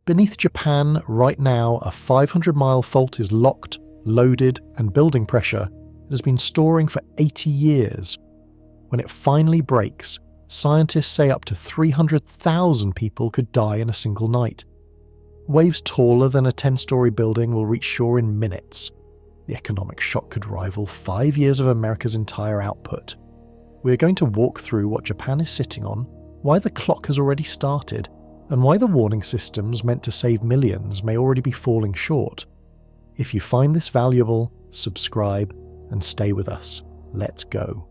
Beneath Japan, right now, a 500-mile fault is locked, loaded, and building pressure it has been storing for 80 years. When it finally breaks, scientists say up to 300,000 people could die in a single night. Waves taller than a 10-story building will reach shore in minutes. The economic shock could rival 5 years of America's entire output. We're going to walk through what Japan is sitting on, why the clock has already started, and why the warning systems meant to save millions may already be falling short. If you find this valuable, subscribe and stay with us. Let's go.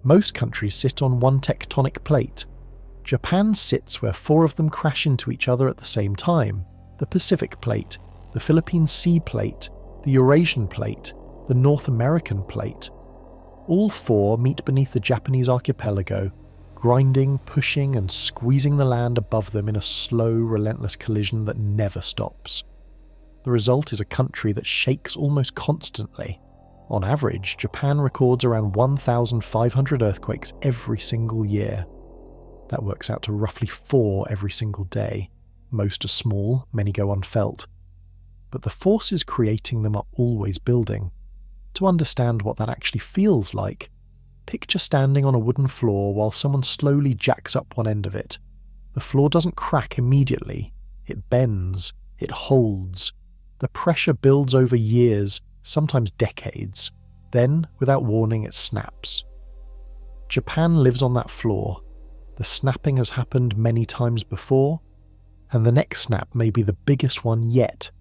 Most countries sit on one tectonic plate. Japan sits where 4 of them crash into each other at the same time: the Pacific Plate, the Philippine Sea Plate, the Eurasian Plate, the North American Plate. All 4 meet beneath the Japanese archipelago, grinding, pushing and squeezing the land above them in a slow, relentless collision that never stops. The result is a country that shakes almost constantly. On average, Japan records around 1,500 earthquakes every single year. That works out to roughly 4 every single day. Most are small, many go unfelt. But the forces creating them are always building. To understand what that actually feels like, picture standing on a wooden floor while someone slowly jacks up one end of it. The floor doesn't crack immediately. It bends. It holds. The pressure builds over years, sometimes decades. Then, without warning, it snaps. Japan lives on that floor. The snapping has happened many times before, and the next snap may be the biggest one yet.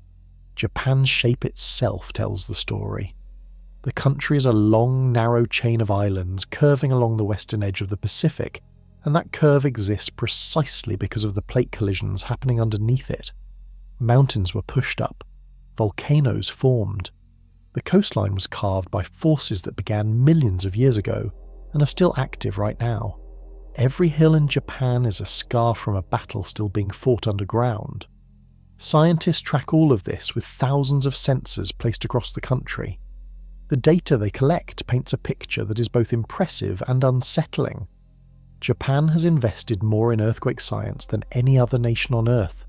Japan's shape itself tells the story. The country is a long, narrow chain of islands curving along the western edge of the Pacific, and that curve exists precisely because of the plate collisions happening underneath it. Mountains were pushed up. Volcanoes formed. The coastline was carved by forces that began millions of years ago and are still active right now. Every hill in Japan is a scar from a battle still being fought underground. Scientists track all of this with thousands of sensors placed across the country. The data they collect paints a picture that is both impressive and unsettling. Japan has invested more in earthquake science than any other nation on Earth.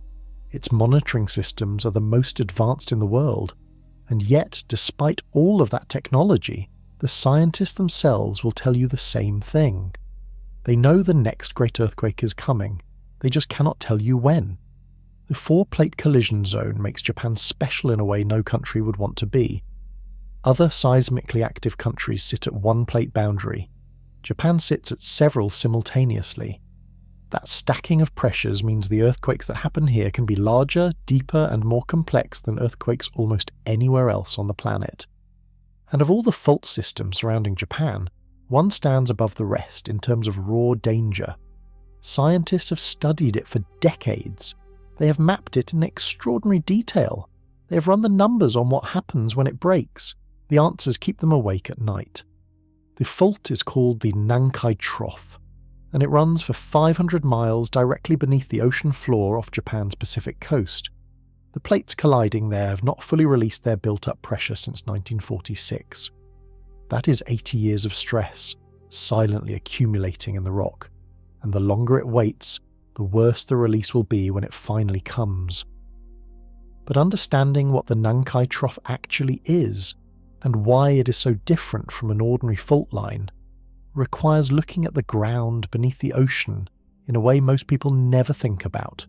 Its monitoring systems are the most advanced in the world, and yet, despite all of that technology, the scientists themselves will tell you the same thing. They know the next great earthquake is coming, they just cannot tell you when. The 4-plate collision zone makes Japan special in a way no country would want to be. Other seismically active countries sit at one plate boundary. Japan sits at several simultaneously. That stacking of pressures means the earthquakes that happen here can be larger, deeper, and more complex than earthquakes almost anywhere else on the planet. And of all the fault systems surrounding Japan, one stands above the rest in terms of raw danger. Scientists have studied it for decades. They have mapped it in extraordinary detail. They have run the numbers on what happens when it breaks. The answers keep them awake at night. The fault is called the Nankai Trough, and it runs for 500 miles directly beneath the ocean floor off Japan's Pacific coast. The plates colliding there have not fully released their built-up pressure since 1946. That is 80 years of stress, silently accumulating in the rock, and the longer it waits, the worse the release will be when it finally comes. But understanding what the Nankai Trough actually is, and why it is so different from an ordinary fault line, requires looking at the ground beneath the ocean in a way most people never think about.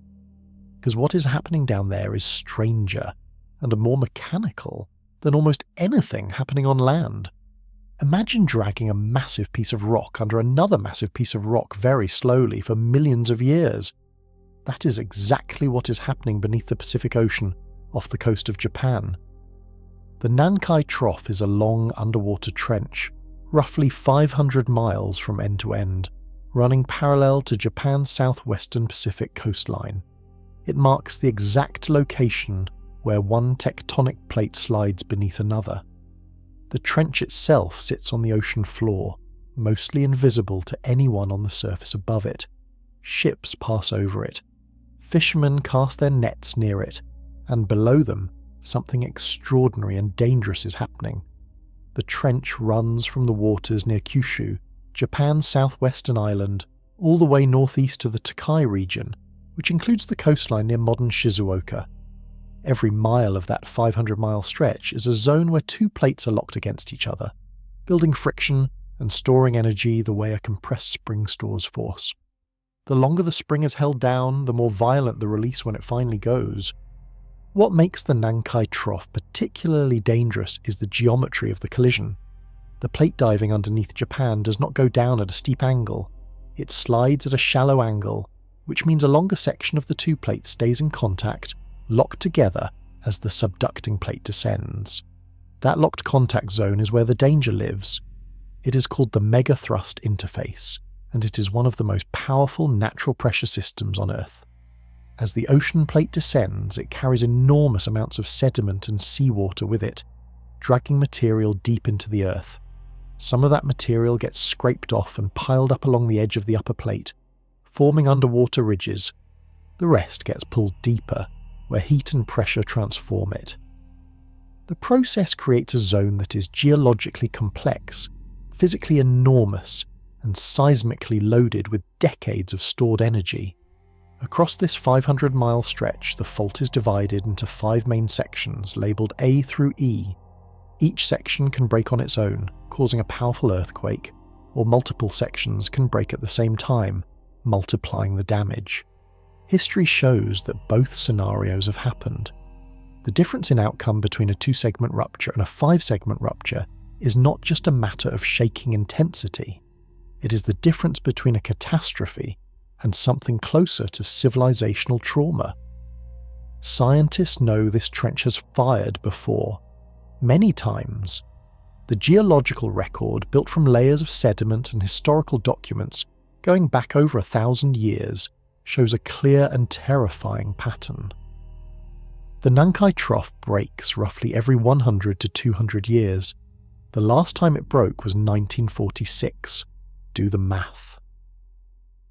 Because what is happening down there is stranger and more mechanical than almost anything happening on land. Imagine dragging a massive piece of rock under another massive piece of rock very slowly for millions of years. That is exactly what is happening beneath the Pacific Ocean off the coast of Japan. The Nankai Trough is a long underwater trench, roughly 500 miles from end to end, running parallel to Japan's southwestern Pacific coastline. It marks the exact location where one tectonic plate slides beneath another. The trench itself sits on the ocean floor, mostly invisible to anyone on the surface above it. Ships pass over it. Fishermen cast their nets near it, and below them, something extraordinary and dangerous is happening. The trench runs from the waters near Kyushu, Japan's southwestern island, all the way northeast to the Tokai region, which includes the coastline near modern Shizuoka. Every mile of that 500-mile stretch is a zone where two plates are locked against each other, building friction and storing energy the way a compressed spring stores force. The longer the spring is held down, the more violent the release when it finally goes. What makes the Nankai Trough particularly dangerous is the geometry of the collision. The plate diving underneath Japan does not go down at a steep angle. It slides at a shallow angle, which means a longer section of the two plates stays in contact, locked together as the subducting plate descends. That locked contact zone is where the danger lives. It is called the megathrust interface, and it is one of the most powerful natural pressure systems on Earth. As the ocean plate descends, it carries enormous amounts of sediment and seawater with it, dragging material deep into the Earth. Some of that material gets scraped off and piled up along the edge of the upper plate, forming underwater ridges. The rest gets pulled deeper, where heat and pressure transform it. The process creates a zone that is geologically complex, physically enormous, and seismically loaded with decades of stored energy. Across this 500-mile stretch, the fault is divided into 5 main sections labelled A through E. Each section can break on its own, causing a powerful earthquake, or multiple sections can break at the same time, multiplying the damage. History shows that both scenarios have happened. The difference in outcome between a 2-segment rupture and a 5-segment rupture is not just a matter of shaking intensity. It is the difference between a catastrophe and something closer to civilizational trauma. Scientists know this trench has fired before, many times. The geological record, built from layers of sediment and historical documents going back over 1,000 years, shows a clear and terrifying pattern. The Nankai Trough breaks roughly every 100 to 200 years. The last time it broke was 1946. Do the math.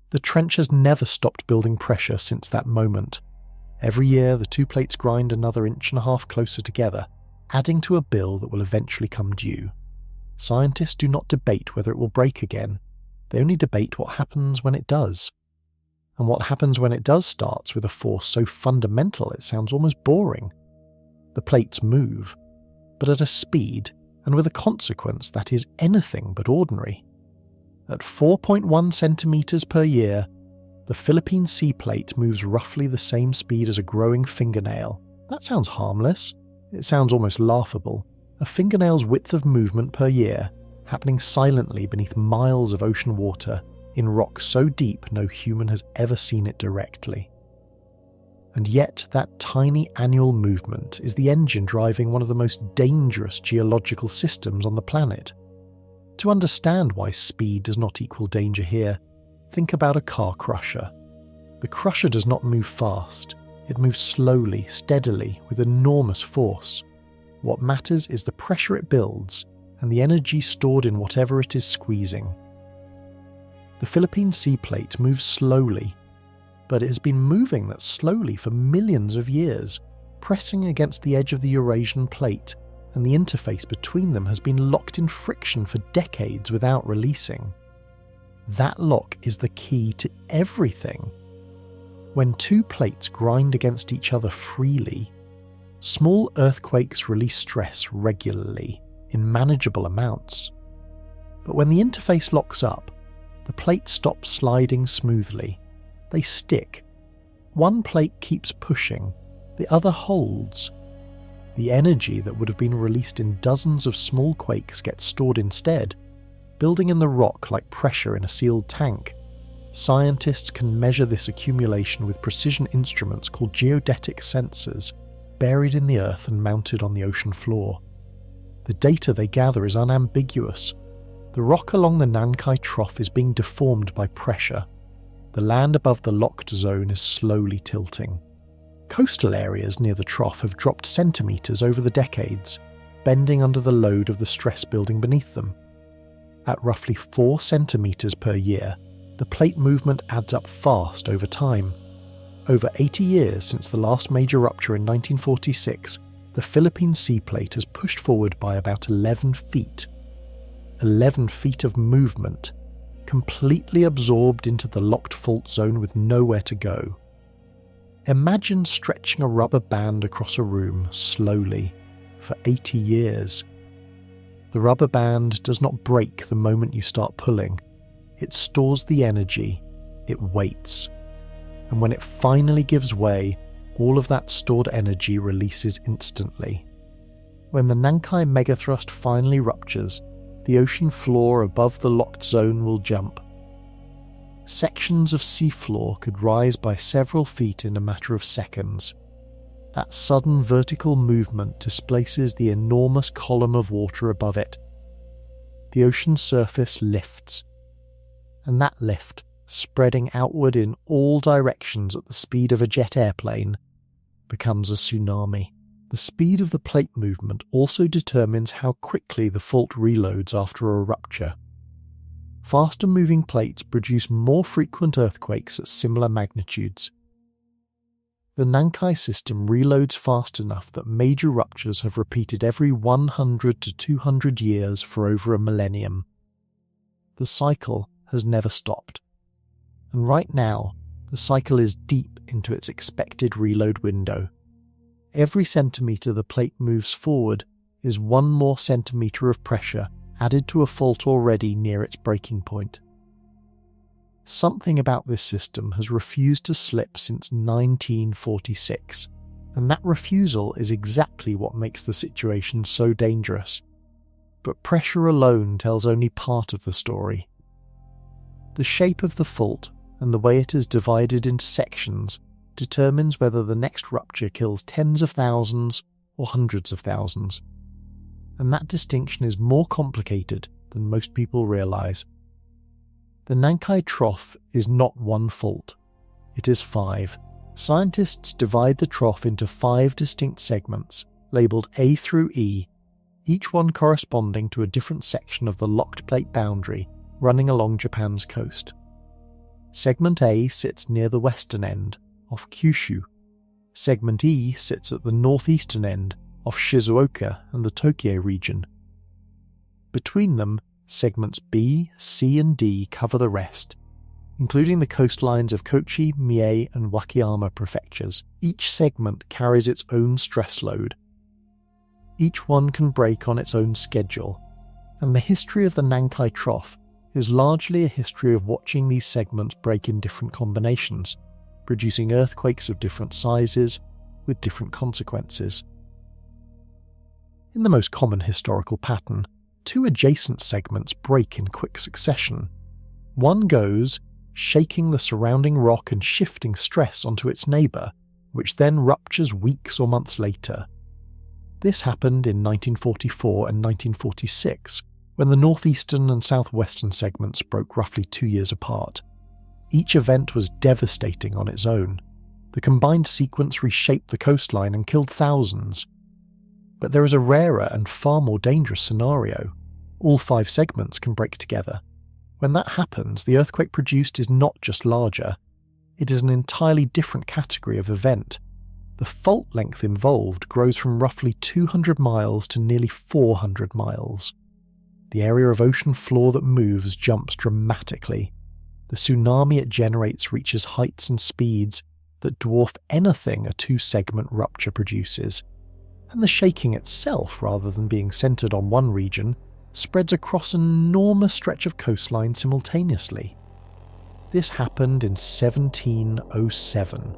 The trench has never stopped building pressure since that moment. Every year, the two plates grind another 1.5 inches closer together, adding to a bill that will eventually come due. Scientists do not debate whether it will break again. They only debate what happens when it does. And what happens when it does starts with a force so fundamental it sounds almost boring. The plates move, but at a speed and with a consequence that is anything but ordinary. At 4.1 centimeters per year, the Philippine sea plate moves roughly the same speed as a growing fingernail. That sounds harmless. It sounds almost laughable. A fingernail's width of movement per year, happening silently beneath miles of ocean water, in rock so deep no human has ever seen it directly. And yet that tiny annual movement is the engine driving one of the most dangerous geological systems on the planet. To understand why speed does not equal danger here, think about a car crusher. The crusher does not move fast. It moves slowly, steadily, with enormous force. What matters is the pressure it builds and the energy stored in whatever it is squeezing. The Philippine sea plate moves slowly, but it has been moving that slowly for millions of years, pressing against the edge of the Eurasian plate, and the interface between them has been locked in friction for decades without releasing. That lock is the key to everything. When two plates grind against each other freely, small earthquakes release stress regularly, in manageable amounts. But when the interface locks up, the plates stop sliding smoothly. They stick. One plate keeps pushing, the other holds. The energy that would have been released in dozens of small quakes gets stored instead, building in the rock like pressure in a sealed tank. Scientists can measure this accumulation with precision instruments called geodetic sensors, buried in the earth and mounted on the ocean floor. The data they gather is unambiguous. The rock along the Nankai Trough is being deformed by pressure. The land above the locked zone is slowly tilting. Coastal areas near the trough have dropped centimeters over the decades, bending under the load of the stress building beneath them. At roughly 4 centimeters per year, the plate movement adds up fast over time. Over 80 years since the last major rupture in 1946, the Philippine sea plate has pushed forward by about 11 feet. 11 feet of movement, completely absorbed into the locked fault zone with nowhere to go. Imagine stretching a rubber band across a room slowly for 80 years. The rubber band does not break the moment you start pulling. It stores the energy, it waits. And when it finally gives way, all of that stored energy releases instantly. When the Nankai megathrust finally ruptures, the ocean floor above the locked zone will jump. Sections of seafloor could rise by several feet in a matter of seconds. That sudden vertical movement displaces the enormous column of water above it. The ocean surface lifts, and that lift, spreading outward in all directions at the speed of a jet airplane, becomes a tsunami. The speed of the plate movement also determines how quickly the fault reloads after a rupture. Faster moving plates produce more frequent earthquakes at similar magnitudes. The Nankai system reloads fast enough that major ruptures have repeated every 100 to 200 years for over a millennium. The cycle has never stopped. And right now, the cycle is deep into its expected reload window. Every centimetre the plate moves forward is one more centimetre of pressure added to a fault already near its breaking point. Something about this system has refused to slip since 1946, and that refusal is exactly what makes the situation so dangerous. But pressure alone tells only part of the story. The shape of the fault and the way it is divided into sections determines whether the next rupture kills tens of thousands or hundreds of thousands. And that distinction is more complicated than most people realise. The Nankai Trough is not one fault. It is 5. Scientists divide the trough into 5 distinct segments, labelled A through E, each one corresponding to a different section of the locked plate boundary running along Japan's coast. Segment A sits near the western end, off Kyushu. Segment E sits at the northeastern end, off Shizuoka and the Tokyo region. Between them, segments B, C and D cover the rest, including the coastlines of Kochi, Mie and Wakayama prefectures. Each segment carries its own stress load. Each one can break on its own schedule, and the history of the Nankai Trough is largely a history of watching these segments break in different combinations, producing earthquakes of different sizes with different consequences. In the most common historical pattern, 2 adjacent segments break in quick succession. One goes, shaking the surrounding rock and shifting stress onto its neighbour, which then ruptures weeks or months later. This happened in 1944 and 1946, when the northeastern and southwestern segments broke roughly 2 years apart. Each event was devastating on its own. The combined sequence reshaped the coastline and killed thousands. But there is a rarer and far more dangerous scenario. All 5 segments can break together. When that happens, the earthquake produced is not just larger, it is an entirely different category of event. The fault length involved grows from roughly 200 miles to nearly 400 miles. The area of ocean floor that moves jumps dramatically. The tsunami it generates reaches heights and speeds that dwarf anything a 2-segment rupture produces. And the shaking itself, rather than being centred on one region, spreads across an enormous stretch of coastline simultaneously. This happened in 1707.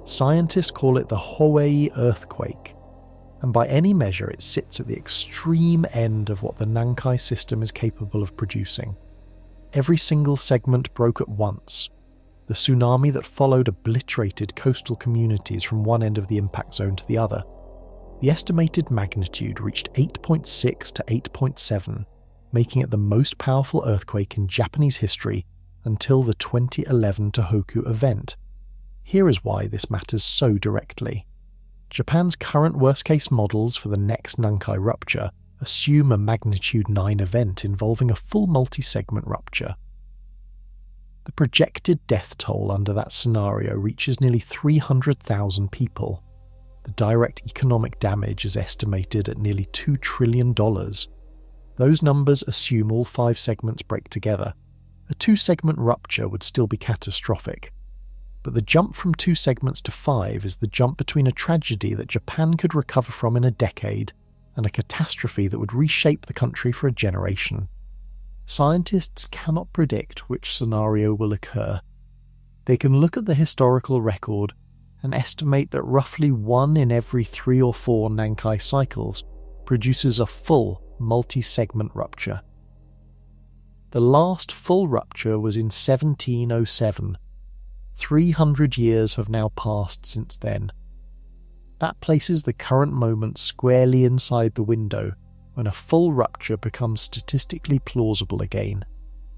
Scientists call it the Hawaii earthquake, and by any measure it sits at the extreme end of what the Nankai system is capable of producing. Every single segment broke at once. The tsunami that followed obliterated coastal communities from one end of the impact zone to the other. The estimated magnitude reached 8.6 to 8.7, making it the most powerful earthquake in Japanese history until the 2011 Tohoku event. Here is why this matters so directly. Japan's current worst-case models for the next Nankai rupture assume a magnitude 9 event involving a full multi-segment rupture. The projected death toll under that scenario reaches nearly 300,000 people. The direct economic damage is estimated at nearly $2 trillion. Those numbers assume all 5 segments break together. A 2-segment rupture would still be catastrophic. But the jump from 2 segments to 5 is the jump between a tragedy that Japan could recover from in a decade and a catastrophe that would reshape the country for a generation. Scientists cannot predict which scenario will occur. They can look at the historical record and estimate that roughly 1 in every 3 or 4 Nankai cycles produces a full multi-segment rupture. The last full rupture was in 1707. 300 years have now passed since then. That places the current moment squarely inside the window when a full rupture becomes statistically plausible again.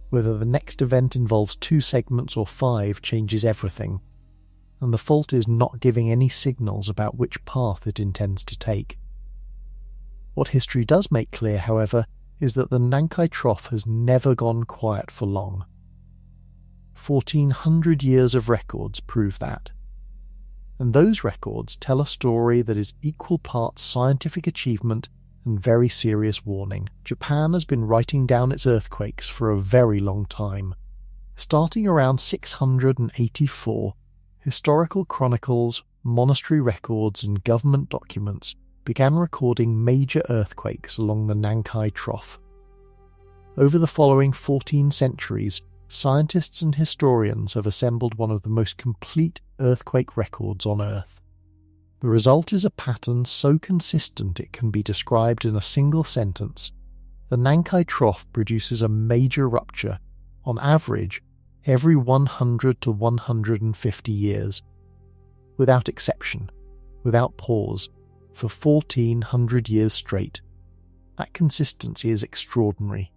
Whether the next event involves 2 segments or 5 changes everything, and the fault is not giving any signals about which path it intends to take. What history does make clear, however, is that the Nankai Trough has never gone quiet for long. 1400 years of records prove that. And those records tell a story that is equal parts scientific achievement and very serious warning. Japan has been writing down its earthquakes for a very long time. Starting around 684, historical chronicles, monastery records and government documents began recording major earthquakes along the Nankai Trough. Over the following 14 centuries, scientists and historians have assembled one of the most complete earthquake records on Earth. The result is a pattern so consistent it can be described in a single sentence. The Nankai Trough produces a major rupture, on average, every 100 to 150 years. Without exception, without pause, for 1400 years straight. That consistency is extraordinary.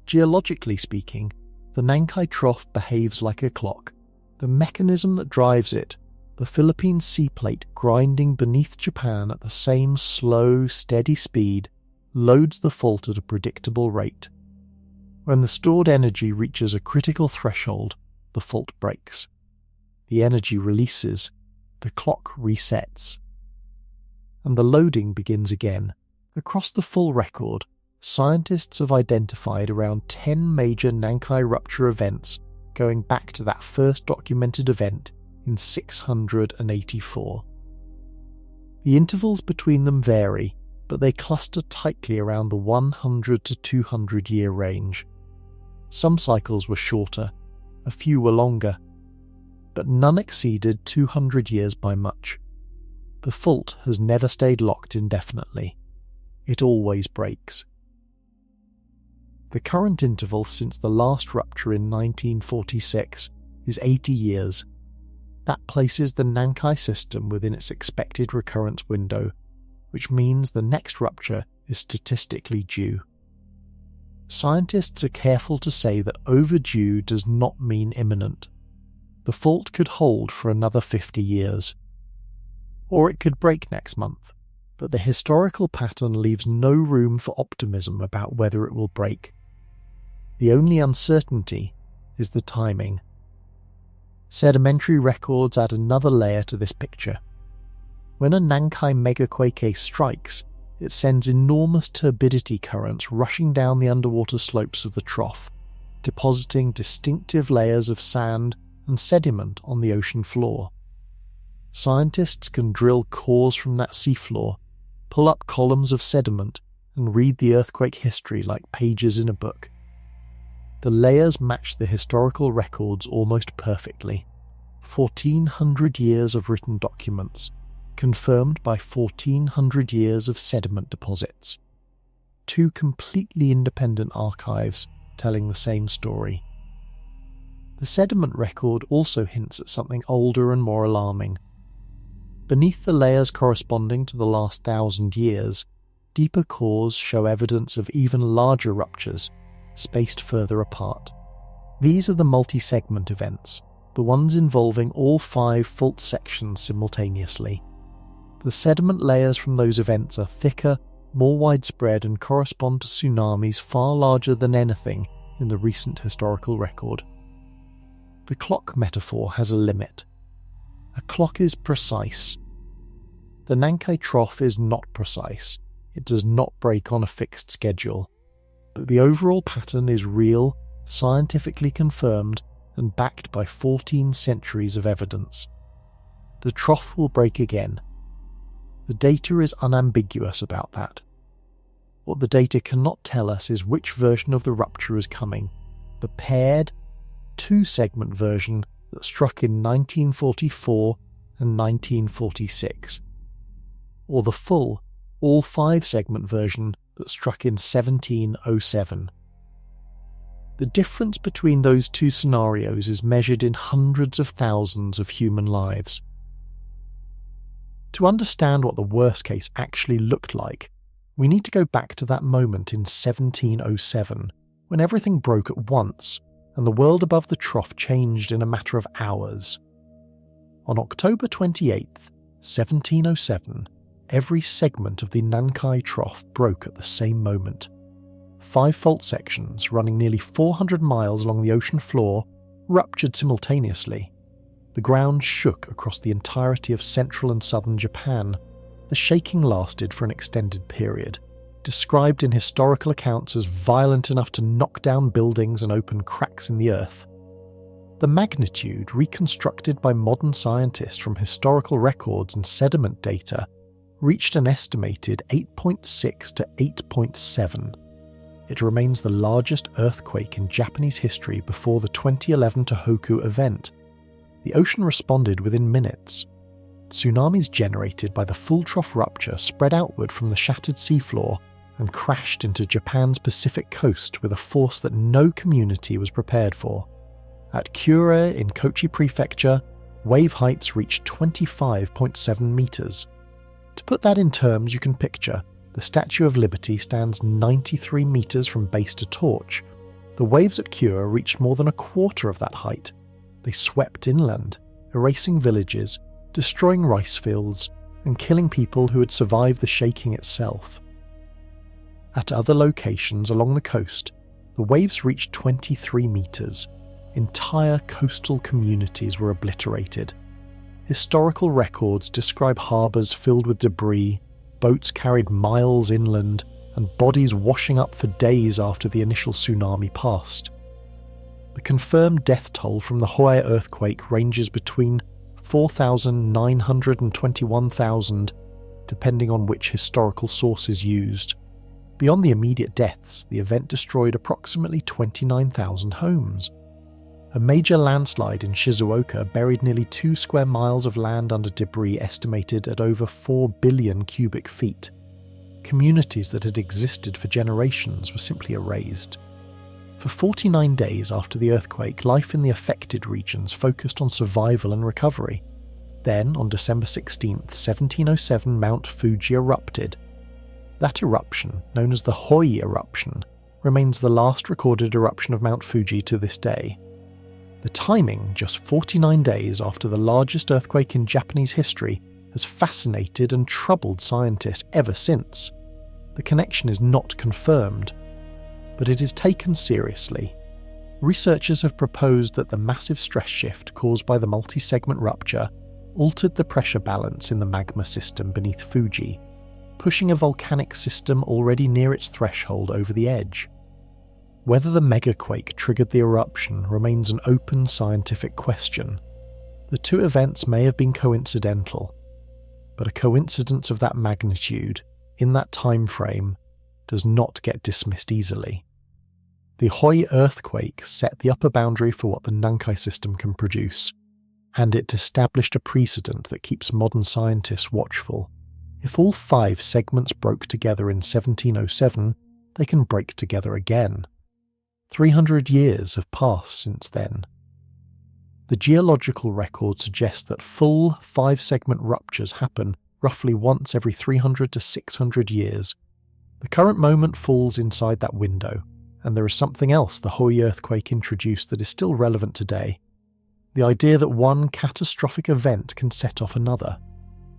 Geologically speaking, the Nankai Trough behaves like a clock. The mechanism that drives it, the Philippine sea plate grinding beneath Japan at the same slow, steady speed, loads the fault at a predictable rate. When the stored energy reaches a critical threshold, the fault breaks. The energy releases, the clock resets. And the loading begins again. Across the full record, scientists have identified around 10 major Nankai rupture events going back to that first documented event in 684. The intervals between them vary, but they cluster tightly around the 100 to 200 year range. Some cycles were shorter, a few were longer, but none exceeded 200 years by much. The fault has never stayed locked indefinitely. It always breaks. The current interval since the last rupture in 1946 is 80 years. That places the Nankai system within its expected recurrence window, which means the next rupture is statistically due. Scientists are careful to say that overdue does not mean imminent. The fault could hold for another 50 years. Or it could break next month, but the historical pattern leaves no room for optimism about whether it will break. The only uncertainty is the timing. Sedimentary records add another layer to this picture. When a Nankai Megaquake strikes, it sends enormous turbidity currents rushing down the underwater slopes of the trough, depositing distinctive layers of sand and sediment on the ocean floor. Scientists can drill cores from that seafloor, pull up columns of sediment, and read the earthquake history like pages in a book. The layers match the historical records almost perfectly. 1400 years of written documents, confirmed by 1400 years of sediment deposits. 2 completely independent archives telling the same story. The sediment record also hints at something older and more alarming. Beneath the layers corresponding to the last 1,000 years, deeper cores show evidence of even larger ruptures, spaced further apart. These are the multi-segment events, the ones involving all 5 fault sections simultaneously. The sediment layers from those events are thicker, more widespread, and correspond to tsunamis far larger than anything in the recent historical record. The clock metaphor has a limit. A clock is precise. The Nankai Trough is not precise. It does not break on a fixed schedule. But the overall pattern is real, scientifically confirmed, and backed by 14 centuries of evidence. The trough will break again. The data is unambiguous about that. What the data cannot tell us is which version of the rupture is coming: the paired, two-segment version that struck in 1944 and 1946, or the full, all-five-segment version that struck in 1707. The difference between those two scenarios is measured in hundreds of thousands of human lives. To understand what the worst case actually looked like, we need to go back to that moment in 1707, when everything broke at once and the world above the trough changed in a matter of hours. On October 28th, 1707, every segment of the Nankai Trough broke at the same moment. 5 fault sections running nearly 400 miles along the ocean floor ruptured simultaneously. The ground shook across the entirety of central and southern Japan. The shaking lasted for an extended period, described in historical accounts as violent enough to knock down buildings and open cracks in the earth. The magnitude, reconstructed by modern scientists from historical records and sediment data, reached an estimated 8.6 to 8.7. It remains the largest earthquake in Japanese history before the 2011 Tohoku event. The ocean responded within minutes. Tsunamis generated by the full trough rupture spread outward from the shattered seafloor and crashed into Japan's Pacific coast with a force that no community was prepared for. At Kure in Kochi Prefecture, wave heights reached 25.7 meters. To put that in terms you can picture, the Statue of Liberty stands 93 meters from base to torch. The waves at Kure reached more than a quarter of that height. They swept inland, erasing villages, destroying rice fields, and killing people who had survived the shaking itself. At other locations along the coast, the waves reached 23 meters. Entire coastal communities were obliterated. Historical records describe harbours filled with debris, boats carried miles inland, and bodies washing up for days after the initial tsunami passed. The confirmed death toll from the Hawaii earthquake ranges between 4,900 and 21,000, depending on which historical source is used. Beyond the immediate deaths, the event destroyed approximately 29,000 homes. A major landslide in Shizuoka buried nearly 2 square miles of land under debris estimated at over 4 billion cubic feet. Communities that had existed for generations were simply erased. For 49 days after the earthquake, life in the affected regions focused on survival and recovery. Then, on December 16, 1707, Mount Fuji erupted. That eruption, known as the Hoi eruption, remains the last recorded eruption of Mount Fuji to this day. The timing, just 49 days after the largest earthquake in Japanese history, has fascinated and troubled scientists ever since. The connection is not confirmed, but it is taken seriously. Researchers have proposed that the massive stress shift caused by the multi-segment rupture altered the pressure balance in the magma system beneath Fuji, pushing a volcanic system already near its threshold over the edge. Whether the Megaquake triggered the eruption remains an open scientific question. The two events may have been coincidental, but a coincidence of that magnitude, in that time frame, does not get dismissed easily. The Hoi earthquake set the upper boundary for what the Nankai system can produce, and it established a precedent that keeps modern scientists watchful. If all 5 segments broke together in 1707, they can break together again. 300 years have passed since then. The geological record suggests that full 5-segment ruptures happen roughly once every 300 to 600 years. The current moment falls inside that window, and there is something else the Hoi earthquake introduced that is still relevant today. The idea that one catastrophic event can set off another.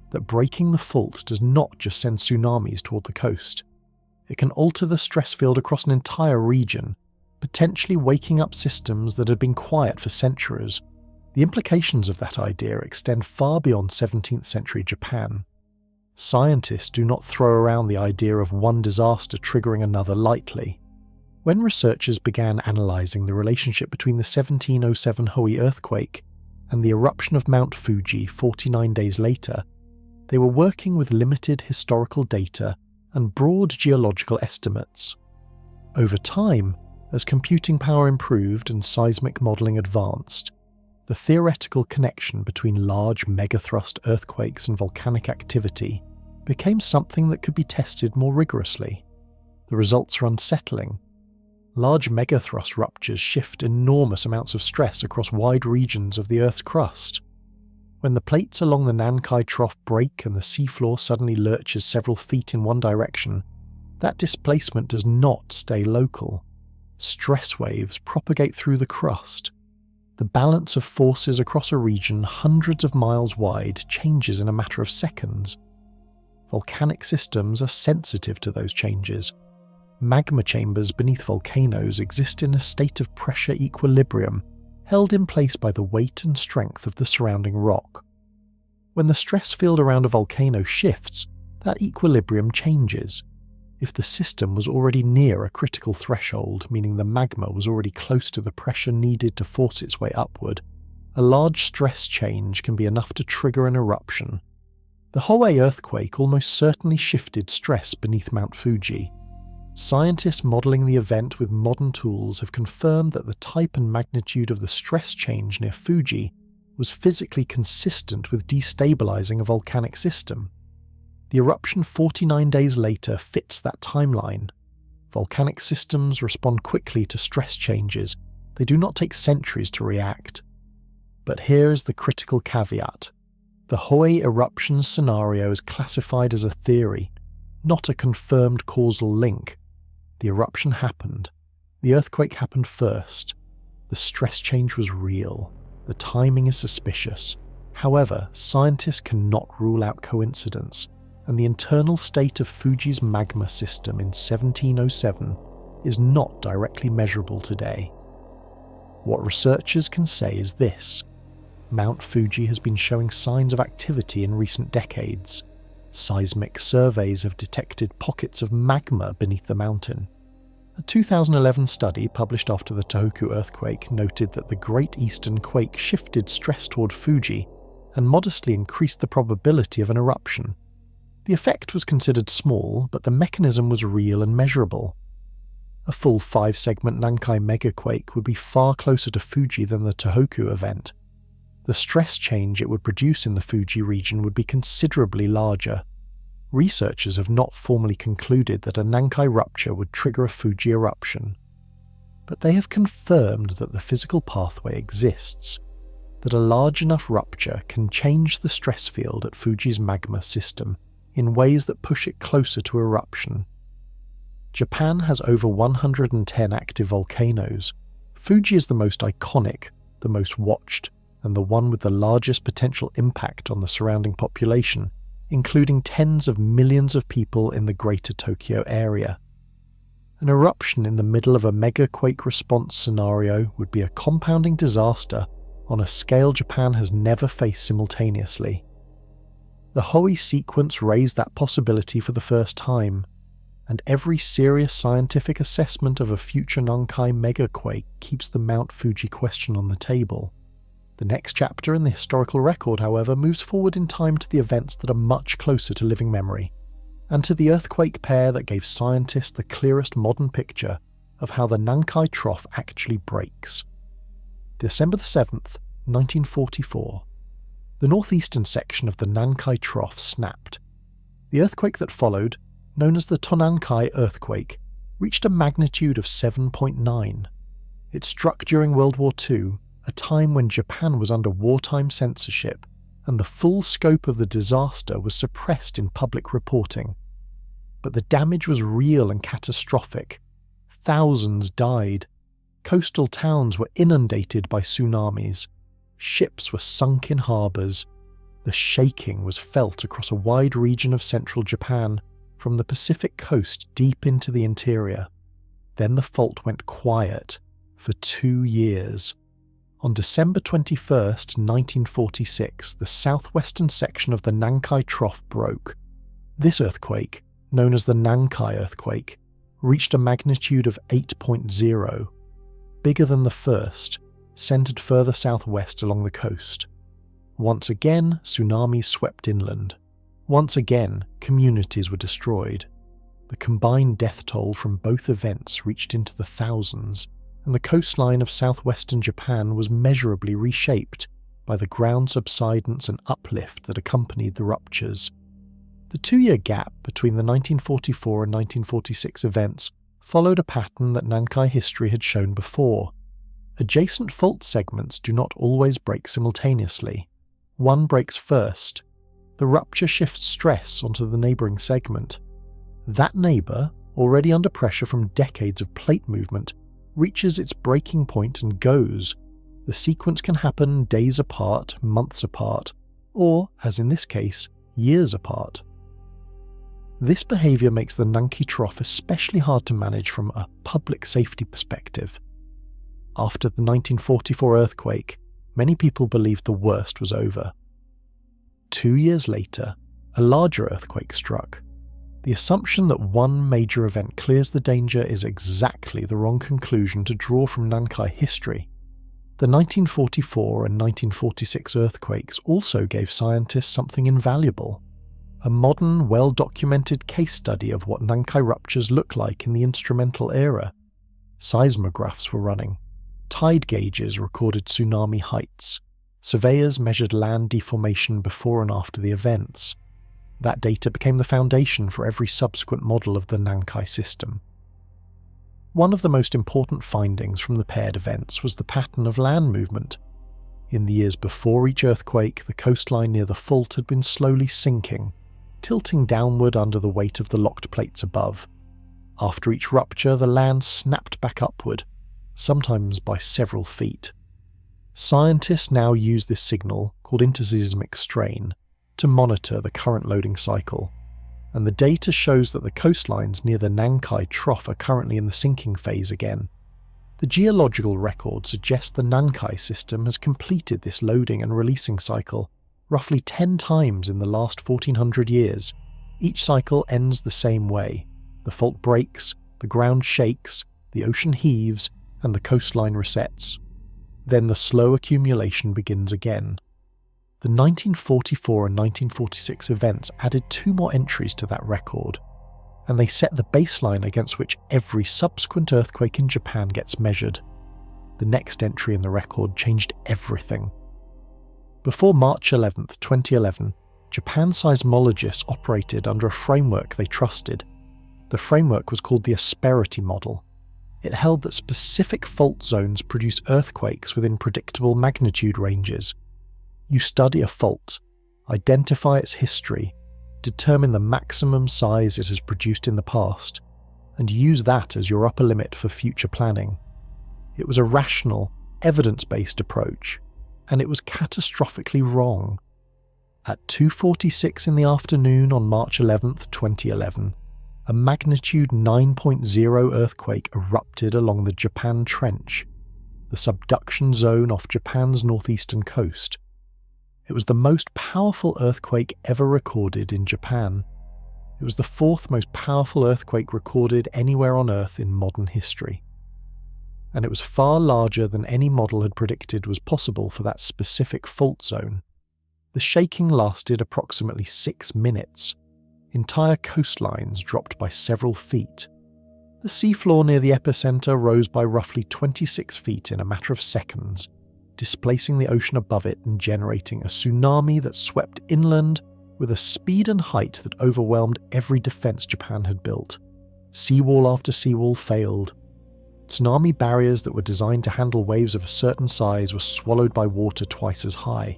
That breaking the fault does not just send tsunamis toward the coast. It can alter the stress field across an entire region, potentially waking up systems that had been quiet for centuries. The implications of that idea extend far beyond 17th century Japan. Scientists do not throw around the idea of one disaster triggering another lightly. When researchers began analysing the relationship between the 1707 Hoei earthquake and the eruption of Mount Fuji 49 days later, they were working with limited historical data and broad geological estimates. Over time, as computing power improved and seismic modelling advanced, the theoretical connection between large megathrust earthquakes and volcanic activity became something that could be tested more rigorously. The results are unsettling. Large megathrust ruptures shift enormous amounts of stress across wide regions of the Earth's crust. When the plates along the Nankai Trough break and the seafloor suddenly lurches several feet in one direction, that displacement does not stay local. Stress waves propagate through the crust. The balance of forces across a region hundreds of miles wide changes in a matter of seconds. Volcanic systems are sensitive to those changes. Magma chambers beneath volcanoes exist in a state of pressure equilibrium, held in place by the weight and strength of the surrounding rock. When the stress field around a volcano shifts, that equilibrium changes. If the system was already near a critical threshold, meaning the magma was already close to the pressure needed to force its way upward, a large stress change can be enough to trigger an eruption. The Hoei earthquake almost certainly shifted stress beneath Mount Fuji. Scientists modelling the event with modern tools have confirmed that the type and magnitude of the stress change near Fuji was physically consistent with destabilising a volcanic system. The eruption 49 days later fits that timeline. Volcanic systems respond quickly to stress changes. They do not take centuries to react. But here is the critical caveat. The Hoei eruption scenario is classified as a theory, not a confirmed causal link. The eruption happened. The earthquake happened first. The stress change was real. The timing is suspicious. However, scientists cannot rule out coincidence, and the internal state of Fuji's magma system in 1707 is not directly measurable today. What researchers can say is this: Mount Fuji has been showing signs of activity in recent decades. Seismic surveys have detected pockets of magma beneath the mountain. A 2011 study published after the Tohoku earthquake noted that the Great Eastern Quake shifted stress toward Fuji and modestly increased the probability of an eruption. The effect was considered small, but the mechanism was real and measurable. A full 5-segment Nankai Megaquake would be far closer to Fuji than the Tohoku event. The stress change it would produce in the Fuji region would be considerably larger. Researchers have not formally concluded that a Nankai rupture would trigger a Fuji eruption, but they have confirmed that the physical pathway exists, that a large enough rupture can change the stress field at Fuji's magma system in ways that push it closer to eruption. Japan has over 110 active volcanoes. Fuji is the most iconic, the most watched, and the one with the largest potential impact on the surrounding population, including tens of millions of people in the greater Tokyo area. An eruption in the middle of a mega-quake response scenario would be a compounding disaster on a scale Japan has never faced simultaneously. The Hoei sequence raised that possibility for the first time, and every serious scientific assessment of a future Nankai megaquake keeps the Mount Fuji question on the table. The next chapter in the historical record, however, moves forward in time to the events that are much closer to living memory, and to the earthquake pair that gave scientists the clearest modern picture of how the Nankai Trough actually breaks. December 7th, 1944. The northeastern section of the Nankai Trough snapped. The earthquake that followed, known as the Tonankai earthquake, reached a magnitude of 7.9. It struck during World War II, a time when Japan was under wartime censorship, and the full scope of the disaster was suppressed in public reporting. But the damage was real and catastrophic. Thousands died. Coastal towns were inundated by tsunamis. Ships were sunk in harbours. The shaking was felt across a wide region of central Japan, from the Pacific coast deep into the interior. Then the fault went quiet for 2 years. On December 21st, 1946, the southwestern section of the Nankai Trough broke. This earthquake, known as the Nankai earthquake, reached a magnitude of 8.0, bigger than the first, centered further southwest along the coast. Once again, tsunamis swept inland. Once again, communities were destroyed. The combined death toll from both events reached into the thousands, and the coastline of southwestern Japan was measurably reshaped by the ground subsidence and uplift that accompanied the ruptures. The 2-year gap between the 1944 and 1946 events followed a pattern that Nankai history had shown before. Adjacent fault segments do not always break simultaneously. One breaks first. The rupture shifts stress onto the neighbouring segment. That neighbour, already under pressure from decades of plate movement, reaches its breaking point and goes. The sequence can happen days apart, months apart, or, as in this case, years apart. This behaviour makes the Nankai Trough especially hard to manage from a public safety perspective. After the 1944 earthquake, many people believed the worst was over. 2 years later, a larger earthquake struck. The assumption that one major event clears the danger is exactly the wrong conclusion to draw from Nankai history. The 1944 and 1946 earthquakes also gave scientists something invaluable: a modern, well-documented case study of what Nankai ruptures look like in the instrumental era. Seismographs were running. Tide gauges recorded tsunami heights. Surveyors measured land deformation before and after the events. That data became the foundation for every subsequent model of the Nankai system. One of the most important findings from the paired events was the pattern of land movement. In the years before each earthquake, the coastline near the fault had been slowly sinking, tilting downward under the weight of the locked plates above. After each rupture, the land snapped back upward, sometimes by several feet. Scientists now use this signal, called interseismic strain, to monitor the current loading cycle, and the data shows that the coastlines near the Nankai Trough are currently in the sinking phase again. The geological record suggests the Nankai system has completed this loading and releasing cycle roughly 10 times in the last 1400 years. Each cycle ends the same way. The fault breaks, the ground shakes, the ocean heaves, and the coastline resets. Then the slow accumulation begins again. The 1944 and 1946 events added 2 more entries to that record, and they set the baseline against which every subsequent earthquake in Japan gets measured. The next entry in the record changed everything. Before March 11, 2011, Japan seismologists operated under a framework they trusted. The framework was called the Asperity Model. It held that specific fault zones produce earthquakes within predictable magnitude ranges. You study a fault, identify its history, determine the maximum size it has produced in the past, and use that as your upper limit for future planning. It was a rational, evidence-based approach, and it was catastrophically wrong. At 2:46 in the afternoon on March 11, 2011, a magnitude 9.0 earthquake erupted along the Japan Trench, the subduction zone off Japan's northeastern coast. It was the most powerful earthquake ever recorded in Japan. It was the 4th most powerful earthquake recorded anywhere on Earth in modern history. And it was far larger than any model had predicted was possible for that specific fault zone. The shaking lasted approximately 6 minutes. Entire coastlines dropped by several feet. The seafloor near the epicenter rose by roughly 26 feet in a matter of seconds, displacing the ocean above it and generating a tsunami that swept inland with a speed and height that overwhelmed every defense Japan had built. Seawall after seawall failed. Tsunami barriers that were designed to handle waves of a certain size were swallowed by water twice as high.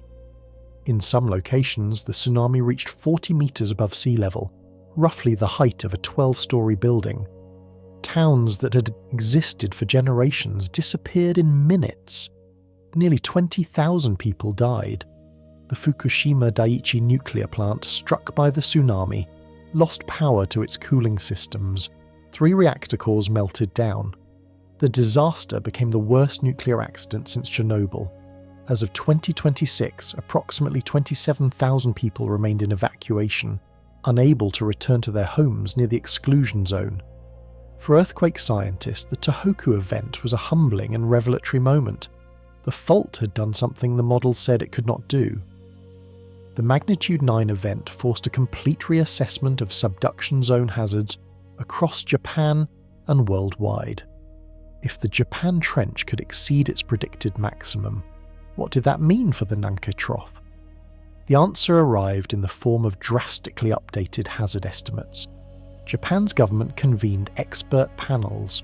In some locations, the tsunami reached 40 meters above sea level, roughly the height of a 12-story building. Towns that had existed for generations disappeared in minutes. Nearly 20,000 people died. The Fukushima Daiichi nuclear plant, struck by the tsunami, lost power to its cooling systems. 3 reactor cores melted down. The disaster became the worst nuclear accident since Chernobyl. As of 2026, approximately 27,000 people remained in evacuation, unable to return to their homes near the exclusion zone. For earthquake scientists, the Tohoku event was a humbling and revelatory moment. The fault had done something the model said it could not do. The magnitude 9 event forced a complete reassessment of subduction zone hazards across Japan and worldwide. If the Japan Trench could exceed its predicted maximum, what did that mean for the Nankai Trough? The answer arrived in the form of drastically updated hazard estimates. Japan's government convened expert panels.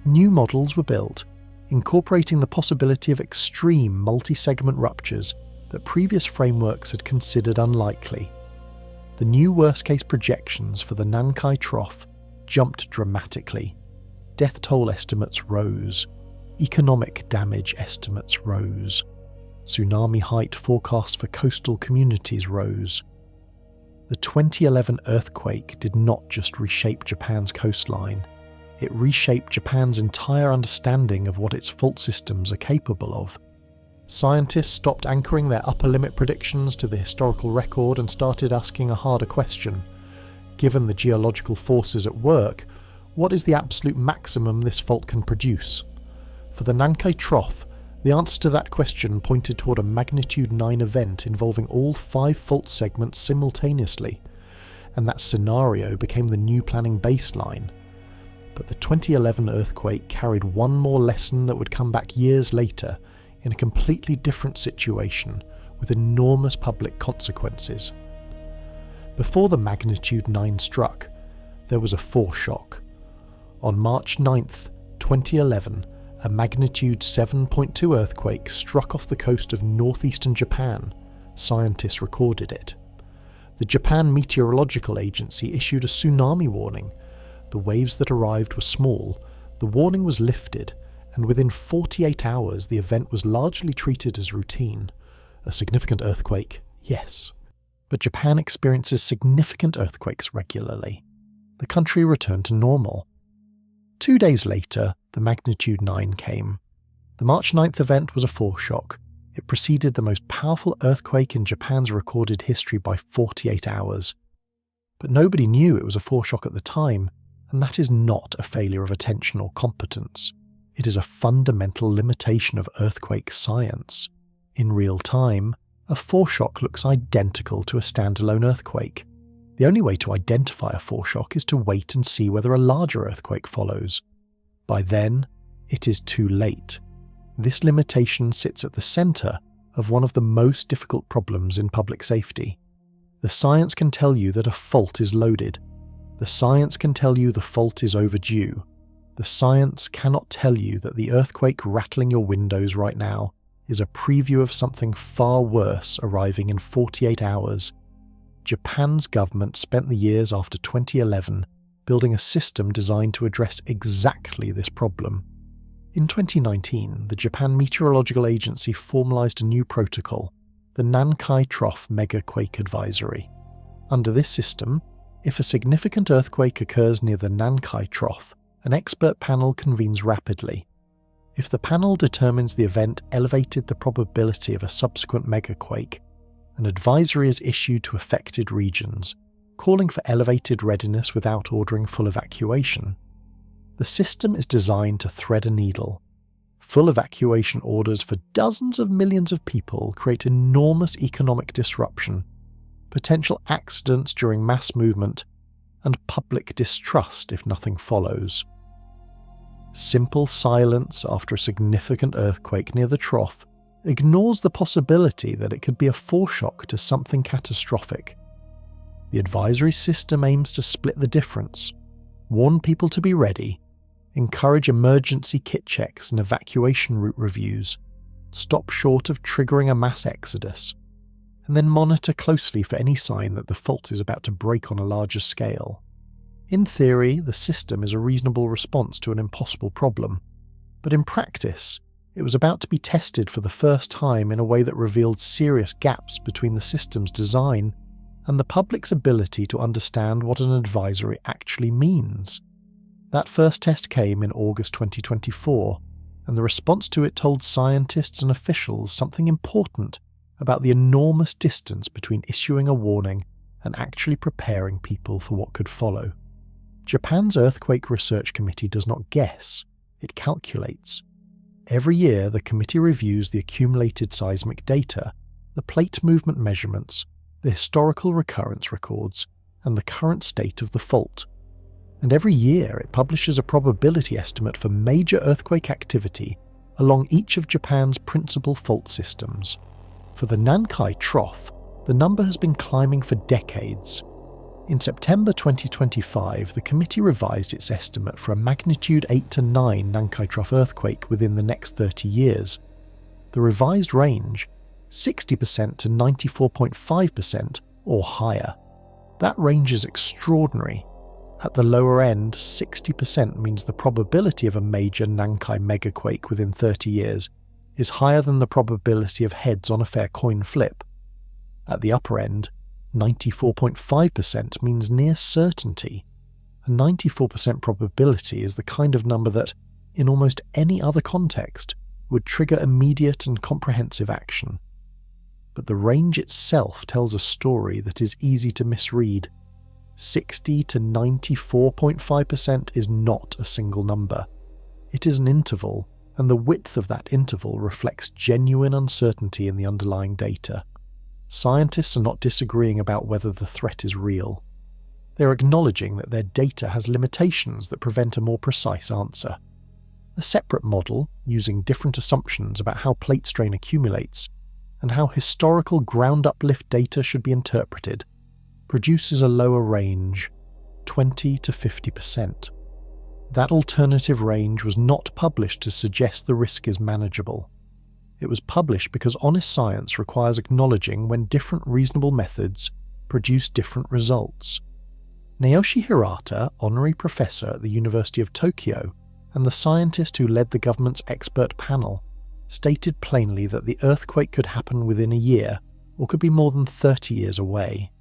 New models were built, incorporating the possibility of extreme multi-segment ruptures that previous frameworks had considered unlikely. The new worst-case projections for the Nankai Trough jumped dramatically. Death toll estimates rose. Economic damage estimates rose. Tsunami height forecasts for coastal communities rose. The 2011 earthquake did not just reshape Japan's coastline, it reshaped Japan's entire understanding of what its fault systems are capable of. Scientists stopped anchoring their upper limit predictions to the historical record and started asking a harder question. Given the geological forces at work, what is the absolute maximum this fault can produce? For the Nankai Trough, the answer to that question pointed toward a magnitude 9 event involving all 5 fault segments simultaneously, and that scenario became the new planning baseline. But the 2011 earthquake carried one more lesson that would come back years later in a completely different situation with enormous public consequences. Before the magnitude 9 struck, there was a foreshock. On March 9th, 2011, a magnitude 7.2 earthquake struck off the coast of northeastern Japan. Scientists recorded it. The Japan Meteorological Agency issued a tsunami warning. The waves that arrived were small, the warning was lifted, and within 48 hours the event was largely treated as routine. A significant earthquake, yes. But Japan experiences significant earthquakes regularly. The country returned to normal. 2 days later, the magnitude 9 came. The March 9th event was a foreshock. It preceded the most powerful earthquake in Japan's recorded history by 48 hours. But nobody knew it was a foreshock at the time, and that is not a failure of attention or competence. It is a fundamental limitation of earthquake science. In real time, a foreshock looks identical to a standalone earthquake. The only way to identify a foreshock is to wait and see whether a larger earthquake follows. By then, it is too late. This limitation sits at the centre of one of the most difficult problems in public safety. The science can tell you that a fault is loaded. The science can tell you the fault is overdue. The science cannot tell you that the earthquake rattling your windows right now is a preview of something far worse arriving in 48 hours. Japan's government spent the years after 2011 building a system designed to address exactly this problem. In 2019, the Japan Meteorological Agency formalized a new protocol, the Nankai Trough Megaquake Advisory. Under this system, if a significant earthquake occurs near the Nankai Trough, an expert panel convenes rapidly. If the panel determines the event elevated the probability of a subsequent megaquake, an advisory is issued to affected regions, calling for elevated readiness without ordering full evacuation. The system is designed to thread a needle. Full evacuation orders for dozens of millions of people create enormous economic disruption, potential accidents during mass movement, and public distrust if nothing follows. Simple silence after a significant earthquake near the trough ignores the possibility that it could be a foreshock to something catastrophic. The advisory system aims to split the difference, warn people to be ready, encourage emergency kit checks and evacuation route reviews, stop short of triggering a mass exodus, and then monitor closely for any sign that the fault is about to break on a larger scale. In theory, the system is a reasonable response to an impossible problem, but in practice, it was about to be tested for the first time in a way that revealed serious gaps between the system's design and the public's ability to understand what an advisory actually means. That first test came in August 2024, and the response to it told scientists and officials something important about the enormous distance between issuing a warning and actually preparing people for what could follow. Japan's Earthquake Research Committee does not guess, it calculates. Every year, the committee reviews the accumulated seismic data, the plate movement measurements, the historical recurrence records, and the current state of the fault. And every year, it publishes a probability estimate for major earthquake activity along each of Japan's principal fault systems. For the Nankai Trough, the number has been climbing for decades. In September 2025, the committee revised its estimate for a magnitude 8 to 9 Nankai Trough earthquake within the next 30 years. The revised range, 60% to 94.5% or higher. That range is extraordinary. At the lower end, 60% means the probability of a major Nankai megaquake within 30 years is higher than the probability of heads on a fair coin flip. At the upper end, 94.5% means near certainty. A 94% probability is the kind of number that, in almost any other context, would trigger immediate and comprehensive action. But the range itself tells a story that is easy to misread. 60 to 94.5% is not a single number. It is an interval, and the width of that interval reflects genuine uncertainty in the underlying data. Scientists are not disagreeing about whether the threat is real. They're acknowledging that their data has limitations that prevent a more precise answer. A separate model, using different assumptions about how plate strain accumulates and how historical ground uplift data should be interpreted, produces a lower range, 20 to 50%. That alternative range was not published to suggest the risk is manageable. It was published because honest science requires acknowledging when different reasonable methods produce different results. Naoshi Hirata, honorary professor at the University of Tokyo, and the scientist who led the government's expert panel, stated plainly that the earthquake could happen within a year or could be more than 30 years away.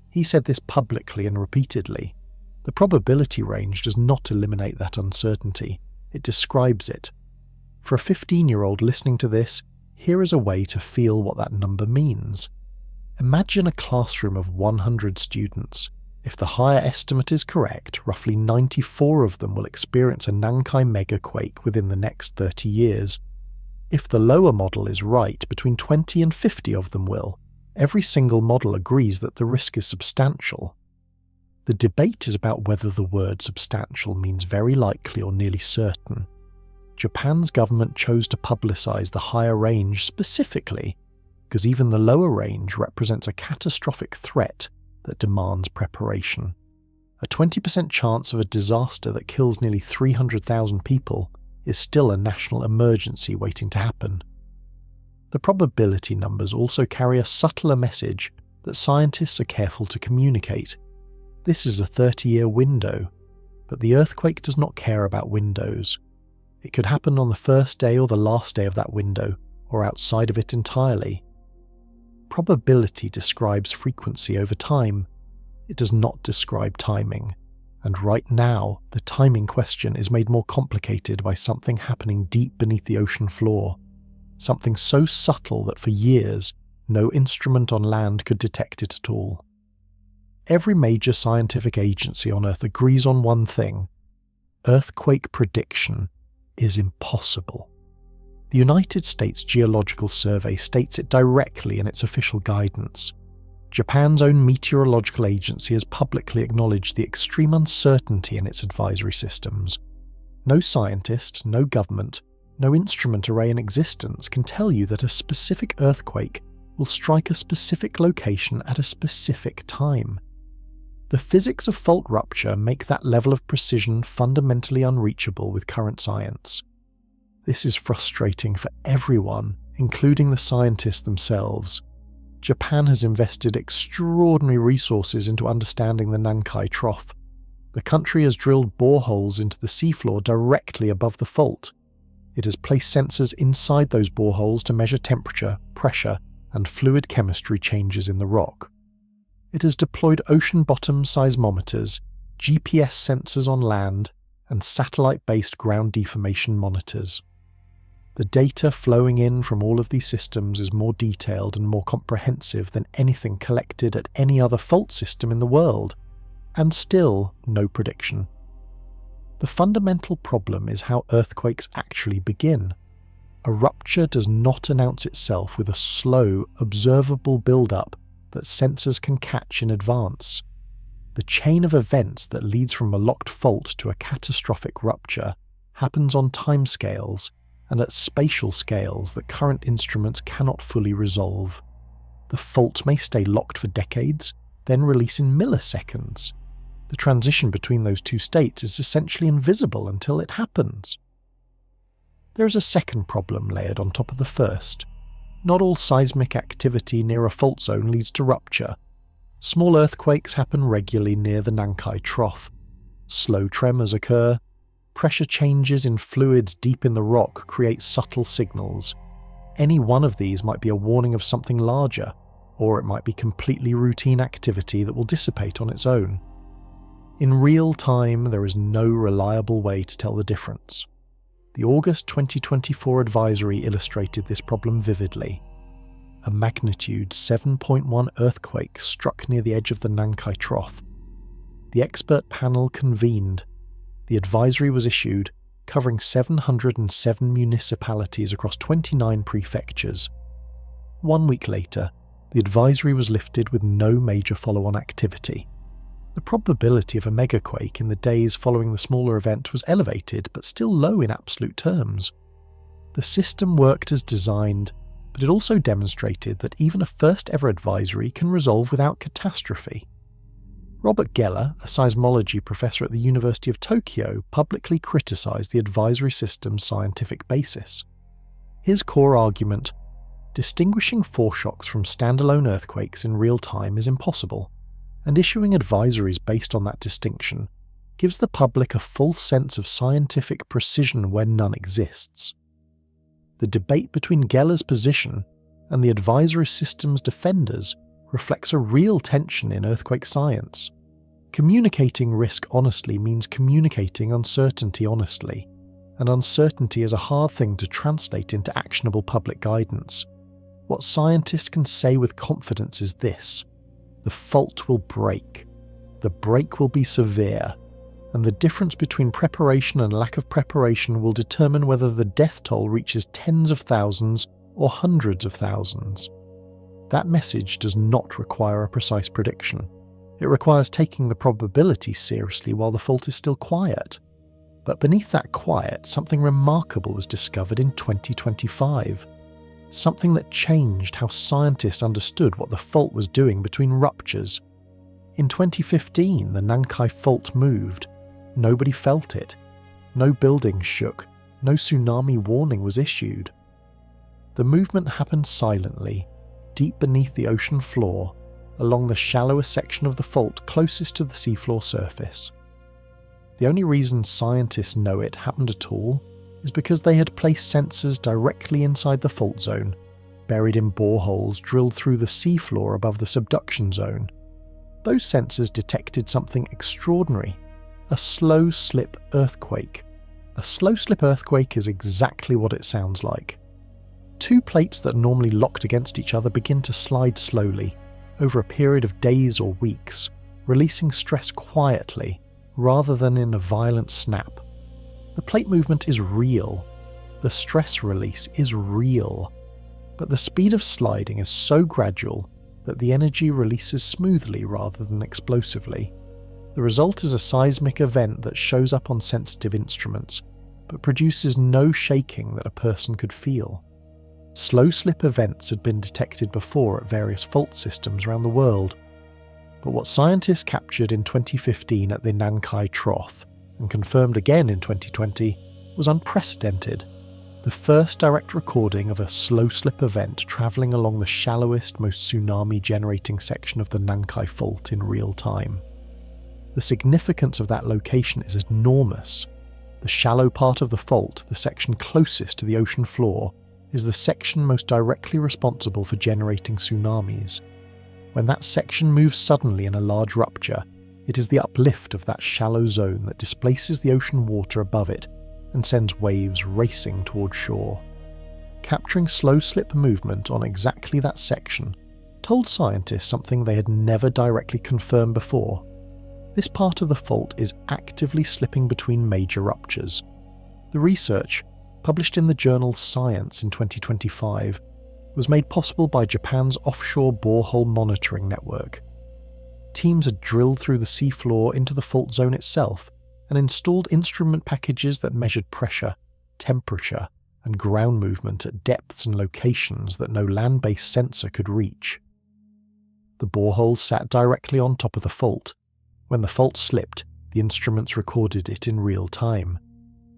He said this publicly and repeatedly. The probability range does not eliminate that uncertainty, it describes it. For a 15-year-old listening to this, here is a way to feel what that number means. Imagine a classroom of 100 students. If the higher estimate is correct, roughly 94 of them will experience a Nankai megaquake within the next 30 years. If the lower model is right, between 20 and 50 of them will. Every single model agrees that the risk is substantial. The debate is about whether the word substantial means very likely or nearly certain. Japan's government chose to publicize the higher range specifically because even the lower range represents a catastrophic threat that demands preparation. A 20% chance of a disaster that kills nearly 300,000 people is still a national emergency waiting to happen. The probability numbers also carry a subtler message that scientists are careful to communicate. This is a 30-year window, but the earthquake does not care about windows. It could happen on the first day or the last day of that window, or outside of it entirely. Probability describes frequency over time. It does not describe timing. And right now, the timing question is made more complicated by something happening deep beneath the ocean floor. Something so subtle that for years, no instrument on land could detect it at all. Every major scientific agency on Earth agrees on one thing: earthquake prediction is impossible. The United States Geological Survey states it directly in its official guidance. Japan's own meteorological agency has publicly acknowledged the extreme uncertainty in its advisory systems. No scientist, no government, no instrument array in existence can tell you that a specific earthquake will strike a specific location at a specific time. The physics of fault rupture make that level of precision fundamentally unreachable with current science. This is frustrating for everyone, including the scientists themselves. Japan has invested extraordinary resources into understanding the Nankai Trough. The country has drilled boreholes into the seafloor directly above the fault. It has placed sensors inside those boreholes to measure temperature, pressure, and fluid chemistry changes in the rock. It has deployed ocean bottom seismometers, GPS sensors on land, and satellite-based ground deformation monitors. The data flowing in from all of these systems is more detailed and more comprehensive than anything collected at any other fault system in the world, and still no prediction. The fundamental problem is how earthquakes actually begin. A rupture does not announce itself with a slow, observable build-up that sensors can catch in advance. The chain of events that leads from a locked fault to a catastrophic rupture happens on timescales and at spatial scales that current instruments cannot fully resolve. The fault may stay locked for decades, then release in milliseconds. The transition between those two states is essentially invisible until it happens. There is a second problem layered on top of the first. Not all seismic activity near a fault zone leads to rupture. Small earthquakes happen regularly near the Nankai Trough. Slow tremors occur. Pressure changes in fluids deep in the rock create subtle signals. Any one of these might be a warning of something larger, or it might be completely routine activity that will dissipate on its own. In real time, there is no reliable way to tell the difference. The August 2024 advisory illustrated this problem vividly. A magnitude 7.1 earthquake struck near the edge of the Nankai Trough. The expert panel convened. The advisory was issued, covering 707 municipalities across 29 prefectures. 1 week later, the advisory was lifted with no major follow-on activity. The probability of a megaquake in the days following the smaller event was elevated, but still low in absolute terms. The system worked as designed, but it also demonstrated that even a first-ever advisory can resolve without catastrophe. Robert Geller, a seismology professor at the University of Tokyo, publicly criticized the advisory system's scientific basis. His core argument: distinguishing foreshocks from standalone earthquakes in real time is impossible, and issuing advisories based on that distinction gives the public a false sense of scientific precision where none exists. The debate between Geller's position and the advisory system's defenders reflects a real tension in earthquake science. Communicating risk honestly means communicating uncertainty honestly, and uncertainty is a hard thing to translate into actionable public guidance. What scientists can say with confidence is this: the fault will break, the break will be severe, and the difference between preparation and lack of preparation will determine whether the death toll reaches tens of thousands or hundreds of thousands. That message does not require a precise prediction. It requires taking the probability seriously while the fault is still quiet. But beneath that quiet, something remarkable was discovered in 2025. Something that changed how scientists understood what the fault was doing between ruptures. In 2015, the Nankai fault moved. Nobody felt it. No buildings shook. No tsunami warning was issued. The movement happened silently, deep beneath the ocean floor, along the shallower section of the fault closest to the seafloor surface. The only reason scientists know it happened at all is because they had placed sensors directly inside the fault zone, buried in boreholes drilled through the seafloor above the subduction zone. Those sensors detected something extraordinary: a slow slip earthquake. A slow slip earthquake is exactly what it sounds like. Two plates that are normally locked against each other begin to slide slowly, over a period of days or weeks, releasing stress quietly, rather than in a violent snap. The plate movement is real. The stress release is real. But the speed of sliding is so gradual that the energy releases smoothly rather than explosively. The result is a seismic event that shows up on sensitive instruments, but produces no shaking that a person could feel. Slow slip events had been detected before at various fault systems around the world, but what scientists captured in 2015 at the Nankai Trough, and confirmed again in 2020, was unprecedented. The first direct recording of a slow slip event travelling along the shallowest, most tsunami-generating section of the Nankai Fault in real time. The significance of that location is enormous. The shallow part of the fault, the section closest to the ocean floor, is the section most directly responsible for generating tsunamis. When that section moves suddenly in a large rupture, it is the uplift of that shallow zone that displaces the ocean water above it and sends waves racing toward shore. Capturing slow slip movement on exactly that section told scientists something they had never directly confirmed before. This part of the fault is actively slipping between major ruptures. The research, published in the journal Science in 2025, was made possible by Japan's offshore borehole monitoring network. Teams had drilled through the seafloor into the fault zone itself and installed instrument packages that measured pressure, temperature, and ground movement at depths and locations that no land-based sensor could reach. The boreholes sat directly on top of the fault. When the fault slipped, the instruments recorded it in real time.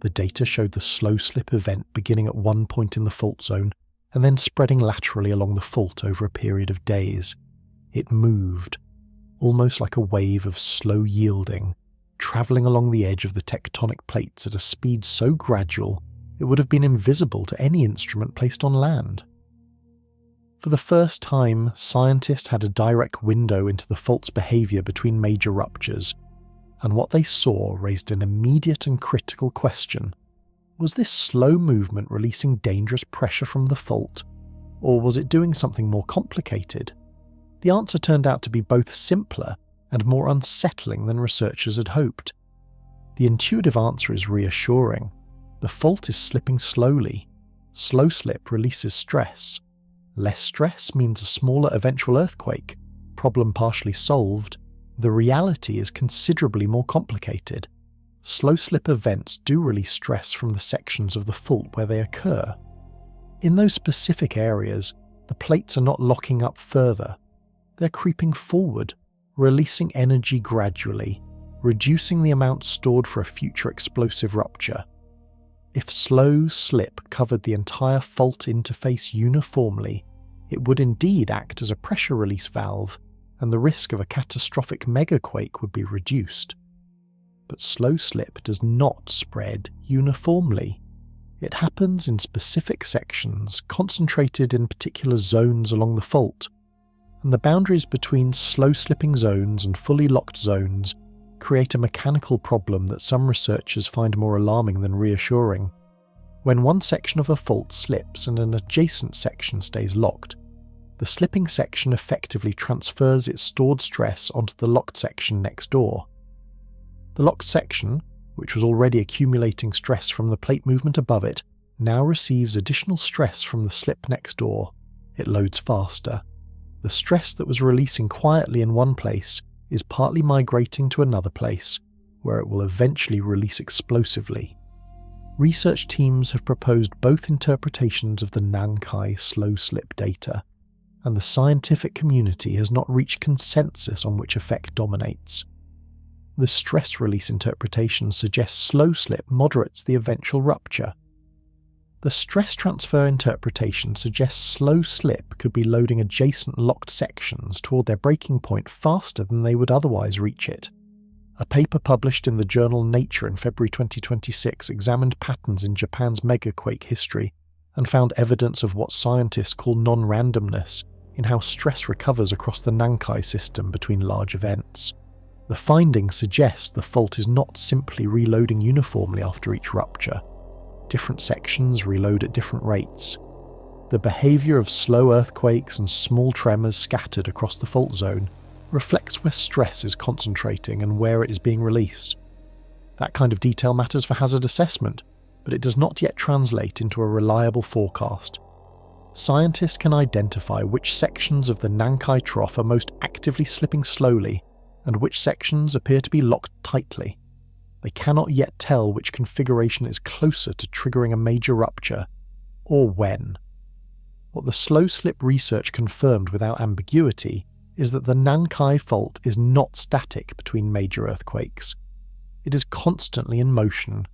The data showed the slow slip event beginning at one point in the fault zone and then spreading laterally along the fault over a period of days. It moved, almost like a wave of slow yielding, travelling along the edge of the tectonic plates at a speed so gradual it would have been invisible to any instrument placed on land. For the first time, scientists had a direct window into the fault's behaviour between major ruptures, and what they saw raised an immediate and critical question. Was this slow movement releasing dangerous pressure from the fault, or was it doing something more complicated? The answer turned out to be both simpler and more unsettling than researchers had hoped. The intuitive answer is reassuring. The fault is slipping slowly. Slow slip releases stress. Less stress means a smaller eventual earthquake. Problem partially solved. The reality is considerably more complicated. Slow slip events do release stress from the sections of the fault where they occur. In those specific areas, the plates are not locking up further. They're creeping forward, releasing energy gradually, reducing the amount stored for a future explosive rupture. If slow slip covered the entire fault interface uniformly, it would indeed act as a pressure release valve, and the risk of a catastrophic megaquake would be reduced. But slow slip does not spread uniformly. It happens in specific sections, concentrated in particular zones along the fault, and the boundaries between slow slipping zones and fully locked zones create a mechanical problem that some researchers find more alarming than reassuring. When one section of a fault slips and an adjacent section stays locked, the slipping section effectively transfers its stored stress onto the locked section next door. The locked section, which was already accumulating stress from the plate movement above it, now receives additional stress from the slip next door. It loads faster. The stress that was releasing quietly in one place is partly migrating to another place, where it will eventually release explosively. Research teams have proposed both interpretations of the Nankai slow slip data, and the scientific community has not reached consensus on which effect dominates. The stress release interpretation suggests slow slip moderates the eventual rupture. The stress transfer interpretation suggests slow slip could be loading adjacent locked sections toward their breaking point faster than they would otherwise reach it. A paper published in the journal Nature in February 2026 examined patterns in Japan's megaquake history and found evidence of what scientists call non-randomness in how stress recovers across the Nankai system between large events. The findings suggest the fault is not simply reloading uniformly after each rupture. Different sections reload at different rates. The behaviour of slow earthquakes and small tremors scattered across the fault zone reflects where stress is concentrating and where it is being released. That kind of detail matters for hazard assessment, but it does not yet translate into a reliable forecast. Scientists can identify which sections of the Nankai Trough are most actively slipping slowly and which sections appear to be locked tightly. They cannot yet tell which configuration is closer to triggering a major rupture, or when. What the slow slip research confirmed without ambiguity is that the Nankai fault is not static between major earthquakes. It is constantly in motion,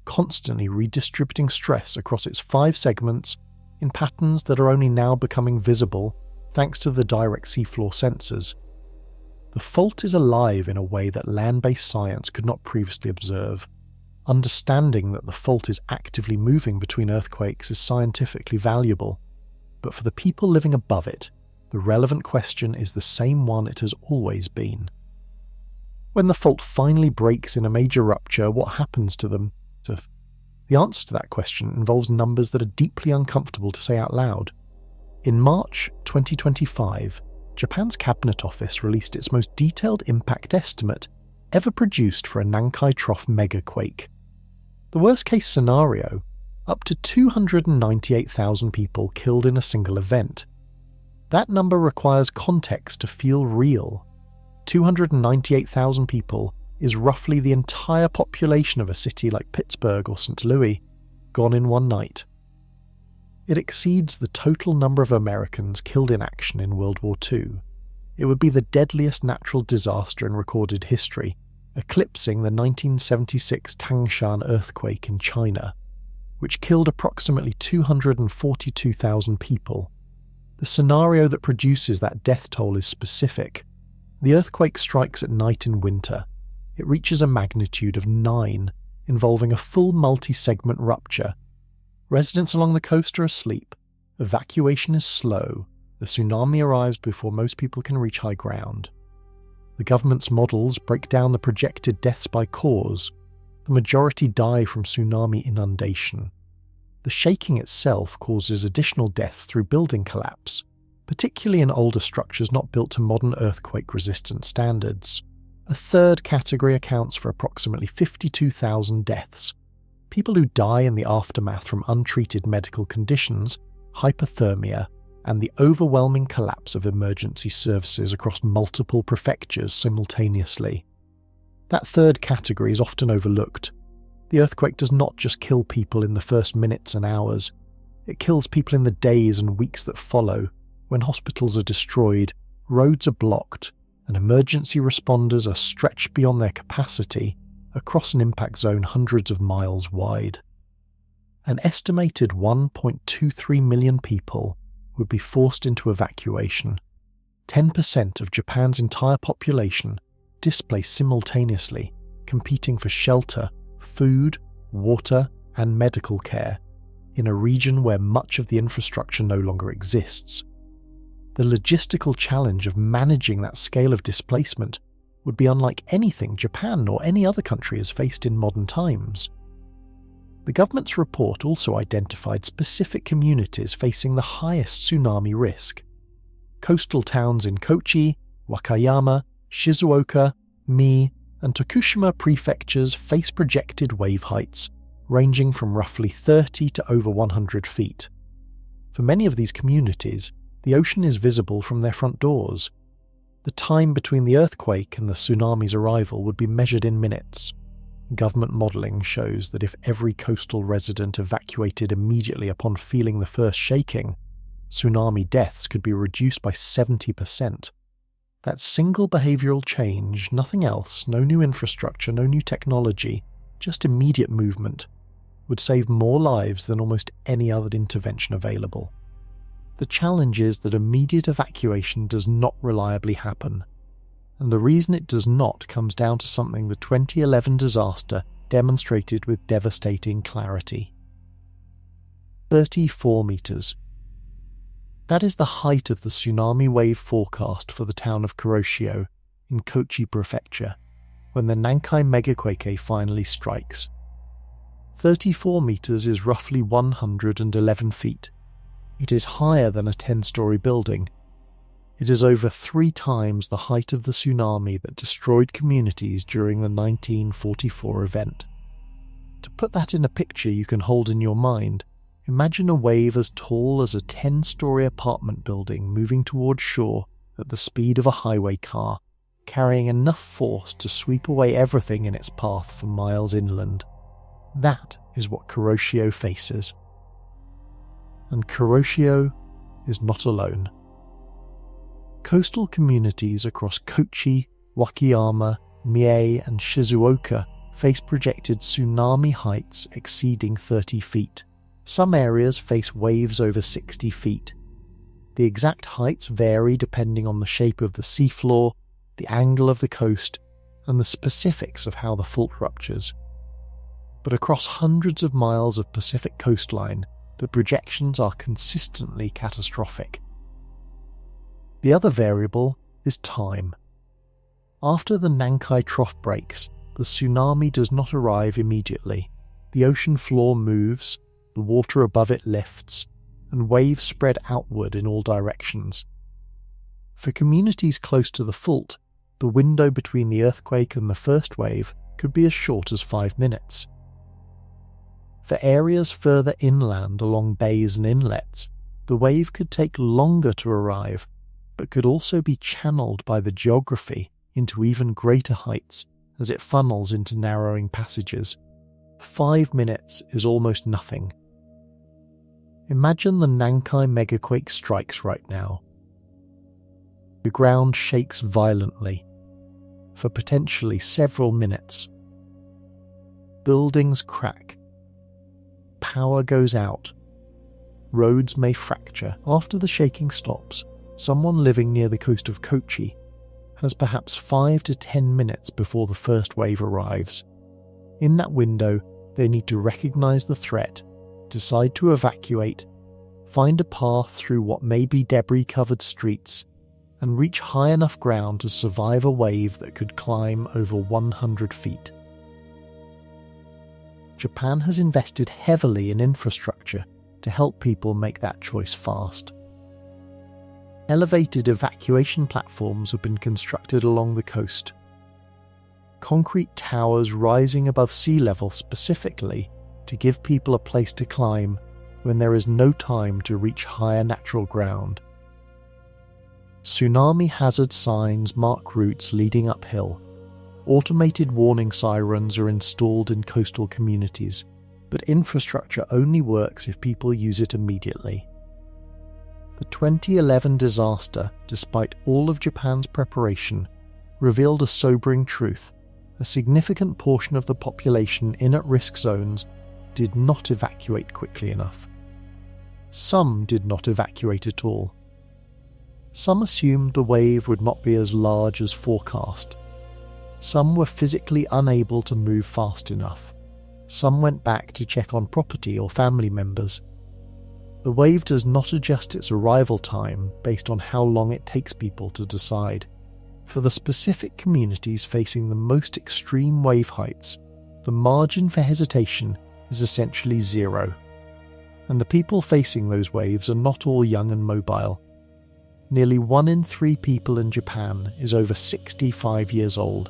constantly redistributing stress across its 5 segments in patterns that are only now becoming visible thanks to the direct seafloor sensors. The fault is alive in a way that land-based science could not previously observe. Understanding that the fault is actively moving between earthquakes is scientifically valuable, but for the people living above it, the relevant question is the same one it has always been. When the fault finally breaks in a major rupture, what happens to them? The answer to that question involves numbers that are deeply uncomfortable to say out loud. In March 2025, Japan's Cabinet Office released its most detailed impact estimate, ever produced for a Nankai Trough megaquake. The worst-case scenario, up to 298,000 people killed in a single event. That number requires context to feel real. 298,000 people is roughly the entire population of a city like Pittsburgh or St. Louis, gone in one night. It exceeds the total number of Americans killed in action in World War II. It would be the deadliest natural disaster in recorded history, eclipsing the 1976 Tangshan earthquake in China, which killed approximately 242,000 people. The scenario that produces that death toll is specific. The earthquake strikes at night in winter. It reaches a magnitude of 9, involving a full multi-segment rupture. Residents along the coast are asleep. Evacuation is slow. The tsunami arrives before most people can reach high ground. The government's models break down the projected deaths by cause. The majority die from tsunami inundation. The shaking itself causes additional deaths through building collapse, particularly in older structures not built to modern earthquake-resistant standards. A third category accounts for approximately 52,000 deaths. People who die in the aftermath from untreated medical conditions, hypothermia, and the overwhelming collapse of emergency services across multiple prefectures simultaneously. That third category is often overlooked. The earthquake does not just kill people in the first minutes and hours. It kills people in the days and weeks that follow, when hospitals are destroyed, roads are blocked, and emergency responders are stretched beyond their capacity across an impact zone hundreds of miles wide. An estimated 1.23 million people would be forced into evacuation. 10% of Japan's entire population displaced simultaneously, competing for shelter, food, water, and medical care in a region where much of the infrastructure no longer exists. The logistical challenge of managing that scale of displacement would be unlike anything Japan or any other country has faced in modern times. The government's report also identified specific communities facing the highest tsunami risk. Coastal towns in Kochi, Wakayama, Shizuoka, Mie, and Tokushima prefectures face projected wave heights ranging from roughly 30 to over 100 feet. For many of these communities, the ocean is visible from their front doors. The time between the earthquake and the tsunami's arrival would be measured in minutes. Government modelling shows that if every coastal resident evacuated immediately upon feeling the first shaking, tsunami deaths could be reduced by 70%. That single behavioural change, nothing else, no new infrastructure, no new technology, just immediate movement, would save more lives than almost any other intervention available. The challenge is that immediate evacuation does not reliably happen, and the reason it does not comes down to something the 2011 disaster demonstrated with devastating clarity. 34 metres. That is the height of the tsunami wave forecast for the town of Kuroshio in Kochi Prefecture when the Nankai Megaquake finally strikes. 34 metres is roughly 111 feet. It is higher than a 10-storey building. It is over 3 times the height of the tsunami that destroyed communities during the 1944 event. To put that in a picture you can hold in your mind, imagine a wave as tall as a 10-storey apartment building moving towards shore at the speed of a highway car, carrying enough force to sweep away everything in its path for miles inland. That is what Kuroshio faces. And Kuroshio is not alone. Coastal communities across Kochi, Wakayama, Mie and Shizuoka face projected tsunami heights exceeding 30 feet. Some areas face waves over 60 feet. The exact heights vary depending on the shape of the seafloor, the angle of the coast, and the specifics of how the fault ruptures. But across hundreds of miles of Pacific coastline, the projections are consistently catastrophic. The other variable is time. After the Nankai Trough breaks, the tsunami does not arrive immediately. The ocean floor moves, the water above it lifts, and waves spread outward in all directions. For communities close to the fault, the window between the earthquake and the first wave could be as short as 5 minutes. For areas further inland along bays and inlets, the wave could take longer to arrive, but could also be channeled by the geography into even greater heights as it funnels into narrowing passages. 5 minutes is almost nothing. Imagine the Nankai Megaquake strikes right now. The ground shakes violently for potentially several minutes. Buildings crack. Power goes out. Roads may fracture. After the shaking stops, someone living near the coast of Kochi has perhaps 5 to 10 minutes before the first wave arrives. In that window, they need to recognize the threat, decide to evacuate, find a path through what may be debris-covered streets, and reach high enough ground to survive a wave that could climb over 100 feet. Japan has invested heavily in infrastructure to help people make that choice fast. Elevated evacuation platforms have been constructed along the coast. Concrete towers rising above sea level specifically to give people a place to climb when there is no time to reach higher natural ground. Tsunami hazard signs mark routes leading uphill. Automated warning sirens are installed in coastal communities, but infrastructure only works if people use it immediately. The 2011 disaster, despite all of Japan's preparation, revealed a sobering truth. A significant portion of the population in at-risk zones did not evacuate quickly enough. Some did not evacuate at all. Some assumed the wave would not be as large as forecast. Some were physically unable to move fast enough. Some went back to check on property or family members. The wave does not adjust its arrival time based on how long it takes people to decide. For the specific communities facing the most extreme wave heights, the margin for hesitation is essentially zero. And the people facing those waves are not all young and mobile. Nearly 1 in 3 people in Japan is over 65 years old.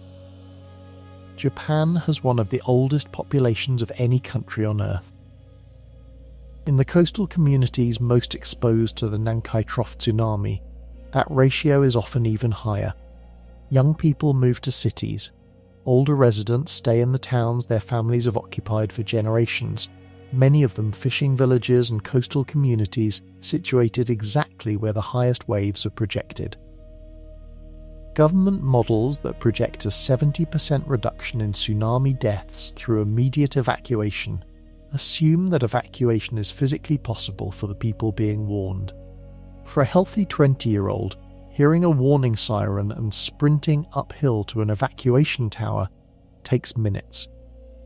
Japan has one of the oldest populations of any country on Earth. In the coastal communities most exposed to the Nankai Trough tsunami, that ratio is often even higher. Young people move to cities. Older residents stay in the towns their families have occupied for generations, many of them fishing villages and coastal communities situated exactly where the highest waves are projected. Government models that project a 70% reduction in tsunami deaths through immediate evacuation assume that evacuation is physically possible for the people being warned. For a healthy 20-year-old, hearing a warning siren and sprinting uphill to an evacuation tower takes minutes.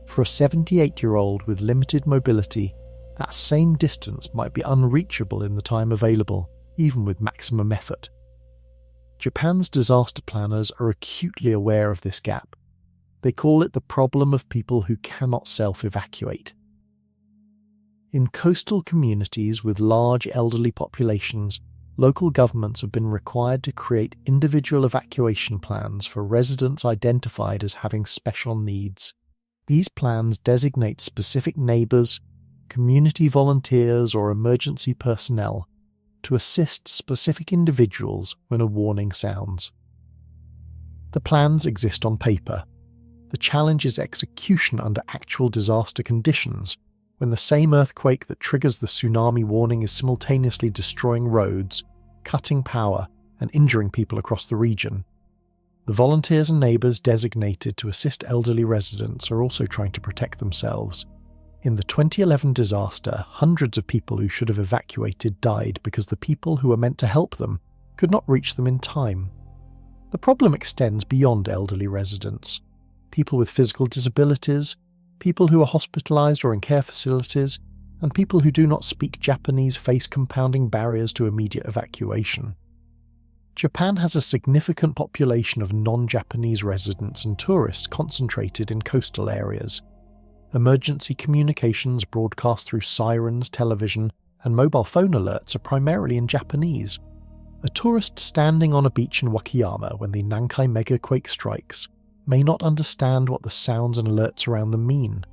For a 78-year-old with limited mobility, that same distance might be unreachable in the time available, even with maximum effort. Japan's disaster planners are acutely aware of this gap. They call it the problem of people who cannot self-evacuate. In coastal communities with large elderly populations, local governments have been required to create individual evacuation plans for residents identified as having special needs. These plans designate specific neighbours, community volunteers or emergency personnel to assist specific individuals when a warning sounds. The plans exist on paper. The challenge is execution under actual disaster conditions, when the same earthquake that triggers the tsunami warning is simultaneously destroying roads, cutting power, and injuring people across the region. The volunteers and neighbours designated to assist elderly residents are also trying to protect themselves. In the 2011 disaster, hundreds of people who should have evacuated died because the people who were meant to help them could not reach them in time. The problem extends beyond elderly residents. People with physical disabilities, people who are hospitalised or in care facilities, and people who do not speak Japanese face compounding barriers to immediate evacuation. Japan has a significant population of non-Japanese residents and tourists concentrated in coastal areas. Emergency communications broadcast through sirens, television, and mobile phone alerts are primarily in Japanese. A tourist standing on a beach in Wakayama when the Nankai Megaquake strikes may not understand what the sounds and alerts around them mean.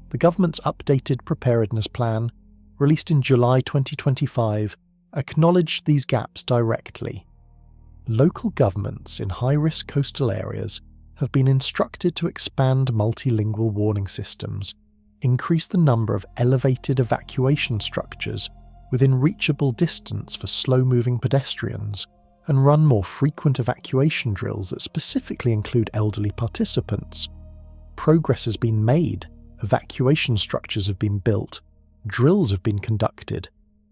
The government's updated preparedness plan, released in July 2025, acknowledged these gaps directly. Local governments in high-risk coastal areas have been instructed to expand multilingual warning systems, increase the number of elevated evacuation structures within reachable distance for slow-moving pedestrians, and run more frequent evacuation drills that specifically include elderly participants. Progress has been made, evacuation structures have been built, drills have been conducted,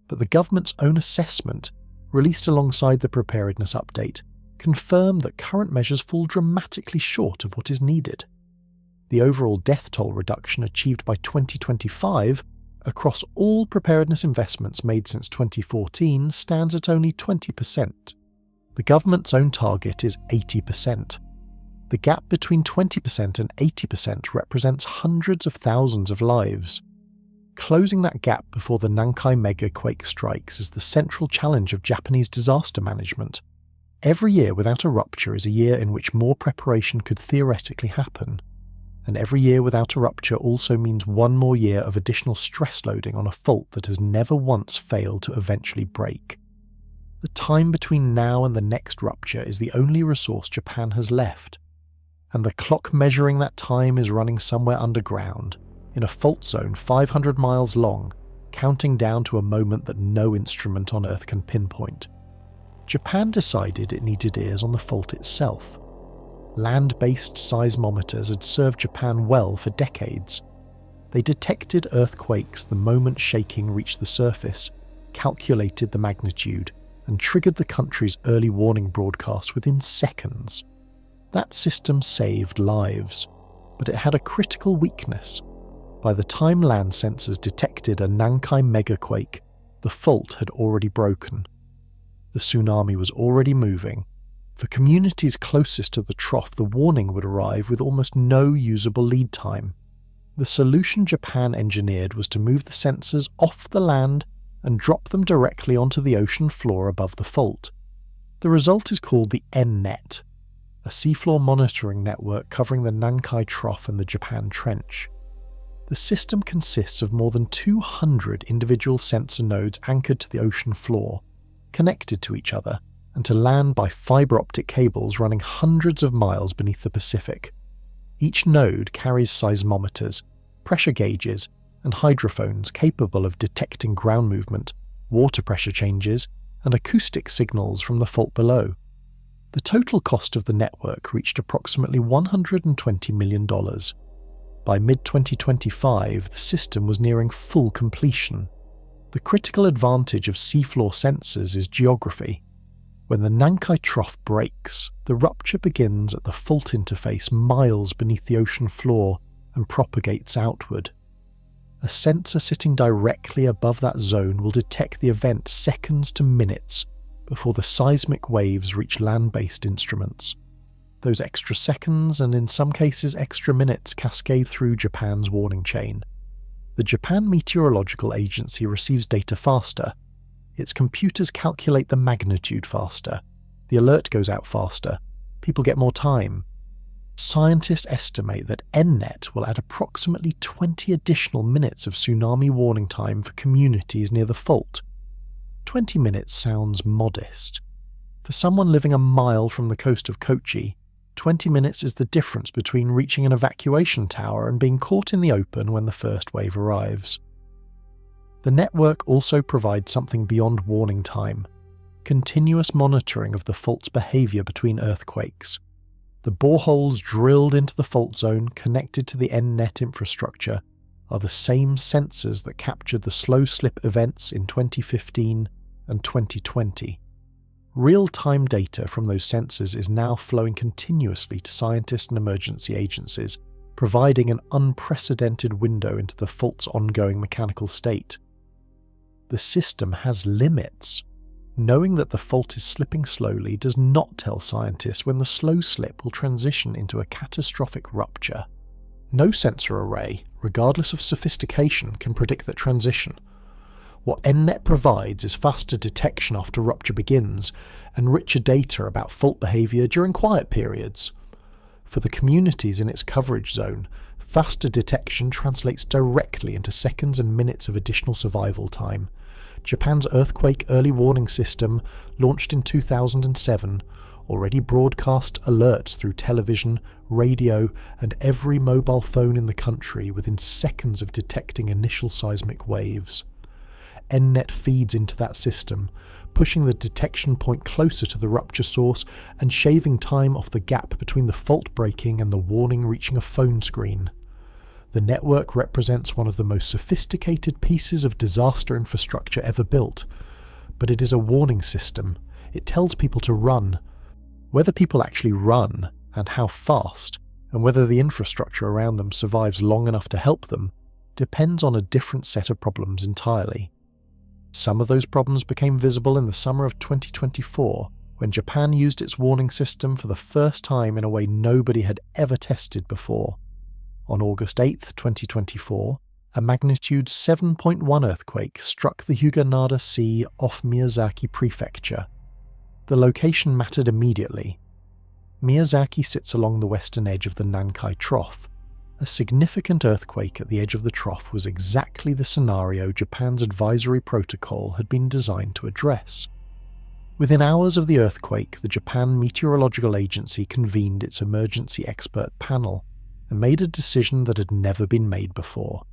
but the government's own assessment, released alongside the preparedness update, confirmed that current measures fall dramatically short of what is needed. The overall death toll reduction achieved by 2025 across all preparedness investments made since 2014 stands at only 20%. The government's own target is 80%. The gap between 20% and 80% represents hundreds of thousands of lives. Closing that gap before the Nankai Megaquake strikes is the central challenge of Japanese disaster management. Every year without a rupture is a year in which more preparation could theoretically happen. And every year without a rupture also means one more year of additional stress loading on a fault that has never once failed to eventually break. The time between now and the next rupture is the only resource Japan has left, and the clock measuring that time is running somewhere underground, in a fault zone 500 miles long, counting down to a moment that no instrument on Earth can pinpoint. Japan decided it needed ears on the fault itself. Land-based seismometers had served Japan well for decades. They detected earthquakes the moment shaking reached the surface, calculated the magnitude, and triggered the country's early warning broadcast within seconds. That system saved lives, but it had a critical weakness. By the time land sensors detected a Nankai Megaquake, the fault had already broken. The tsunami was already moving. For communities closest to the trough, the warning would arrive with almost no usable lead time. The solution Japan engineered was to move the sensors off the land and drop them directly onto the ocean floor above the fault. The result is called the N-Net, a seafloor monitoring network covering the Nankai Trough and the Japan Trench. The system consists of more than 200 individual sensor nodes anchored to the ocean floor, connected to each other, and to land by fibre optic cables running hundreds of miles beneath the Pacific. Each node carries seismometers, pressure gauges, and hydrophones capable of detecting ground movement, water pressure changes, and acoustic signals from the fault below. The total cost of the network reached approximately $120 million. By mid-2025, the system was nearing full completion. The critical advantage of seafloor sensors is geography. When the Nankai Trough breaks, the rupture begins at the fault interface miles beneath the ocean floor and propagates outward. A sensor sitting directly above that zone will detect the event seconds to minutes before the seismic waves reach land-based instruments. Those extra seconds, and in some cases extra minutes, cascade through Japan's warning chain. The Japan Meteorological Agency receives data faster. Its computers calculate the magnitude faster. The alert goes out faster. People get more time. Scientists estimate that N-Net will add approximately 20 additional minutes of tsunami warning time for communities near the fault. 20 minutes sounds modest. For someone living a mile from the coast of Kochi, 20 minutes is the difference between reaching an evacuation tower and being caught in the open when the first wave arrives. The network also provides something beyond warning time: continuous monitoring of the fault's behaviour between earthquakes. The boreholes drilled into the fault zone connected to the N-Net infrastructure are the same sensors that captured the slow slip events in 2015 and 2020. Real-time data from those sensors is now flowing continuously to scientists and emergency agencies, providing an unprecedented window into the fault's ongoing mechanical state. The system has limits. Knowing that the fault is slipping slowly does not tell scientists when the slow slip will transition into a catastrophic rupture. No sensor array, regardless of sophistication, can predict that transition. What NNet provides is faster detection after rupture begins, and richer data about fault behaviour during quiet periods. For the communities in its coverage zone, faster detection translates directly into seconds and minutes of additional survival time. Japan's earthquake early warning system, launched in 2007, already broadcast alerts through television, radio, and every mobile phone in the country within seconds of detecting initial seismic waves. NNet feeds into that system, pushing the detection point closer to the rupture source and shaving time off the gap between the fault breaking and the warning reaching a phone screen. The network represents one of the most sophisticated pieces of disaster infrastructure ever built, but it is a warning system. It tells people to run. Whether people actually run, and how fast, and whether the infrastructure around them survives long enough to help them, depends on a different set of problems entirely. Some of those problems became visible in the summer of 2024, when Japan used its warning system for the first time in a way nobody had ever tested before. On August 8, 2024, a magnitude 7.1 earthquake struck the Hyuga-Nada Sea off Miyazaki Prefecture. The location mattered immediately. Miyazaki sits along the western edge of the Nankai Trough. A significant earthquake at the edge of the trough was exactly the scenario Japan's advisory protocol had been designed to address. Within hours of the earthquake, the Japan Meteorological Agency convened its emergency expert panel and made a decision that had never been made before.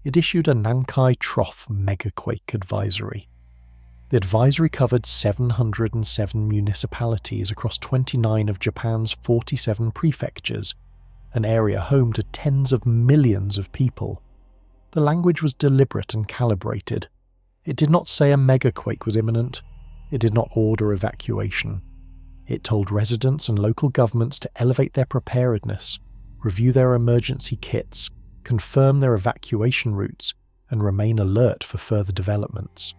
It issued a Nankai Trough Megaquake advisory. The advisory covered 707 municipalities across 29 of Japan's 47 prefectures, an area home to tens of millions of people. The language was deliberate and calibrated. It did not say a megaquake was imminent. It did not order evacuation. It told residents and local governments to elevate their preparedness, review their emergency kits, confirm their evacuation routes, and remain alert for further developments.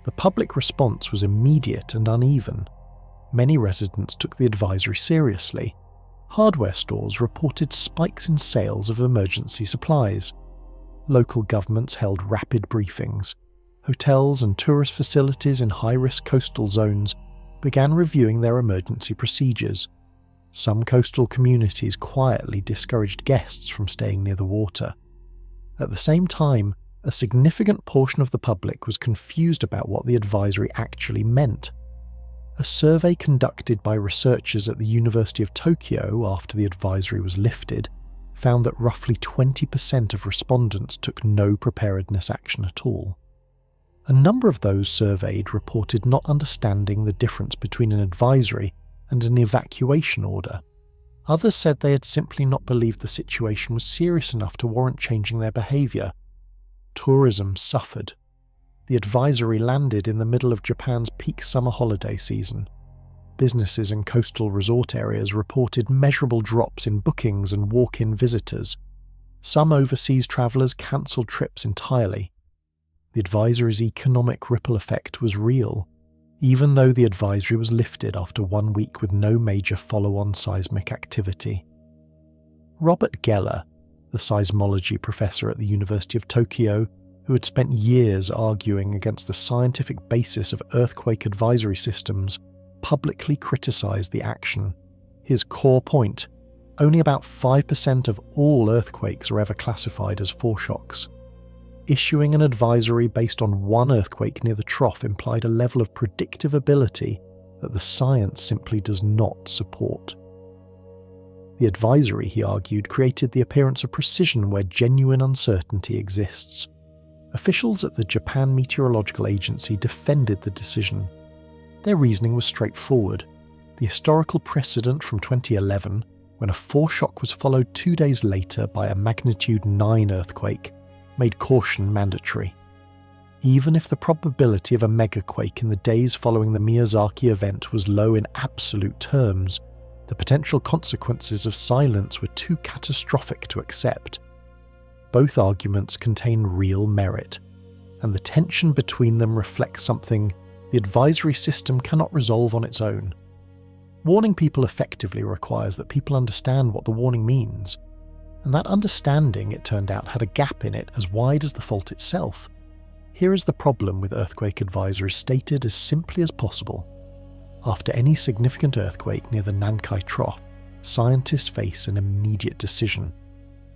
The public response was immediate and uneven. Many residents took the advisory seriously. Hardware stores reported spikes in sales of emergency supplies. Local governments held rapid briefings. Hotels and tourist facilities in high-risk coastal zones began reviewing their emergency procedures. Some coastal communities quietly discouraged guests from staying near the water. At the same time, a significant portion of the public was confused about what the advisory actually meant. A survey conducted by researchers at the University of Tokyo after the advisory was lifted found that roughly 20% of respondents took no preparedness action at all. A number of those surveyed reported not understanding the difference between an advisory and an evacuation order. Others said they had simply not believed the situation was serious enough to warrant changing their behaviour. Tourism suffered. The advisory landed in the middle of Japan's peak summer holiday season. Businesses in coastal resort areas reported measurable drops in bookings and walk-in visitors. Some overseas travellers cancelled trips entirely. The advisory's economic ripple effect was real, even though the advisory was lifted after 1 week with no major follow-on seismic activity. Robert Geller, the seismology professor at the University of Tokyo, who had spent years arguing against the scientific basis of earthquake advisory systems, publicly criticised the action. His core point: only about 5% of all earthquakes are ever classified as foreshocks. Issuing an advisory based on one earthquake near the trough implied a level of predictive ability that the science simply does not support. The advisory, he argued, created the appearance of precision where genuine uncertainty exists. Officials at the Japan Meteorological Agency defended the decision. Their reasoning was straightforward. The historical precedent from 2011, when a foreshock was followed 2 days later by a magnitude 9 earthquake, made caution mandatory. Even if the probability of a megaquake in the days following the Miyazaki event was low in absolute terms, the potential consequences of silence were too catastrophic to accept. Both arguments contain real merit, and the tension between them reflects something the advisory system cannot resolve on its own. Warning people effectively requires that people understand what the warning means, and that understanding, it turned out, had a gap in it as wide as the fault itself. Here is the problem with earthquake advisories stated as simply as possible. After any significant earthquake near the Nankai Trough, scientists face an immediate decision.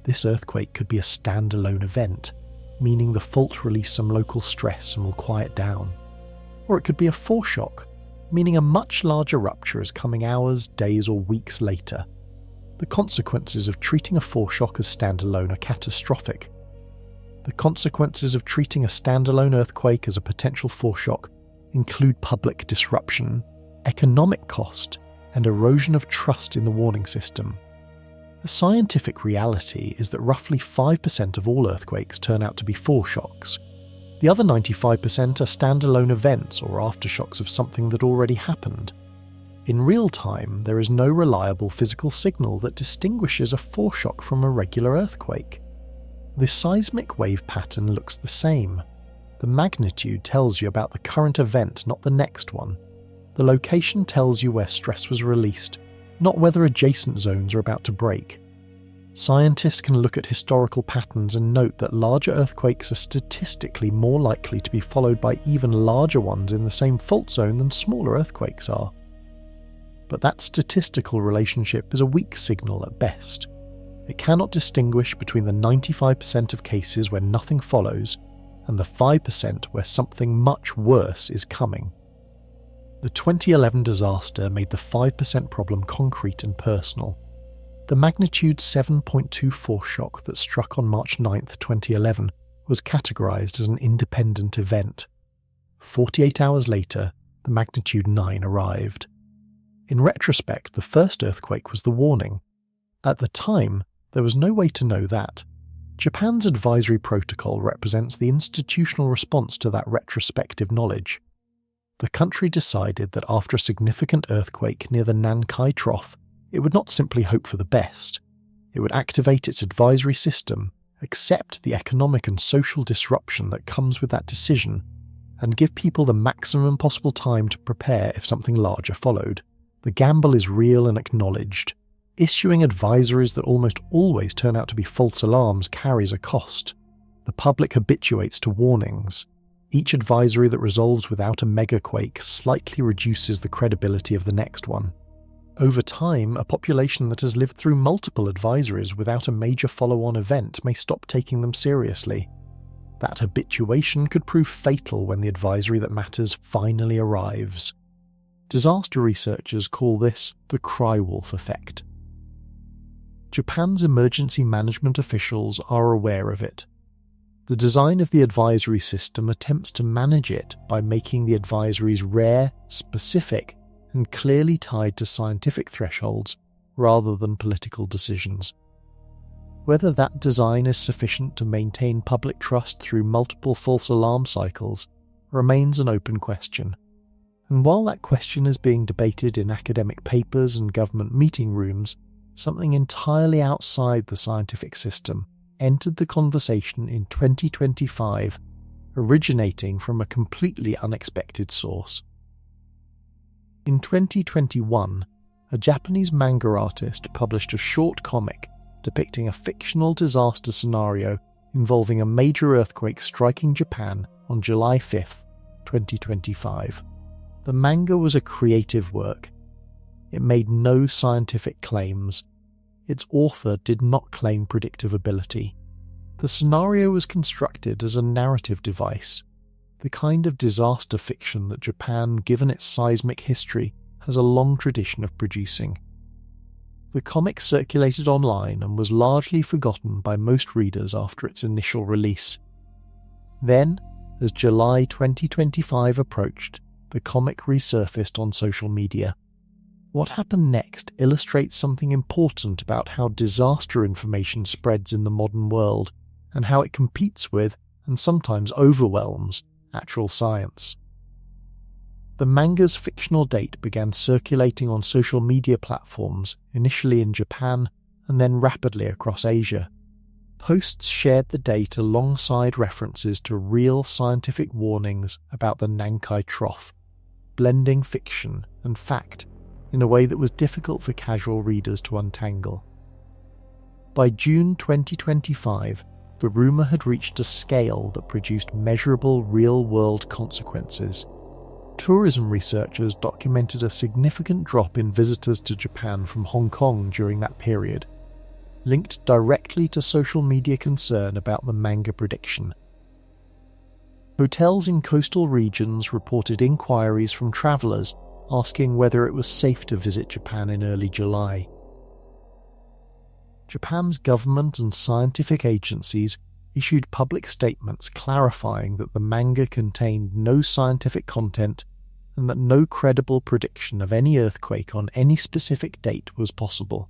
This earthquake could be a standalone event, meaning the fault released some local stress and will quiet down. Or it could be a foreshock, meaning a much larger rupture is coming hours, days or weeks later. The consequences of treating a foreshock as standalone are catastrophic. The consequences of treating a standalone earthquake as a potential foreshock include public disruption, economic cost, and erosion of trust in the warning system. The scientific reality is that roughly 5% of all earthquakes turn out to be foreshocks. The other 95% are standalone events or aftershocks of something that already happened. In real time, there is no reliable physical signal that distinguishes a foreshock from a regular earthquake. The seismic wave pattern looks the same. The magnitude tells you about the current event, not the next one. The location tells you where stress was released, not whether adjacent zones are about to break. Scientists can look at historical patterns and note that larger earthquakes are statistically more likely to be followed by even larger ones in the same fault zone than smaller earthquakes are. But that statistical relationship is a weak signal at best. It cannot distinguish between the 95% of cases where nothing follows and the 5% where something much worse is coming. The 2011 disaster made the 5% problem concrete and personal. The magnitude 7.2 foreshock that struck on March 9, 2011 was categorised as an independent event. 48 hours later, the magnitude 9 arrived. In retrospect, the first earthquake was the warning. At the time, there was no way to know that. Japan's advisory protocol represents the institutional response to that retrospective knowledge. The country decided that after a significant earthquake near the Nankai Trough, it would not simply hope for the best. It would activate its advisory system, accept the economic and social disruption that comes with that decision, and give people the maximum possible time to prepare if something larger followed. The gamble is real and acknowledged. Issuing advisories that almost always turn out to be false alarms carries a cost. The public habituates to warnings. Each advisory that resolves without a megaquake slightly reduces the credibility of the next one. Over time, a population that has lived through multiple advisories without a major follow-on event may stop taking them seriously. That habituation could prove fatal when the advisory that matters finally arrives. Disaster researchers call this the cry-wolf effect. Japan's emergency management officials are aware of it. The design of the advisory system attempts to manage it by making the advisories rare, specific, and clearly tied to scientific thresholds rather than political decisions. Whether that design is sufficient to maintain public trust through multiple false alarm cycles remains an open question. And while that question is being debated in academic papers and government meeting rooms, something entirely outside the scientific system entered the conversation in 2025, originating from a completely unexpected source. In 2021, a Japanese manga artist published a short comic depicting a fictional disaster scenario involving a major earthquake striking Japan on July 5, 2025. The manga was a creative work. It made no scientific claims. Its author did not claim predictive ability. The scenario was constructed as a narrative device, the kind of disaster fiction that Japan, given its seismic history, has a long tradition of producing. The comic circulated online and was largely forgotten by most readers after its initial release. Then, as July 2025 approached, the comic resurfaced on social media. What happened next illustrates something important about how disaster information spreads in the modern world, and how it competes with, and sometimes overwhelms, actual science. The manga's fictional date began circulating on social media platforms, initially in Japan, and then rapidly across Asia. Posts shared the date alongside references to real scientific warnings about the Nankai Trough, blending fiction and fact in a way that was difficult for casual readers to untangle. By June 2025, the rumour had reached a scale that produced measurable real-world consequences. Tourism researchers documented a significant drop in visitors to Japan from Hong Kong during that period, linked directly to social media concern about the manga prediction. Hotels in coastal regions reported inquiries from travellers asking whether it was safe to visit Japan in early July. Japan's government and scientific agencies issued public statements clarifying that the manga contained no scientific content and that no credible prediction of any earthquake on any specific date was possible.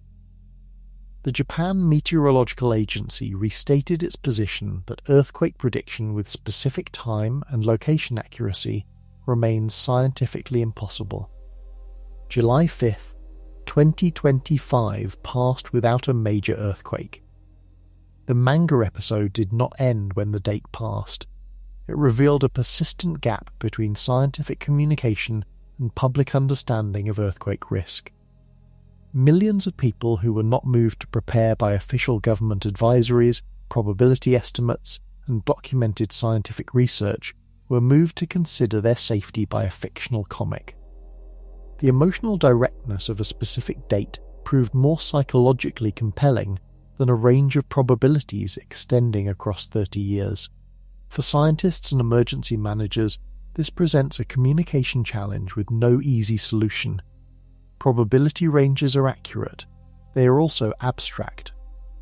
The Japan Meteorological Agency restated its position that earthquake prediction with specific time and location accuracy remains scientifically impossible. July 5th, 2025 passed without a major earthquake. The manga episode did not end when the date passed. It revealed a persistent gap between scientific communication and public understanding of earthquake risk. Millions of people who were not moved to prepare by official government advisories, probability estimates, and documented scientific research were moved to consider their safety by a fictional comic. The emotional directness of a specific date proved more psychologically compelling than a range of probabilities extending across 30 years. For scientists and emergency managers, this presents a communication challenge with no easy solution. Probability ranges are accurate. They are also abstract.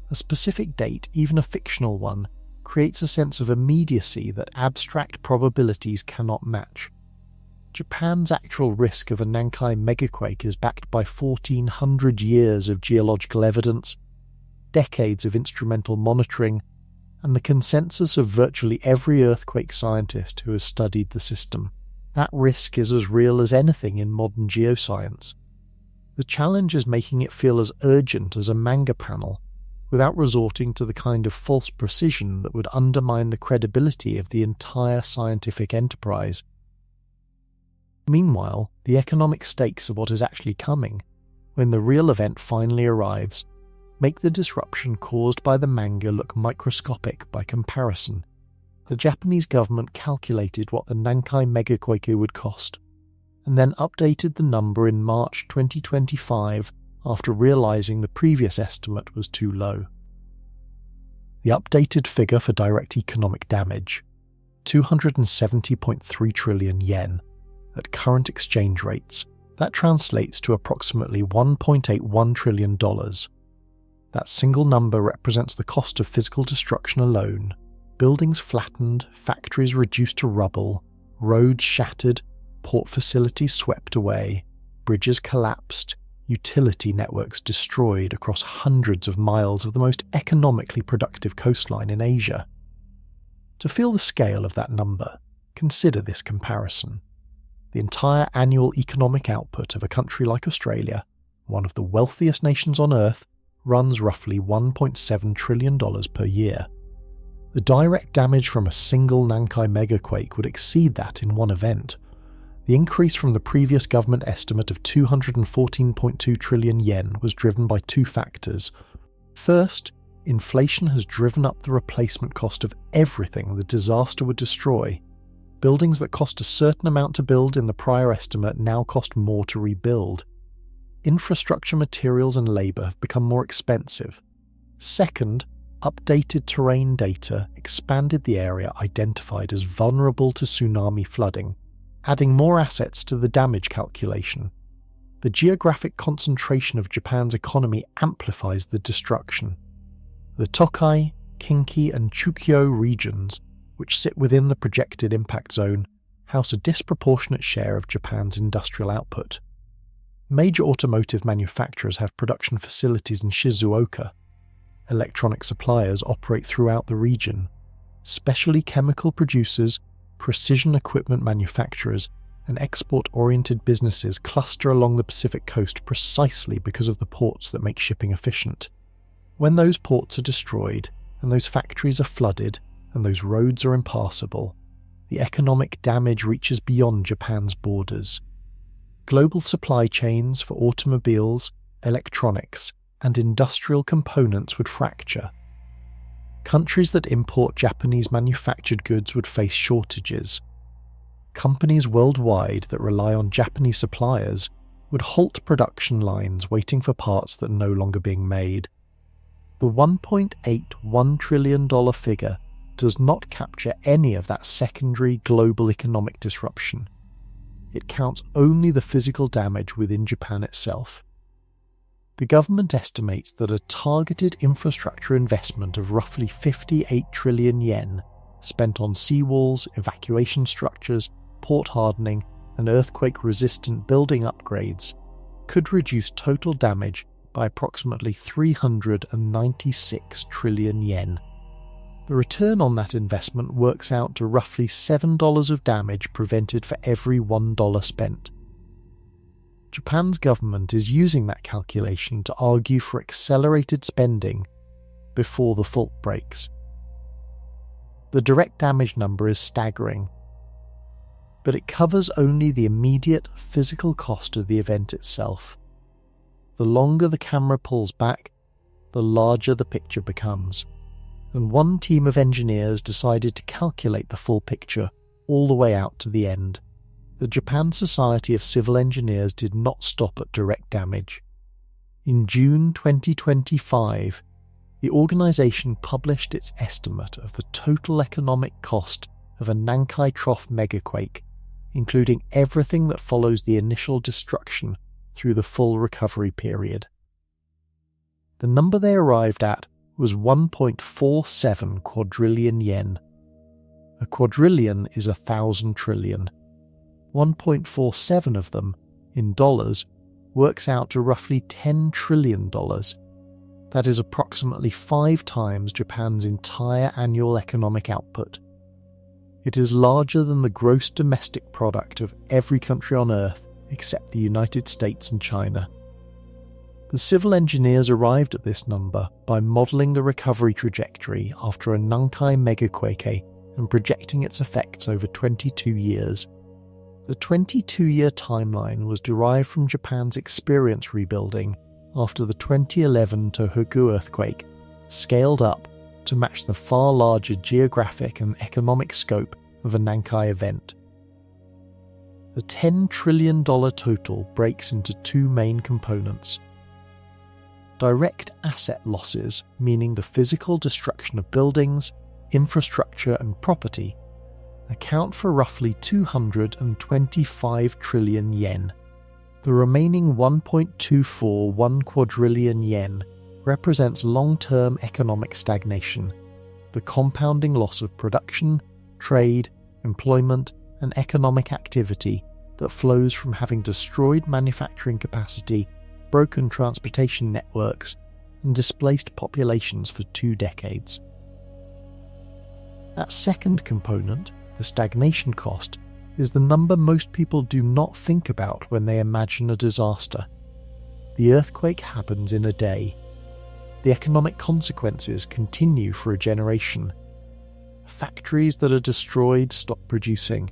A specific date, even a fictional one, creates a sense of immediacy that abstract probabilities cannot match. Japan's actual risk of a Nankai megaquake is backed by 1,400 years of geological evidence, decades of instrumental monitoring, and the consensus of virtually every earthquake scientist who has studied the system. That risk is as real as anything in modern geoscience. The challenge is making it feel as urgent as a manga panel, without resorting to the kind of false precision that would undermine the credibility of the entire scientific enterprise. Meanwhile, the economic stakes of what is actually coming, when the real event finally arrives, make the disruption caused by the manga look microscopic by comparison. The Japanese government calculated what the Nankai megaquake would cost, and then updated the number in March 2025 after realizing the previous estimate was too low. The updated figure for direct economic damage, 270.3 trillion yen. At current exchange rates, that translates to approximately $1.81 trillion. That single number represents the cost of physical destruction alone: buildings flattened, factories reduced to rubble, roads shattered, port facilities swept away, bridges collapsed, utility networks destroyed across hundreds of miles of the most economically productive coastline in Asia. To feel the scale of that number, consider this comparison. The entire annual economic output of a country like Australia, one of the wealthiest nations on Earth, runs roughly $1.7 trillion per year. The direct damage from a single Nankai megaquake would exceed that in one event. The increase from the previous government estimate of 214.2 trillion yen was driven by two factors. First, inflation has driven up the replacement cost of everything the disaster would destroy. Buildings that cost a certain amount to build in the prior estimate now cost more to rebuild. Infrastructure materials and labour have become more expensive. Second, updated terrain data expanded the area identified as vulnerable to tsunami flooding, adding more assets to the damage calculation. The geographic concentration of Japan's economy amplifies the destruction. The Tokai, Kinki and Chukyo regions, which sit within the projected impact zone, house a disproportionate share of Japan's industrial output. Major automotive manufacturers have production facilities in Shizuoka. Electronic suppliers operate throughout the region. Specialty chemical producers, precision equipment manufacturers, and export-oriented businesses cluster along the Pacific coast precisely because of the ports that make shipping efficient. When those ports are destroyed, and those factories are flooded, and those roads are impassable, the economic damage reaches beyond Japan's borders. Global supply chains for automobiles, electronics, and industrial components would fracture. countries that import Japanese manufactured goods would face shortages. Companies worldwide that rely on Japanese suppliers would halt production lines waiting for parts that are no longer being made. The $1.81 trillion figure does not capture any of that secondary global economic disruption. It counts only the physical damage within Japan itself. The government estimates that a targeted infrastructure investment of roughly 58 trillion yen spent on seawalls, evacuation structures, port hardening, and earthquake-resistant building upgrades could reduce total damage by approximately 396 trillion yen. The return on that investment works out to roughly $7 of damage prevented for every $1 spent. Japan's government is using that calculation to argue for accelerated spending before the fault breaks. The direct damage number is staggering, but it covers only the immediate physical cost of the event itself. The longer the camera pulls back, the larger the picture becomes, and one team of engineers decided to calculate the full picture all the way out to the end. The Japan Society of Civil Engineers did not stop at direct damage. In June 2025, the organisation published its estimate of the total economic cost of a Nankai Trough megaquake, including everything that follows the initial destruction through the full recovery period. The number they arrived at was 1.47 quadrillion yen. A quadrillion is 1,000 trillion. 1.47 of them, in dollars, works out to roughly $10 trillion. That is approximately 5 times Japan's entire annual economic output. It is larger than the gross domestic product of every country on Earth except the United States and China. The civil engineers arrived at this number by modelling the recovery trajectory after a Nankai Megaquake and projecting its effects over 22 years. The 22-year timeline was derived from Japan's experience rebuilding after the 2011 Tohoku earthquake, scaled up to match the far larger geographic and economic scope of a Nankai event. The $10 trillion total breaks into 2 main components. Direct asset losses, meaning the physical destruction of buildings, infrastructure and property, account for roughly 225 trillion yen. The remaining 1.241 quadrillion yen represents long-term economic stagnation, the compounding loss of production, trade, employment and economic activity that flows from having destroyed manufacturing capacity, broken transportation networks and displaced populations for 2 decades. That second component, the stagnation cost, is the number most people do not think about when they imagine a disaster. The earthquake happens in a day. The economic consequences continue for a generation. Factories that are destroyed stop producing.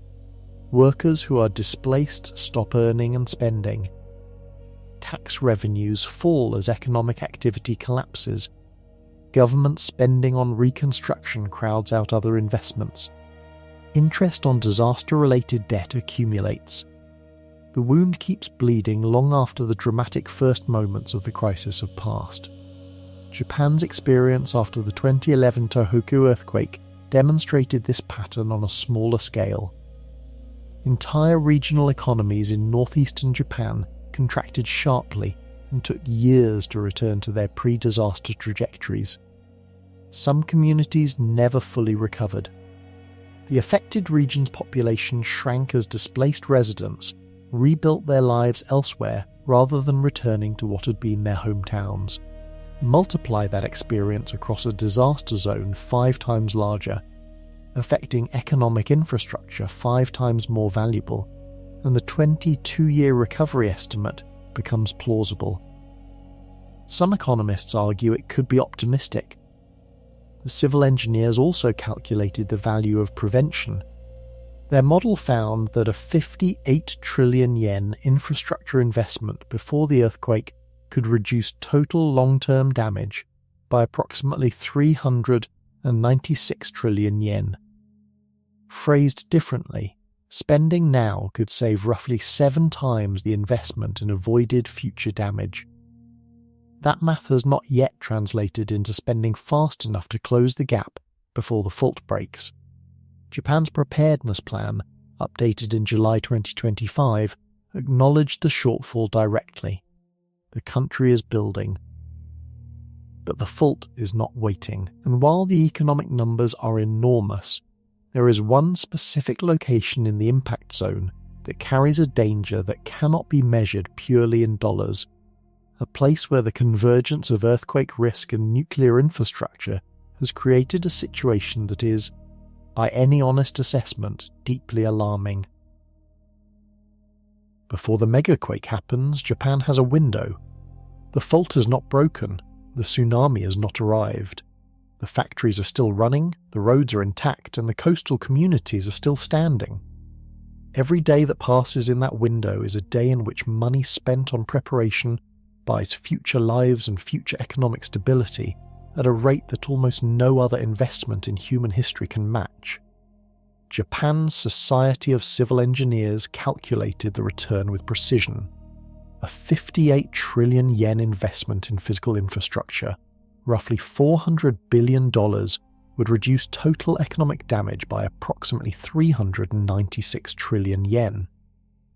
Workers who are displaced stop earning and spending. Tax revenues fall as economic activity collapses. Government spending on reconstruction crowds out other investments. Interest on disaster-related debt accumulates. The wound keeps bleeding long after the dramatic first moments of the crisis have passed. Japan's experience after the 2011 Tohoku earthquake demonstrated this pattern on a smaller scale. Entire regional economies in northeastern Japan contracted sharply and took years to return to their pre-disaster trajectories. Some communities never fully recovered. The affected region's population shrank as displaced residents rebuilt their lives elsewhere rather than returning to what had been their hometowns. Multiply that experience across a disaster zone 5 times larger, affecting economic infrastructure 5 times more valuable, and the 22-year recovery estimate becomes plausible. Some economists argue it could be optimistic. The civil engineers also calculated the value of prevention. Their model found that a 58 trillion yen infrastructure investment before the earthquake could reduce total long-term damage by approximately 300 and 96 trillion yen. Phrased differently, spending now could save roughly 7 times the investment in avoided future damage. That math has not yet translated into spending fast enough to close the gap before the fault breaks. Japan's preparedness plan, updated in July 2025, acknowledged the shortfall directly. The country is building. But the fault is not waiting, and while the economic numbers are enormous, there is one specific location in the impact zone that carries a danger that cannot be measured purely in dollars, a place where the convergence of earthquake risk and nuclear infrastructure has created a situation that is, by any honest assessment, deeply alarming. Before the Megaquake happens, Japan has a window. The fault is not broken, the tsunami has not arrived. The factories are still running, the roads are intact, and the coastal communities are still standing. Every day that passes in that window is a day in which money spent on preparation buys future lives and future economic stability at a rate that almost no other investment in human history can match. Japan's Society of Civil Engineers calculated the return with precision. A 58 trillion yen investment in physical infrastructure, roughly $400 billion, would reduce total economic damage by approximately 396 trillion yen.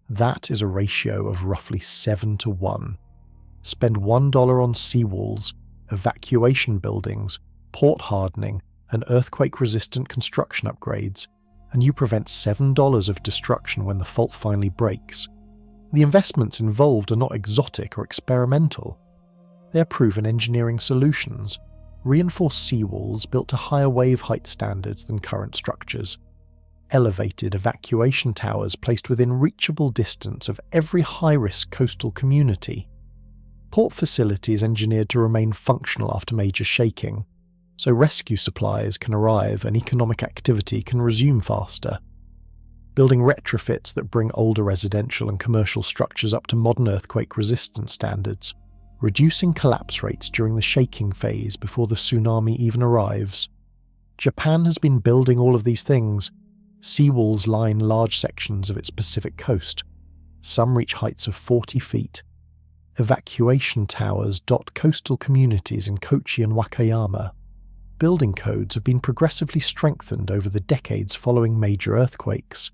That is a ratio of roughly 7 to 1. Spend $1 on seawalls, evacuation buildings, port hardening, and earthquake-resistant construction upgrades, and you prevent $7 of destruction when the fault finally breaks. The investments involved are not exotic or experimental. They are proven engineering solutions, reinforced seawalls built to higher wave height standards than current structures, elevated evacuation towers placed within reachable distance of every high-risk coastal community, port facilities engineered to remain functional after major shaking, so rescue supplies can arrive and economic activity can resume faster, building retrofits that bring older residential and commercial structures up to modern earthquake-resistant standards, reducing collapse rates during the shaking phase before the tsunami even arrives. Japan has been building all of these things. Seawalls line large sections of its Pacific coast. Some reach heights of 40 feet. Evacuation towers dot coastal communities in Kochi and Wakayama. Building codes have been progressively strengthened over the decades following major earthquakes.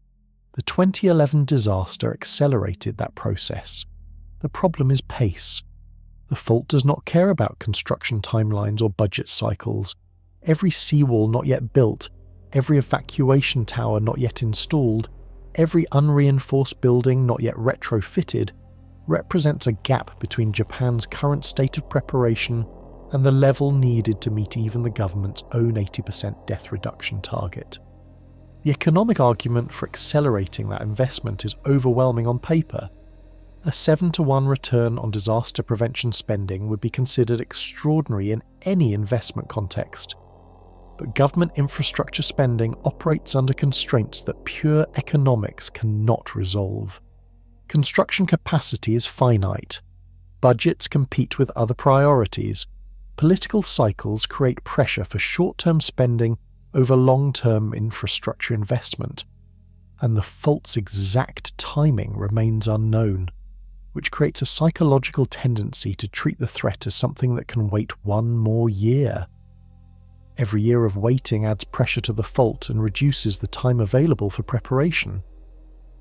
The 2011 disaster accelerated that process. The problem is pace. The fault does not care about construction timelines or budget cycles. Every seawall not yet built, every evacuation tower not yet installed, every unreinforced building not yet retrofitted represents a gap between Japan's current state of preparation and the level needed to meet even the government's own 80% death reduction target. The economic argument for accelerating that investment is overwhelming on paper. A 7-to-1 return on disaster prevention spending would be considered extraordinary in any investment context. But government infrastructure spending operates under constraints that pure economics cannot resolve. Construction capacity is finite. Budgets compete with other priorities. Political cycles create pressure for short-term spending over long-term infrastructure investment. And the fault's exact timing remains unknown, which creates a psychological tendency to treat the threat as something that can wait one more year. Every year of waiting adds pressure to the fault and reduces the time available for preparation.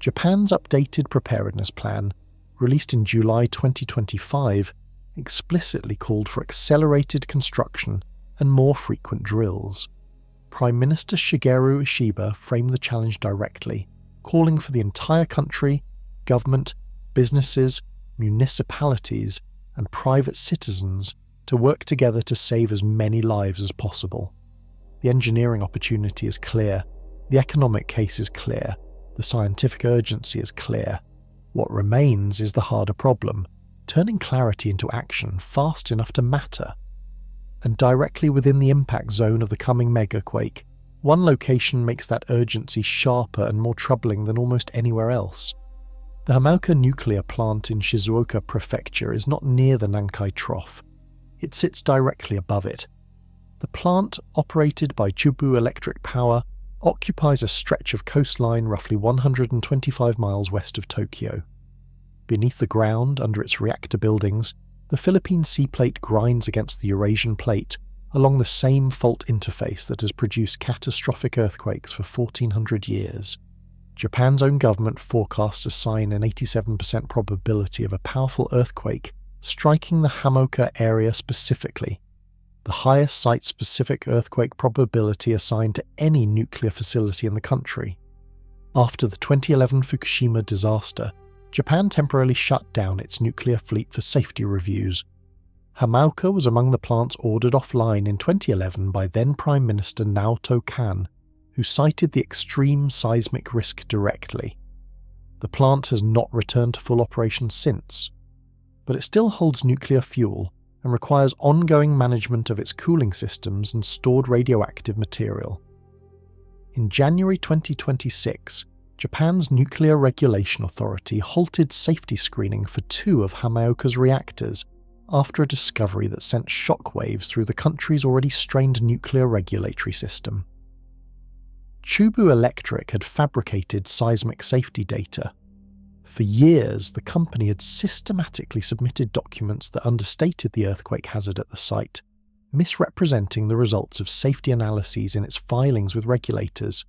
Japan's updated preparedness plan, released in July 2025, explicitly called for accelerated construction and more frequent drills. Prime Minister Shigeru Ishiba framed the challenge directly, calling for the entire country, government, businesses, municipalities, and private citizens to work together to save as many lives as possible. The engineering opportunity is clear, the economic case is clear, the scientific urgency is clear. What remains is the harder problem, turning clarity into action fast enough to matter. And directly within the impact zone of the coming megaquake, one location makes that urgency sharper and more troubling than almost anywhere else. The Hamaoka nuclear plant in Shizuoka Prefecture is not near the Nankai Trough. It sits directly above it. The plant, operated by Chubu Electric Power, occupies a stretch of coastline roughly 125 miles west of Tokyo. Beneath the ground, under its reactor buildings, the Philippine Sea Plate grinds against the Eurasian Plate along the same fault interface that has produced catastrophic earthquakes for 1400 years. Japan's own government forecasts assign an 87% probability of a powerful earthquake striking the Hamoka area specifically, the highest site-specific earthquake probability assigned to any nuclear facility in the country. After the 2011 Fukushima disaster, Japan temporarily shut down its nuclear fleet for safety reviews. Hamoka was among the plants ordered offline in 2011 by then Prime Minister Naoto Kan, who cited the extreme seismic risk directly. The plant has not returned to full operation since, but it still holds nuclear fuel and requires ongoing management of its cooling systems and stored radioactive material. In January 2026, Japan's Nuclear Regulation Authority halted safety screening for 2 of Hamaoka's reactors after a discovery that sent shockwaves through the country's already strained nuclear regulatory system. Chubu Electric had fabricated seismic safety data. For years, the company had systematically submitted documents that understated the earthquake hazard at the site, misrepresenting the results of safety analyses in its filings with regulators.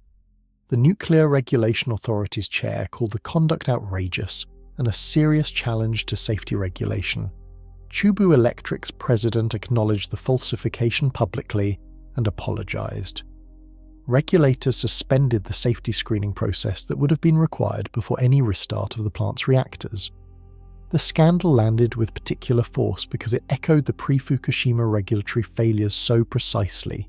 The Nuclear Regulation Authority's chair called the conduct outrageous and a serious challenge to safety regulation. Chubu Electric's president acknowledged the falsification publicly and apologized. Regulators suspended the safety screening process that would have been required before any restart of the plant's reactors. The scandal landed with particular force because it echoed the pre-Fukushima regulatory failures so precisely.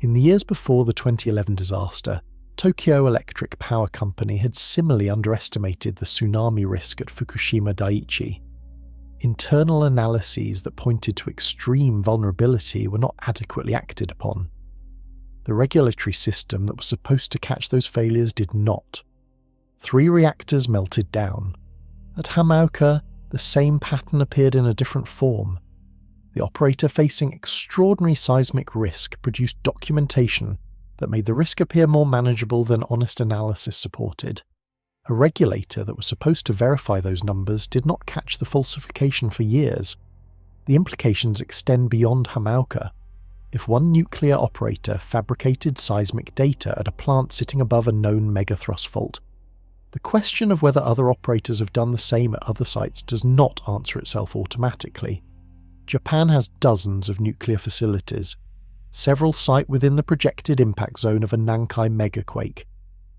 In the years before the 2011 disaster, Tokyo Electric Power Company had similarly underestimated the tsunami risk at Fukushima Daiichi. Internal analyses that pointed to extreme vulnerability were not adequately acted upon. The regulatory system that was supposed to catch those failures did not. 3 reactors melted down. At Hamoka, the same pattern appeared in a different form. The operator, facing extraordinary seismic risk, produced documentation that made the risk appear more manageable than honest analysis supported. A regulator that was supposed to verify those numbers did not catch the falsification for years. The implications extend beyond Hamoka. If one nuclear operator fabricated seismic data at a plant sitting above a known megathrust fault, the question of whether other operators have done the same at other sites does not answer itself automatically. Japan has dozens of nuclear facilities. Several site within the projected impact zone of a Nankai megaquake.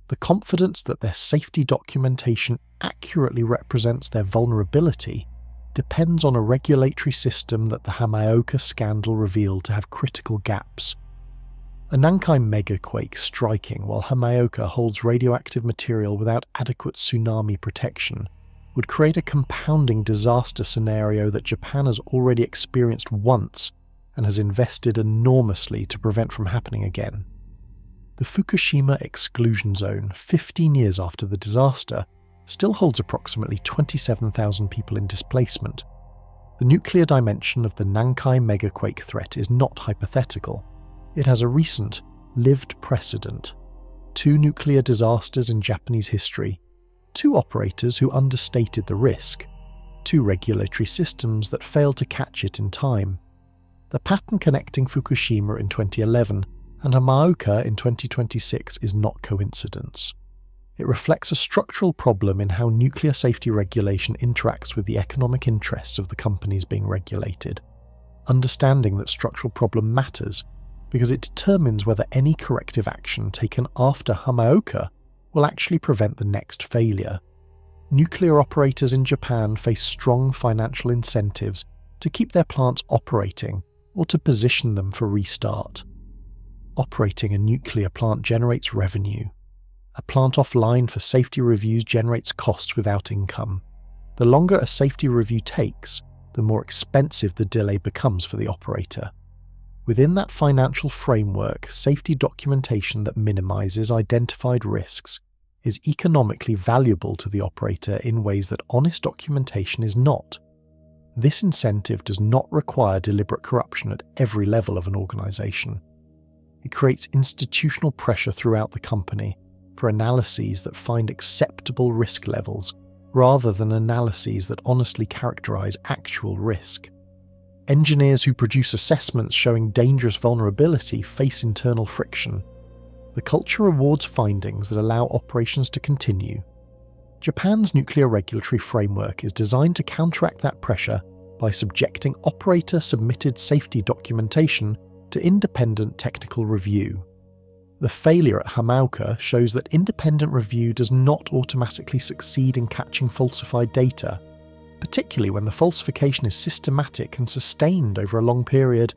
The confidence that their safety documentation accurately represents their vulnerability depends on a regulatory system that the Hamaoka scandal revealed to have critical gaps. A Nankai megaquake striking while Hamaoka holds radioactive material without adequate tsunami protection would create a compounding disaster scenario that Japan has already experienced once and has invested enormously to prevent from happening again. The Fukushima exclusion zone, 15 years after the disaster, still holds approximately 27,000 people in displacement. The nuclear dimension of the Nankai megaquake threat is not hypothetical. It has a recent, lived precedent. 2 nuclear disasters in Japanese history, 2 operators who understated the risk, 2 regulatory systems that failed to catch it in time. The pattern connecting Fukushima in 2011 and Hamaoka in 2026 is not coincidence. It reflects a structural problem in how nuclear safety regulation interacts with the economic interests of the companies being regulated. Understanding that structural problem matters because it determines whether any corrective action taken after Hamaoka will actually prevent the next failure. Nuclear operators in Japan face strong financial incentives to keep their plants operating or to position them for restart. Operating a nuclear plant generates revenue. A plant offline for safety reviews generates costs without income. The longer a safety review takes, the more expensive the delay becomes for the operator. Within that financial framework, safety documentation that minimizes identified risks is economically valuable to the operator in ways that honest documentation is not. This incentive does not require deliberate corruption at every level of an organisation. It creates institutional pressure throughout the company for analyses that find acceptable risk levels rather than analyses that honestly characterise actual risk. Engineers who produce assessments showing dangerous vulnerability face internal friction. The culture rewards findings that allow operations to continue. Japan's nuclear regulatory framework is designed to counteract that pressure by subjecting operator-submitted safety documentation to independent technical review. The failure at Hamauka shows that independent review does not automatically succeed in catching falsified data, particularly when the falsification is systematic and sustained over a long period.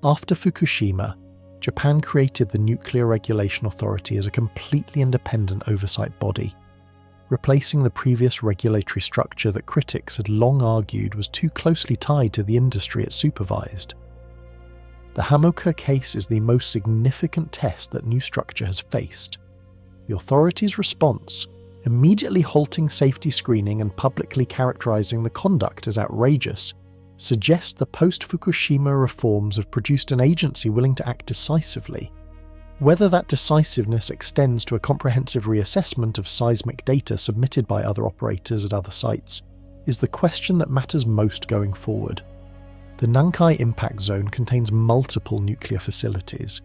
After Fukushima, Japan created the Nuclear Regulation Authority as a completely independent oversight body, replacing the previous regulatory structure that critics had long argued was too closely tied to the industry it supervised. The Hamauka case is the most significant test that new structure has faced. The authority's response, immediately halting safety screening and publicly characterising the conduct as outrageous, suggests the post-Fukushima reforms have produced an agency willing to act decisively. Whether that decisiveness extends to a comprehensive reassessment of seismic data submitted by other operators at other sites is the question that matters most going forward. The Nankai impact zone contains multiple nuclear facilities.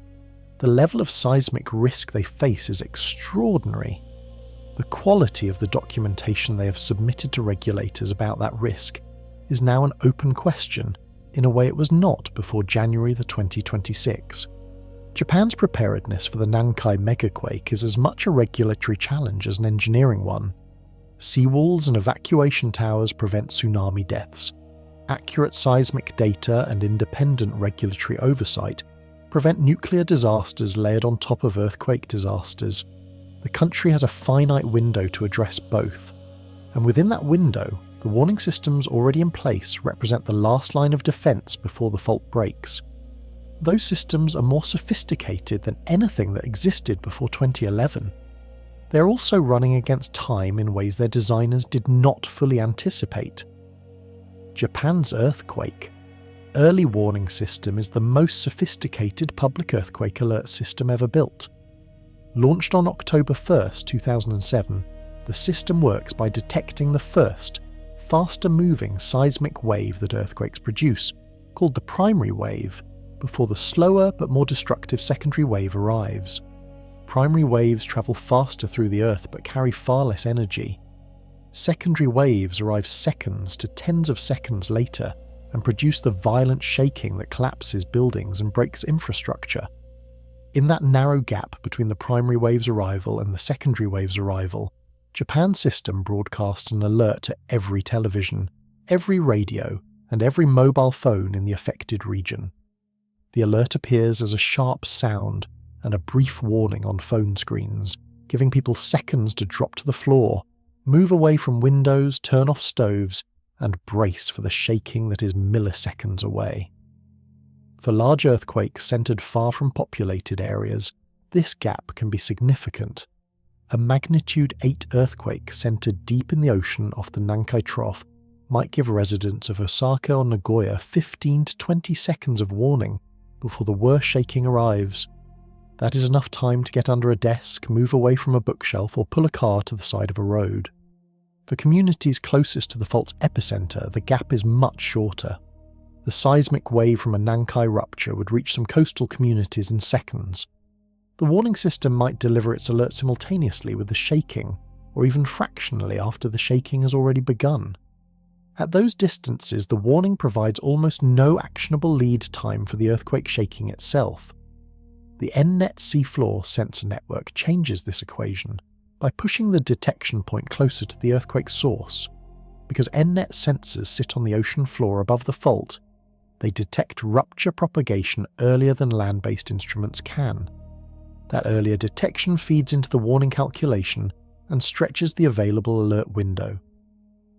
The level of seismic risk they face is extraordinary. The quality of the documentation they have submitted to regulators about that risk is now an open question in a way it was not before January 2026. Japan's preparedness for the Nankai Megaquake is as much a regulatory challenge as an engineering one. Seawalls and evacuation towers prevent tsunami deaths. Accurate seismic data and independent regulatory oversight prevent nuclear disasters layered on top of earthquake disasters. The country has a finite window to address both, and within that window, the warning systems already in place represent the last line of defence before the fault breaks. Those systems are more sophisticated than anything that existed before 2011. They're also running against time in ways their designers did not fully anticipate. Japan's earthquake early warning system is the most sophisticated public earthquake alert system ever built. Launched on October 1, 2007, the system works by detecting the first, faster-moving seismic wave that earthquakes produce, called the primary wave, before the slower but more destructive secondary wave arrives. Primary waves travel faster through the Earth but carry far less energy. Secondary waves arrive seconds to tens of seconds later and produce the violent shaking that collapses buildings and breaks infrastructure. In that narrow gap between the primary wave's arrival and the secondary wave's arrival, Japan's system broadcasts an alert to every television, every radio, and every mobile phone in the affected region. The alert appears as a sharp sound and a brief warning on phone screens, giving people seconds to drop to the floor, move away from windows, turn off stoves, and brace for the shaking that is milliseconds away. For large earthquakes centered far from populated areas, this gap can be significant. A magnitude 8 earthquake centered deep in the ocean off the Nankai Trough might give residents of Osaka or Nagoya 15 to 20 seconds of warning before the worst shaking arrives. That is enough time to get under a desk, move away from a bookshelf, or pull a car to the side of a road. For communities closest to the fault's epicenter, the gap is much shorter. The seismic wave from a Nankai rupture would reach some coastal communities in seconds. The warning system might deliver its alert simultaneously with the shaking, or even fractionally after the shaking has already begun. At those distances, the warning provides almost no actionable lead time for the earthquake shaking itself. The NNet seafloor sensor network changes this equation by pushing the detection point closer to the earthquake source. Because NNet sensors sit on the ocean floor above the fault, they detect rupture propagation earlier than land-based instruments can. That earlier detection feeds into the warning calculation and stretches the available alert window.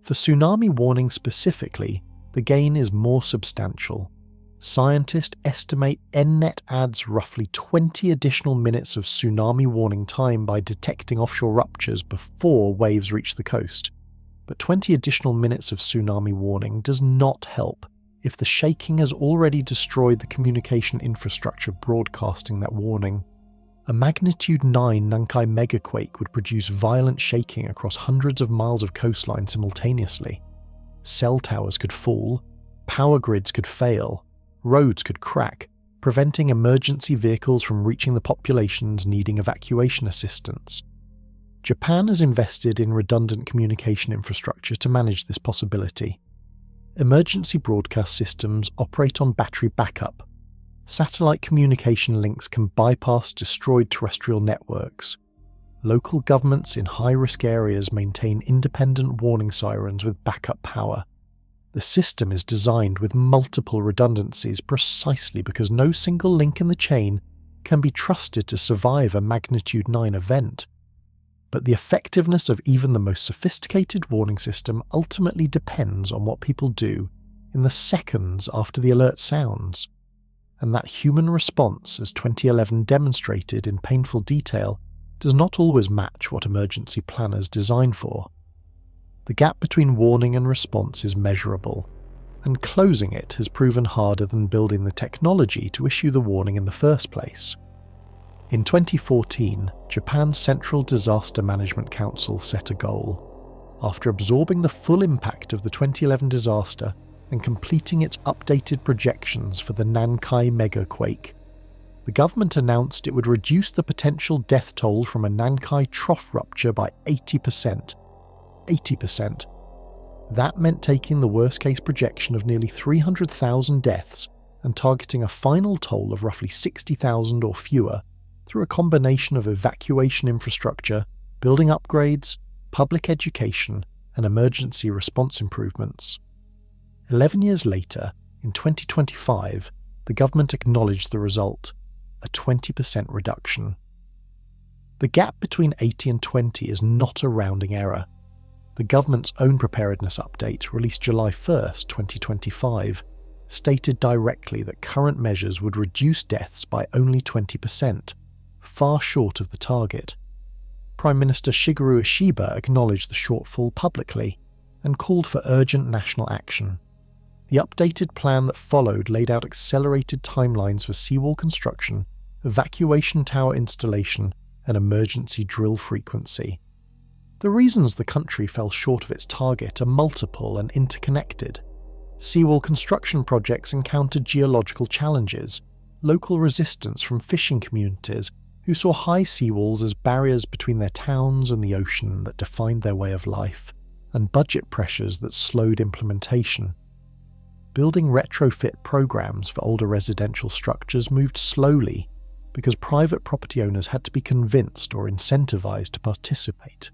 For tsunami warning specifically, the gain is more substantial. Scientists estimate NNet adds roughly 20 additional minutes of tsunami warning time by detecting offshore ruptures before waves reach the coast. but 20 additional minutes of tsunami warning does not help if the shaking has already destroyed the communication infrastructure broadcasting that warning. A magnitude 9 Nankai Megaquake would produce violent shaking across hundreds of miles of coastline simultaneously. Cell towers could fall, power grids could fail, roads could crack, preventing emergency vehicles from reaching the populations needing evacuation assistance. Japan has invested in redundant communication infrastructure to manage this possibility. Emergency broadcast systems operate on battery backup. Satellite communication links can bypass destroyed terrestrial networks. Local governments in high-risk areas maintain independent warning sirens with backup power. The system is designed with multiple redundancies precisely because no single link in the chain can be trusted to survive a magnitude 9 event. But the effectiveness of even the most sophisticated warning system ultimately depends on what people do in the seconds after the alert sounds. And that human response, as 2011 demonstrated in painful detail, does not always match what emergency planners design for. The gap between warning and response is measurable, and closing it has proven harder than building the technology to issue the warning in the first place. In 2014, Japan's Central Disaster Management Council set a goal. After absorbing the full impact of the 2011 disaster and completing its updated projections for the Nankai Megaquake, the government announced it would reduce the potential death toll from a Nankai Trough rupture by 80%. 80%. That meant taking the worst-case projection of nearly 300,000 deaths and targeting a final toll of roughly 60,000 or fewer through a combination of evacuation infrastructure, building upgrades, public education, and emergency response improvements. 11 years later, in 2025, the government acknowledged the result, a 20% reduction. The gap between 80 and 20 is not a rounding error. The government's own preparedness update, released July 1st, 2025, stated directly that current measures would reduce deaths by only 20%, far short of the target. Prime Minister Shigeru Ishiba acknowledged the shortfall publicly and called for urgent national action. The updated plan that followed laid out accelerated timelines for seawall construction, evacuation tower installation, and emergency drill frequency. The reasons the country fell short of its target are multiple and interconnected. Seawall construction projects encountered geological challenges, local resistance from fishing communities who saw high seawalls as barriers between their towns and the ocean that defined their way of life, and budget pressures that slowed implementation. Building retrofit programs for older residential structures moved slowly because private property owners had to be convinced or incentivized to participate.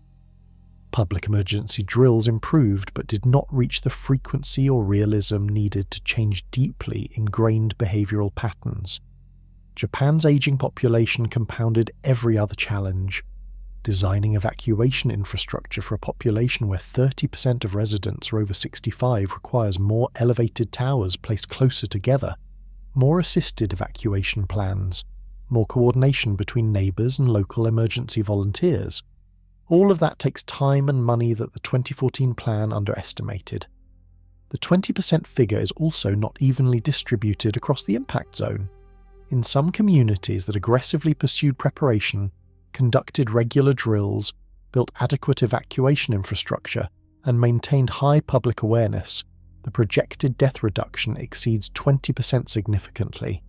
Public emergency drills improved but did not reach the frequency or realism needed to change deeply ingrained behavioral patterns. Japan's aging population compounded every other challenge. Designing evacuation infrastructure for a population where 30% of residents are over 65 requires more elevated towers placed closer together, more assisted evacuation plans, more coordination between neighbours and local emergency volunteers. All of that takes time and money that the 2014 plan underestimated. The 20% figure is also not evenly distributed across the impact zone. In some communities that aggressively pursued preparation, conducted regular drills, built adequate evacuation infrastructure, and maintained high public awareness, the projected death reduction exceeds 20% significantly.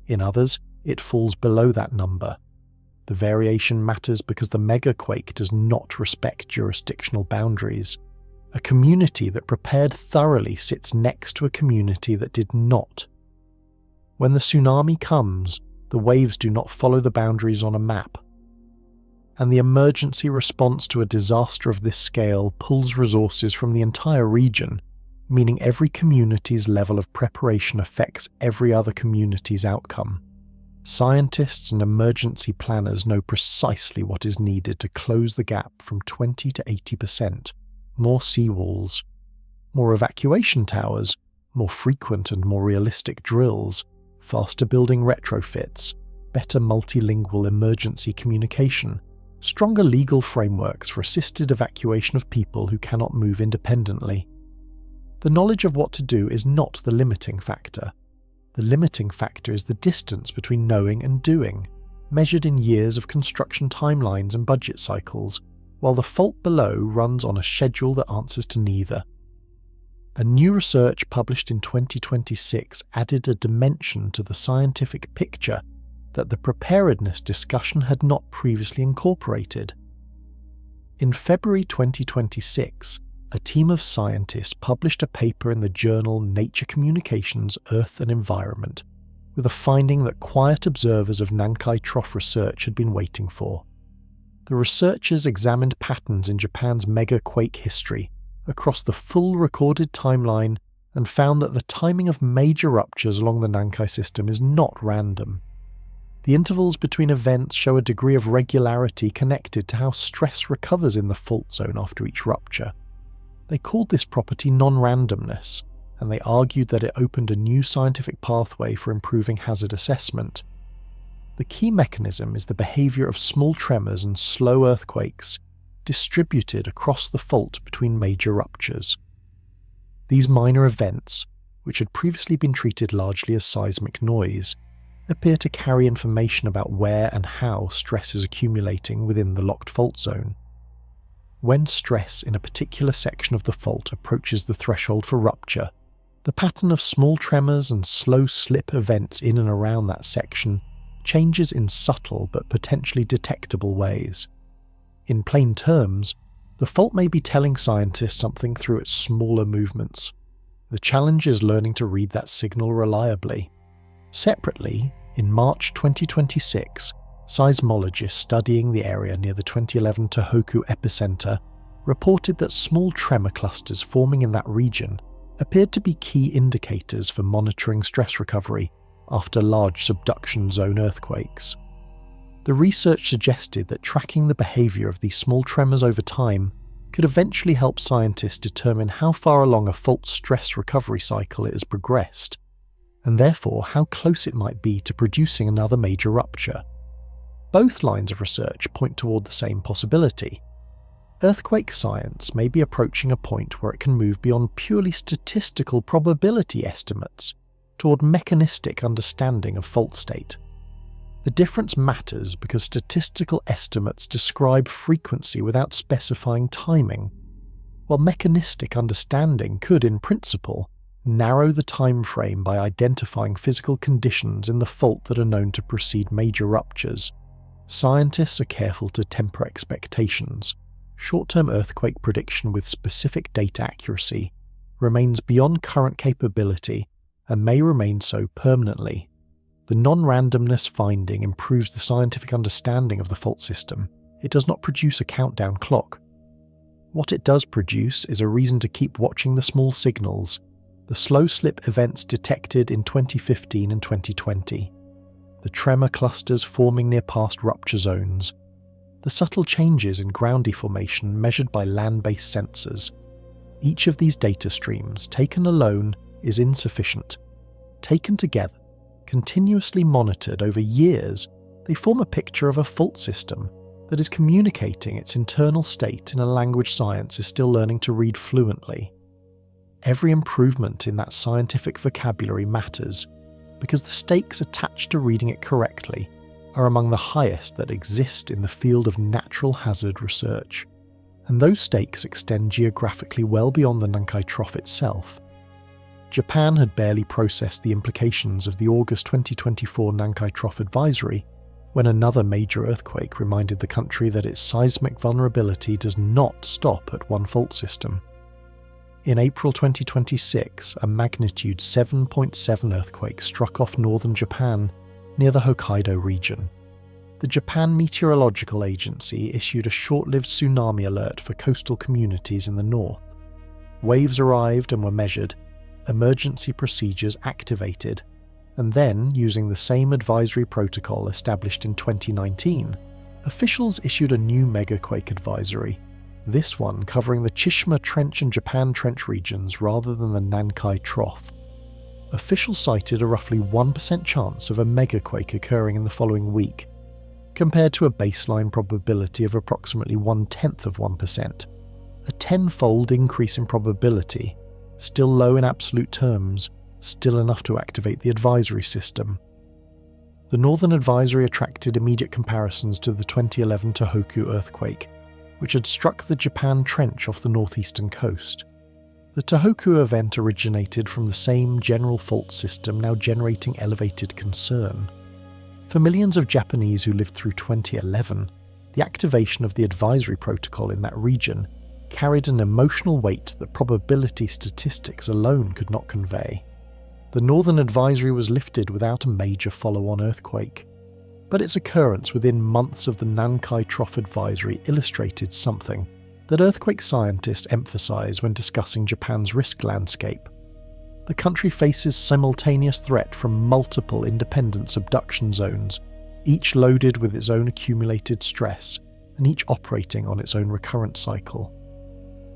In others, it falls below that number. The variation matters because the Megaquake does not respect jurisdictional boundaries. A community that prepared thoroughly sits next to a community that did not. When the tsunami comes, the waves do not follow the boundaries on a map. And the emergency response to a disaster of this scale pulls resources from the entire region, meaning every community's level of preparation affects every other community's outcome. Scientists and emergency planners know precisely what is needed to close the gap from 20 to 80%. More seawalls, more evacuation towers, more frequent and more realistic drills, faster building retrofits, better multilingual emergency communication, stronger legal frameworks for assisted evacuation of people who cannot move independently. The knowledge of what to do is not the limiting factor. The limiting factor is the distance between knowing and doing, measured in years of construction timelines and budget cycles, while the fault below runs on a schedule that answers to neither. A new research published in 2026 added a dimension to the scientific picture that the preparedness discussion had not previously incorporated. In February 2026, a team of scientists published a paper in the journal Nature Communications, Earth and Environment, with a finding that quiet observers of Nankai Trough research had been waiting for. The researchers examined patterns in Japan's Megaquake history across the full recorded timeline and found that the timing of major ruptures along the Nankai system is not random. The intervals between events show a degree of regularity connected to how stress recovers in the fault zone after each rupture. They called this property non-randomness, and they argued that it opened a new scientific pathway for improving hazard assessment. The key mechanism is the behavior of small tremors and slow earthquakes distributed across the fault between major ruptures. These minor events, which had previously been treated largely as seismic noise, appear to carry information about where and how stress is accumulating within the locked fault zone. When stress in a particular section of the fault approaches the threshold for rupture, the pattern of small tremors and slow slip events in and around that section changes in subtle but potentially detectable ways. In plain terms, the fault may be telling scientists something through its smaller movements. The challenge is learning to read that signal reliably. Separately, in March 2026, seismologists studying the area near the 2011 Tohoku epicenter reported that small tremor clusters forming in that region appeared to be key indicators for monitoring stress recovery after large subduction zone earthquakes. The research suggested that tracking the behavior of these small tremors over time could eventually help scientists determine how far along a fault stress recovery cycle it has progressed, and therefore how close it might be to producing another major rupture. Both lines of research point toward the same possibility. Earthquake science may be approaching a point where it can move beyond purely statistical probability estimates toward mechanistic understanding of fault state. The difference matters because statistical estimates describe frequency without specifying timing, while mechanistic understanding could, in principle, narrow the time frame by identifying physical conditions in the fault that are known to precede major ruptures. Scientists are careful to temper expectations. Short-term earthquake prediction with specific data accuracy remains beyond current capability and may remain so permanently. The non-randomness finding improves the scientific understanding of the fault system. It does not produce a countdown clock. What it does produce is a reason to keep watching the small signals, the slow slip events detected in 2015 and 2020, the tremor clusters forming near past rupture zones, the subtle changes in ground deformation measured by land-based sensors. Each of these data streams, taken alone, is insufficient. Taken together, continuously monitored over years, they form a picture of a fault system that is communicating its internal state in a language science is still learning to read fluently. Every improvement in that scientific vocabulary matters, because the stakes attached to reading it correctly are among the highest that exist in the field of natural hazard research, and those stakes extend geographically well beyond the Nankai Trough itself. Japan had barely processed the implications of the August 2024 Nankai Trough advisory when another major earthquake reminded the country that its seismic vulnerability does not stop at one fault system. In April 2026, a magnitude 7.7 earthquake struck off northern Japan near the Hokkaido region. The Japan Meteorological Agency issued a short-lived tsunami alert for coastal communities in the north. Waves arrived and were measured, emergency procedures activated, and then, using the same advisory protocol established in 2019, officials issued a new Megaquake advisory, this one covering the Chishima Trench and Japan Trench regions rather than the Nankai Trough. Officials cited a roughly 1% chance of a megaquake occurring in the following week. compared to a baseline probability of approximately 0.1%. A tenfold increase in probability, still low in absolute terms, still enough to activate the advisory system. The Northern Advisory attracted immediate comparisons to the 2011 Tohoku earthquake, which had struck the Japan Trench off the northeastern coast. The Tohoku event originated from the same general fault system, now generating elevated concern. For millions of Japanese who lived through 2011, the activation of the advisory protocol in that region carried an emotional weight that probability statistics alone could not convey. The Northern Advisory was lifted without a major follow-on earthquake, but its occurrence within months of the Nankai Trough Advisory illustrated something that earthquake scientists emphasize when discussing Japan's risk landscape. The country faces simultaneous threat from multiple independent subduction zones, each loaded with its own accumulated stress and each operating on its own recurrent cycle.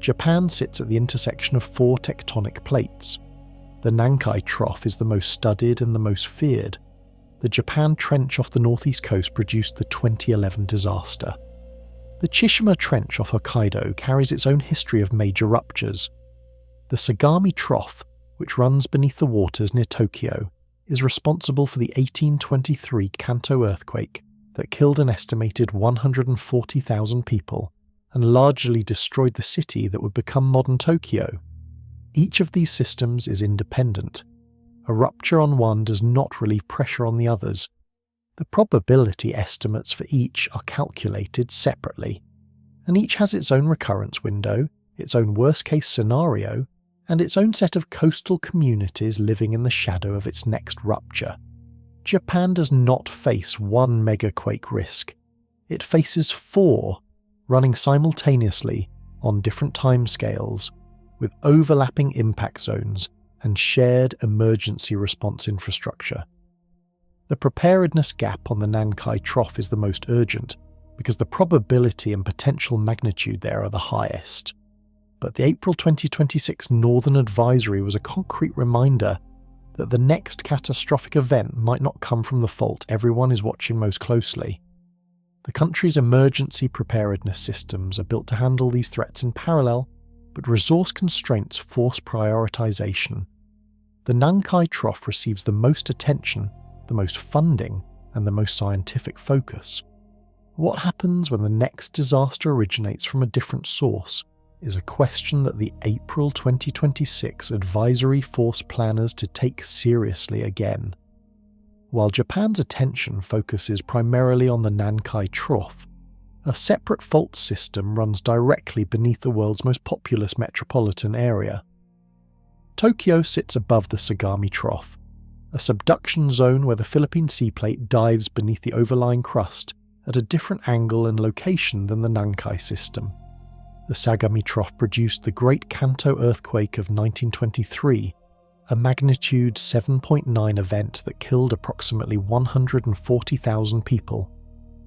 Japan sits at the intersection of 4 tectonic plates. The Nankai Trough is the most studied and the most feared. The Japan Trench off the northeast coast produced the 2011 disaster. The Chishima Trench off Hokkaido carries its own history of major ruptures. The Sagami Trough, which runs beneath the waters near Tokyo, is responsible for the 1823 Kanto earthquake that killed an estimated 140,000 people and largely destroyed the city that would become modern Tokyo. Each of these systems is independent. A rupture on one does not relieve pressure on the others. The probability estimates for each are calculated separately, and each has its own recurrence window, its own worst-case scenario, and its own set of coastal communities living in the shadow of its next rupture. Japan does not face one mega-quake risk. It faces 4, running simultaneously on different timescales, with overlapping impact zones and shared emergency response infrastructure. The preparedness gap on the Nankai Trough is the most urgent because the probability and potential magnitude there are the highest. But the April 2026 Northern Advisory was a concrete reminder that the next catastrophic event might not come from the fault everyone is watching most closely. The country's emergency preparedness systems are built to handle these threats in parallel, but resource constraints force prioritization. The Nankai Trough receives the most attention, the most funding, and the most scientific focus. What happens when the next disaster originates from a different source is a question that the April 2026 advisory forced planners to take seriously again. While Japan's attention focuses primarily on the Nankai Trough, a separate fault system runs directly beneath the world's most populous metropolitan area. Tokyo sits above the Sagami Trough, a subduction zone where the Philippine sea plate dives beneath the overlying crust at a different angle and location than the Nankai system. The Sagami Trough produced the Great Kanto earthquake of 1923, a magnitude 7.9 event that killed approximately 140,000 people,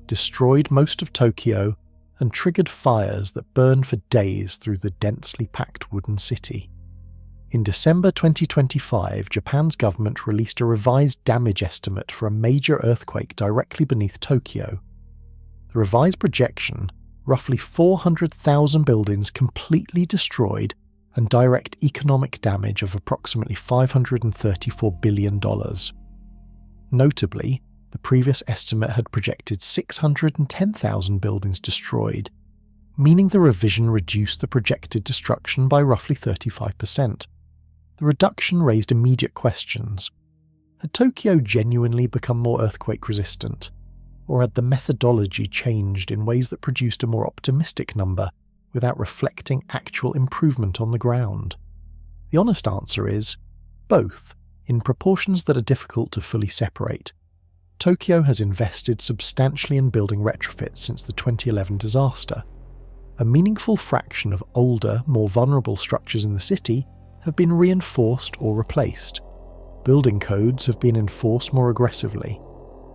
destroyed most of Tokyo, and triggered fires that burned for days through the densely packed wooden city. In December 2025, Japan's government released a revised damage estimate for a major earthquake directly beneath Tokyo. The revised projection, roughly 400,000 buildings completely destroyed and direct economic damage of approximately $534 billion. Notably, the previous estimate had projected 610,000 buildings destroyed, meaning the revision reduced the projected destruction by roughly 35%. The reduction raised immediate questions. Had Tokyo genuinely become more earthquake-resistant, or had the methodology changed in ways that produced a more optimistic number without reflecting actual improvement on the ground? The honest answer is both, in proportions that are difficult to fully separate. Tokyo has invested substantially in building retrofits since the 2011 disaster. A meaningful fraction of older, more vulnerable structures in the city have been reinforced or replaced. Building codes have been enforced more aggressively.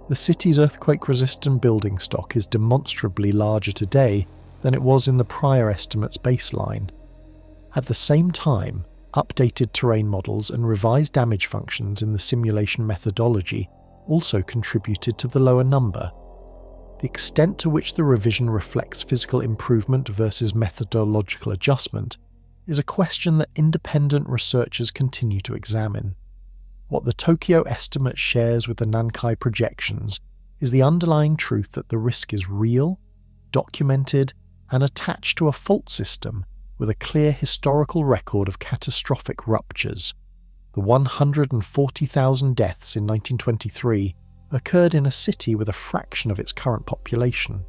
The city's earthquake-resistant building stock is demonstrably larger today than it was in the prior estimate's baseline. At the same time, updated terrain models and revised damage functions in the simulation methodology also contributed to the lower number. the extent to which the revision reflects physical improvement versus methodological adjustment is a question that independent researchers continue to examine. What the Tokyo estimate shares with the Nankai projections is the underlying truth that the risk is real, documented, and attached to a fault system with a clear historical record of catastrophic ruptures. The 140,000 deaths in 1923 occurred in a city with a fraction of its current population.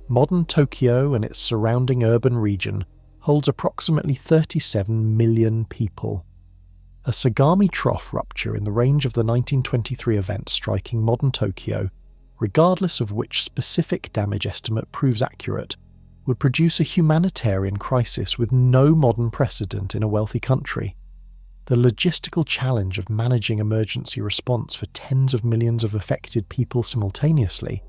Modern Tokyo and its surrounding urban region holds approximately 37 million people. A Sagami Trough rupture in the range of the 1923 event striking modern Tokyo, regardless of which specific damage estimate proves accurate, would produce a humanitarian crisis with no modern precedent in a wealthy country. The logistical challenge of managing emergency response for tens of millions of affected people simultaneously,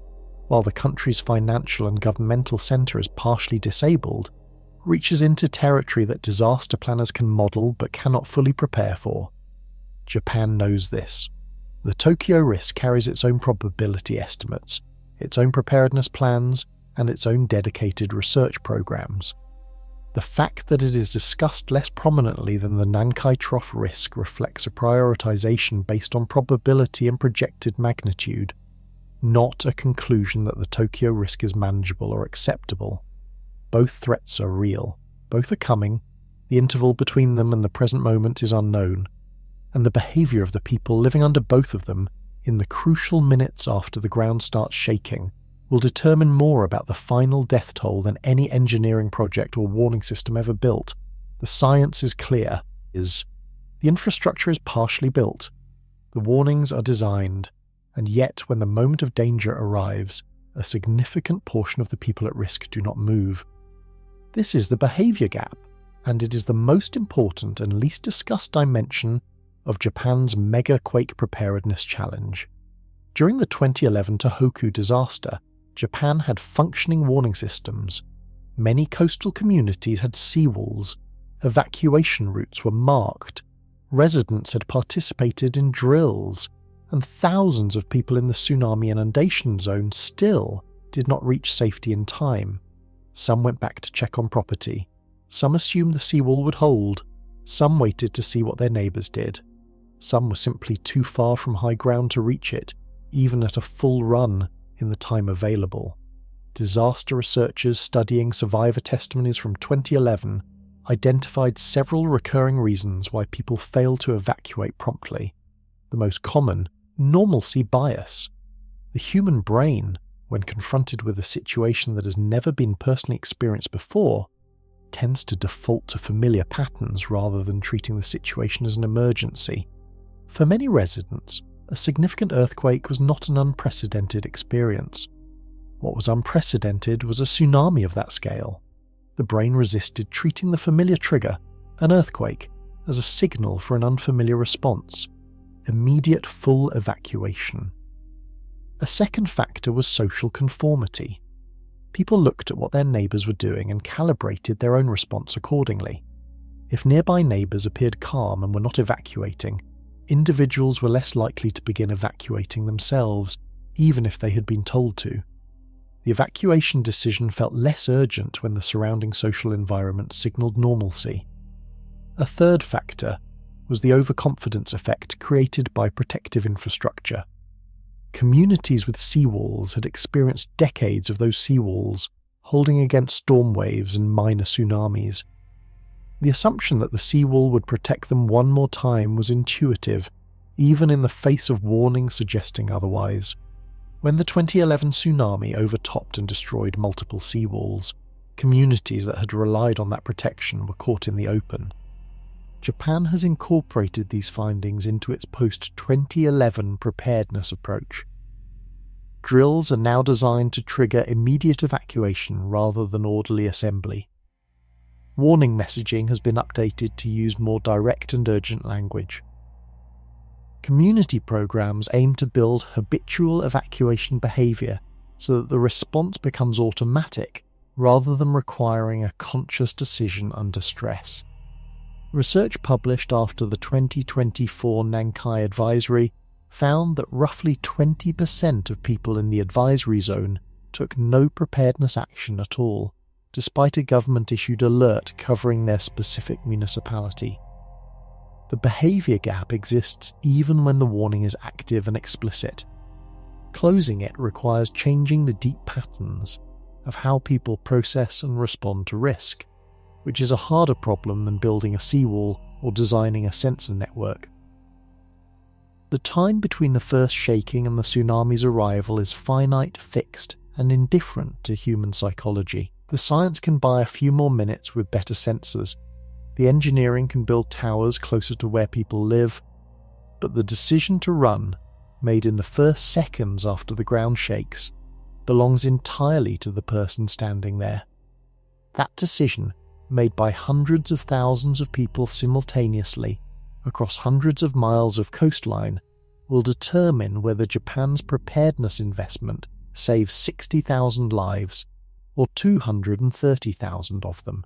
while the country's financial and governmental centre is partially disabled, reaches into territory that disaster planners can model but cannot fully prepare for. Japan knows this. The Tokyo risk carries its own probability estimates, its own preparedness plans, and its own dedicated research programs. The fact that it is discussed less prominently than the Nankai Trough risk reflects a prioritization based on probability and projected magnitude, not a conclusion that the Tokyo risk is manageable or acceptable. Both threats are real, both are coming, the interval between them and the present moment is unknown, and the behaviour of the people living under both of them in the crucial minutes after the ground starts shaking will determine more about the final death toll than any engineering project or warning system ever built. The science is clear, the infrastructure is partially built, the warnings are designed, and yet when the moment of danger arrives, a significant portion of the people at risk do not move. This is the behaviour gap, and it is the most important and least discussed dimension of Japan's Megaquake preparedness challenge. During the 2011 Tohoku disaster, Japan had functioning warning systems. Many coastal communities had seawalls, evacuation routes were marked, residents had participated in drills, and thousands of people in the tsunami inundation zone still did not reach safety in time. Some went back to check on property, some assumed the seawall would hold, some waited to see what their neighbours did. Some were simply too far from high ground to reach it, even at a full run in the time available. Disaster researchers studying survivor testimonies from 2011 identified several recurring reasons why people fail to evacuate promptly. The most common, normalcy bias. The human brain, when confronted with a situation that has never been personally experienced before, tends to default to familiar patterns rather than treating the situation as an emergency. For many residents, a significant earthquake was not an unprecedented experience. What was unprecedented was a tsunami of that scale. The brain resisted treating the familiar trigger, an earthquake, as a signal for an unfamiliar response. Immediate full evacuation. A second factor was social conformity. People looked at what their neighbours were doing and calibrated their own response accordingly. If nearby neighbours appeared calm and were not evacuating, individuals were less likely to begin evacuating themselves, even if they had been told to. The evacuation decision felt less urgent when the surrounding social environment signalled normalcy. A third factor was the overconfidence effect created by protective infrastructure. Communities with seawalls had experienced decades of those seawalls holding against storm waves and minor tsunamis. The assumption that the seawall would protect them one more time was intuitive, even in the face of warnings suggesting otherwise. When the 2011 tsunami overtopped and destroyed multiple seawalls, communities that had relied on that protection were caught in the open. Japan has incorporated these findings into its post-2011 preparedness approach. Drills are now designed to trigger immediate evacuation rather than orderly assembly. Warning messaging has been updated to use more direct and urgent language. Community programs aim to build habitual evacuation behaviour so that the response becomes automatic rather than requiring a conscious decision under stress. Research published after the 2024 Nankai advisory found that roughly 20% of people in the advisory zone took no preparedness action at all, despite a government-issued alert covering their specific municipality. The behaviour gap exists even when the warning is active and explicit. Closing it requires changing the deep patterns of how people process and respond to risk, which is a harder problem than building a seawall or designing a sensor network. The time between the first shaking and the tsunami's arrival is finite, fixed, and indifferent to human psychology. The science can buy a few more minutes with better sensors. The engineering can build towers closer to where people live, but the decision to run, made in the first seconds after the ground shakes, belongs entirely to the person standing there. That decision, made by hundreds of thousands of people simultaneously across hundreds of miles of coastline, will determine whether Japan's preparedness investment saves 60,000 lives or 230,000 of them.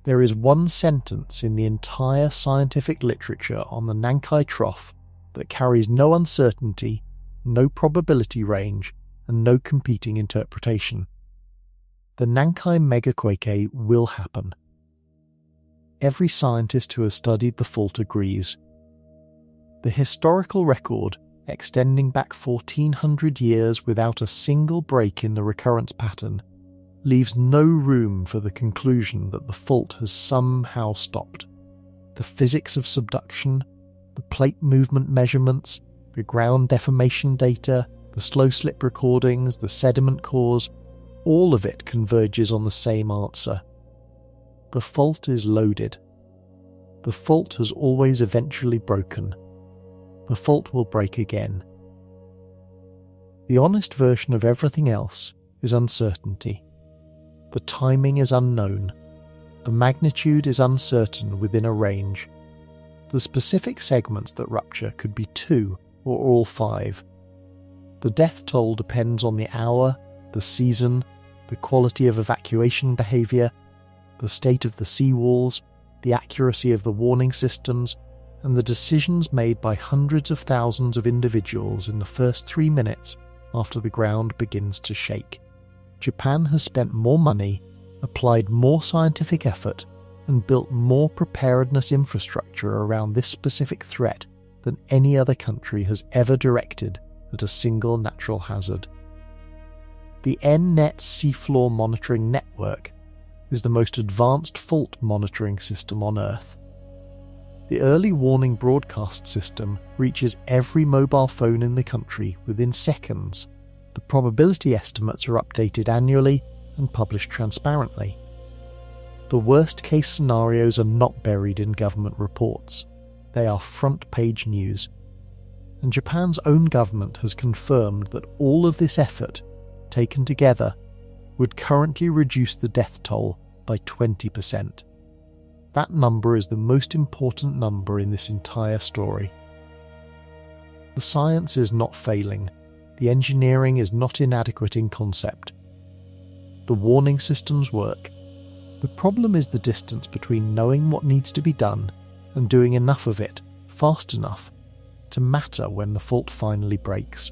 There is one sentence in the entire scientific literature on the Nankai Trough that carries no uncertainty, no probability range, and no competing interpretation. The Nankai Megaquake will happen. Every scientist who has studied the fault agrees. The historical record, extending back 1400 years without a single break in the recurrence pattern, leaves no room for the conclusion that the fault has somehow stopped. The physics of subduction, the plate movement measurements, the ground deformation data, the slow slip recordings, the sediment cores, all of it converges on the same answer. The fault is loaded. The fault has always eventually broken. The fault will break again. The honest version of everything else is uncertainty. The timing is unknown. The magnitude is uncertain within a range. The specific segments that rupture could be 2 or all 5. The death toll depends on the hour, the season, the quality of evacuation behaviour, the state of the seawalls, the accuracy of the warning systems, and the decisions made by hundreds of thousands of individuals in the first 3 minutes after the ground begins to shake. Japan has spent more money, applied more scientific effort, and built more preparedness infrastructure around this specific threat than any other country has ever directed at a single natural hazard. The NNet seafloor monitoring network is the most advanced fault monitoring system on Earth. The early warning broadcast system reaches every mobile phone in the country within seconds. The probability estimates are updated annually and published transparently. The worst-case scenarios are not buried in government reports. They are front-page news. And Japan's own government has confirmed that all of this effort, taken together, would currently reduce the death toll by 20%. That number is the most important number in this entire story. The science is not failing. The engineering is not inadequate in concept. The warning systems work. The problem is the distance between knowing what needs to be done and doing enough of it, fast enough, to matter when the fault finally breaks.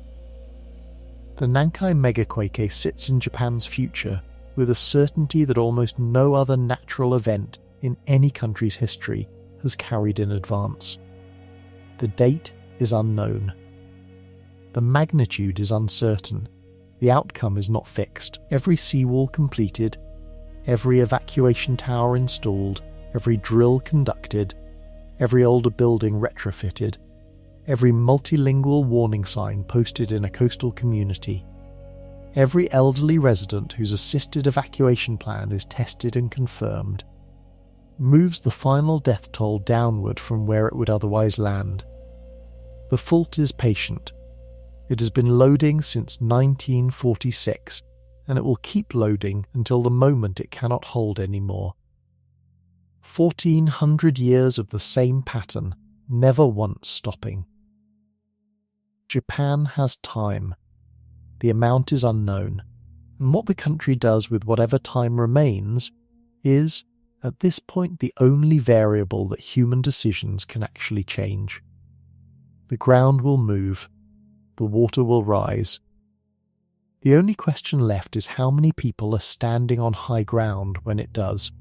The Nankai Megaquake sits in Japan's future with a certainty that almost no other natural event in any country's history has carried in advance. The date is unknown. The magnitude is uncertain. The outcome is not fixed. Every seawall completed, every evacuation tower installed, every drill conducted, every older building retrofitted, every multilingual warning sign posted in a coastal community, every elderly resident whose assisted evacuation plan is tested and confirmed, moves the final death toll downward from where it would otherwise land. The fault is patient. It has been loading since 1946, and it will keep loading until the moment it cannot hold anymore. 1400 years of the same pattern, never once stopping. Japan has time. The amount is unknown, and what the country does with whatever time remains is, at this point, the only variable that human decisions can actually change. The ground will move. The water will rise. The only question left is how many people are standing on high ground when it does.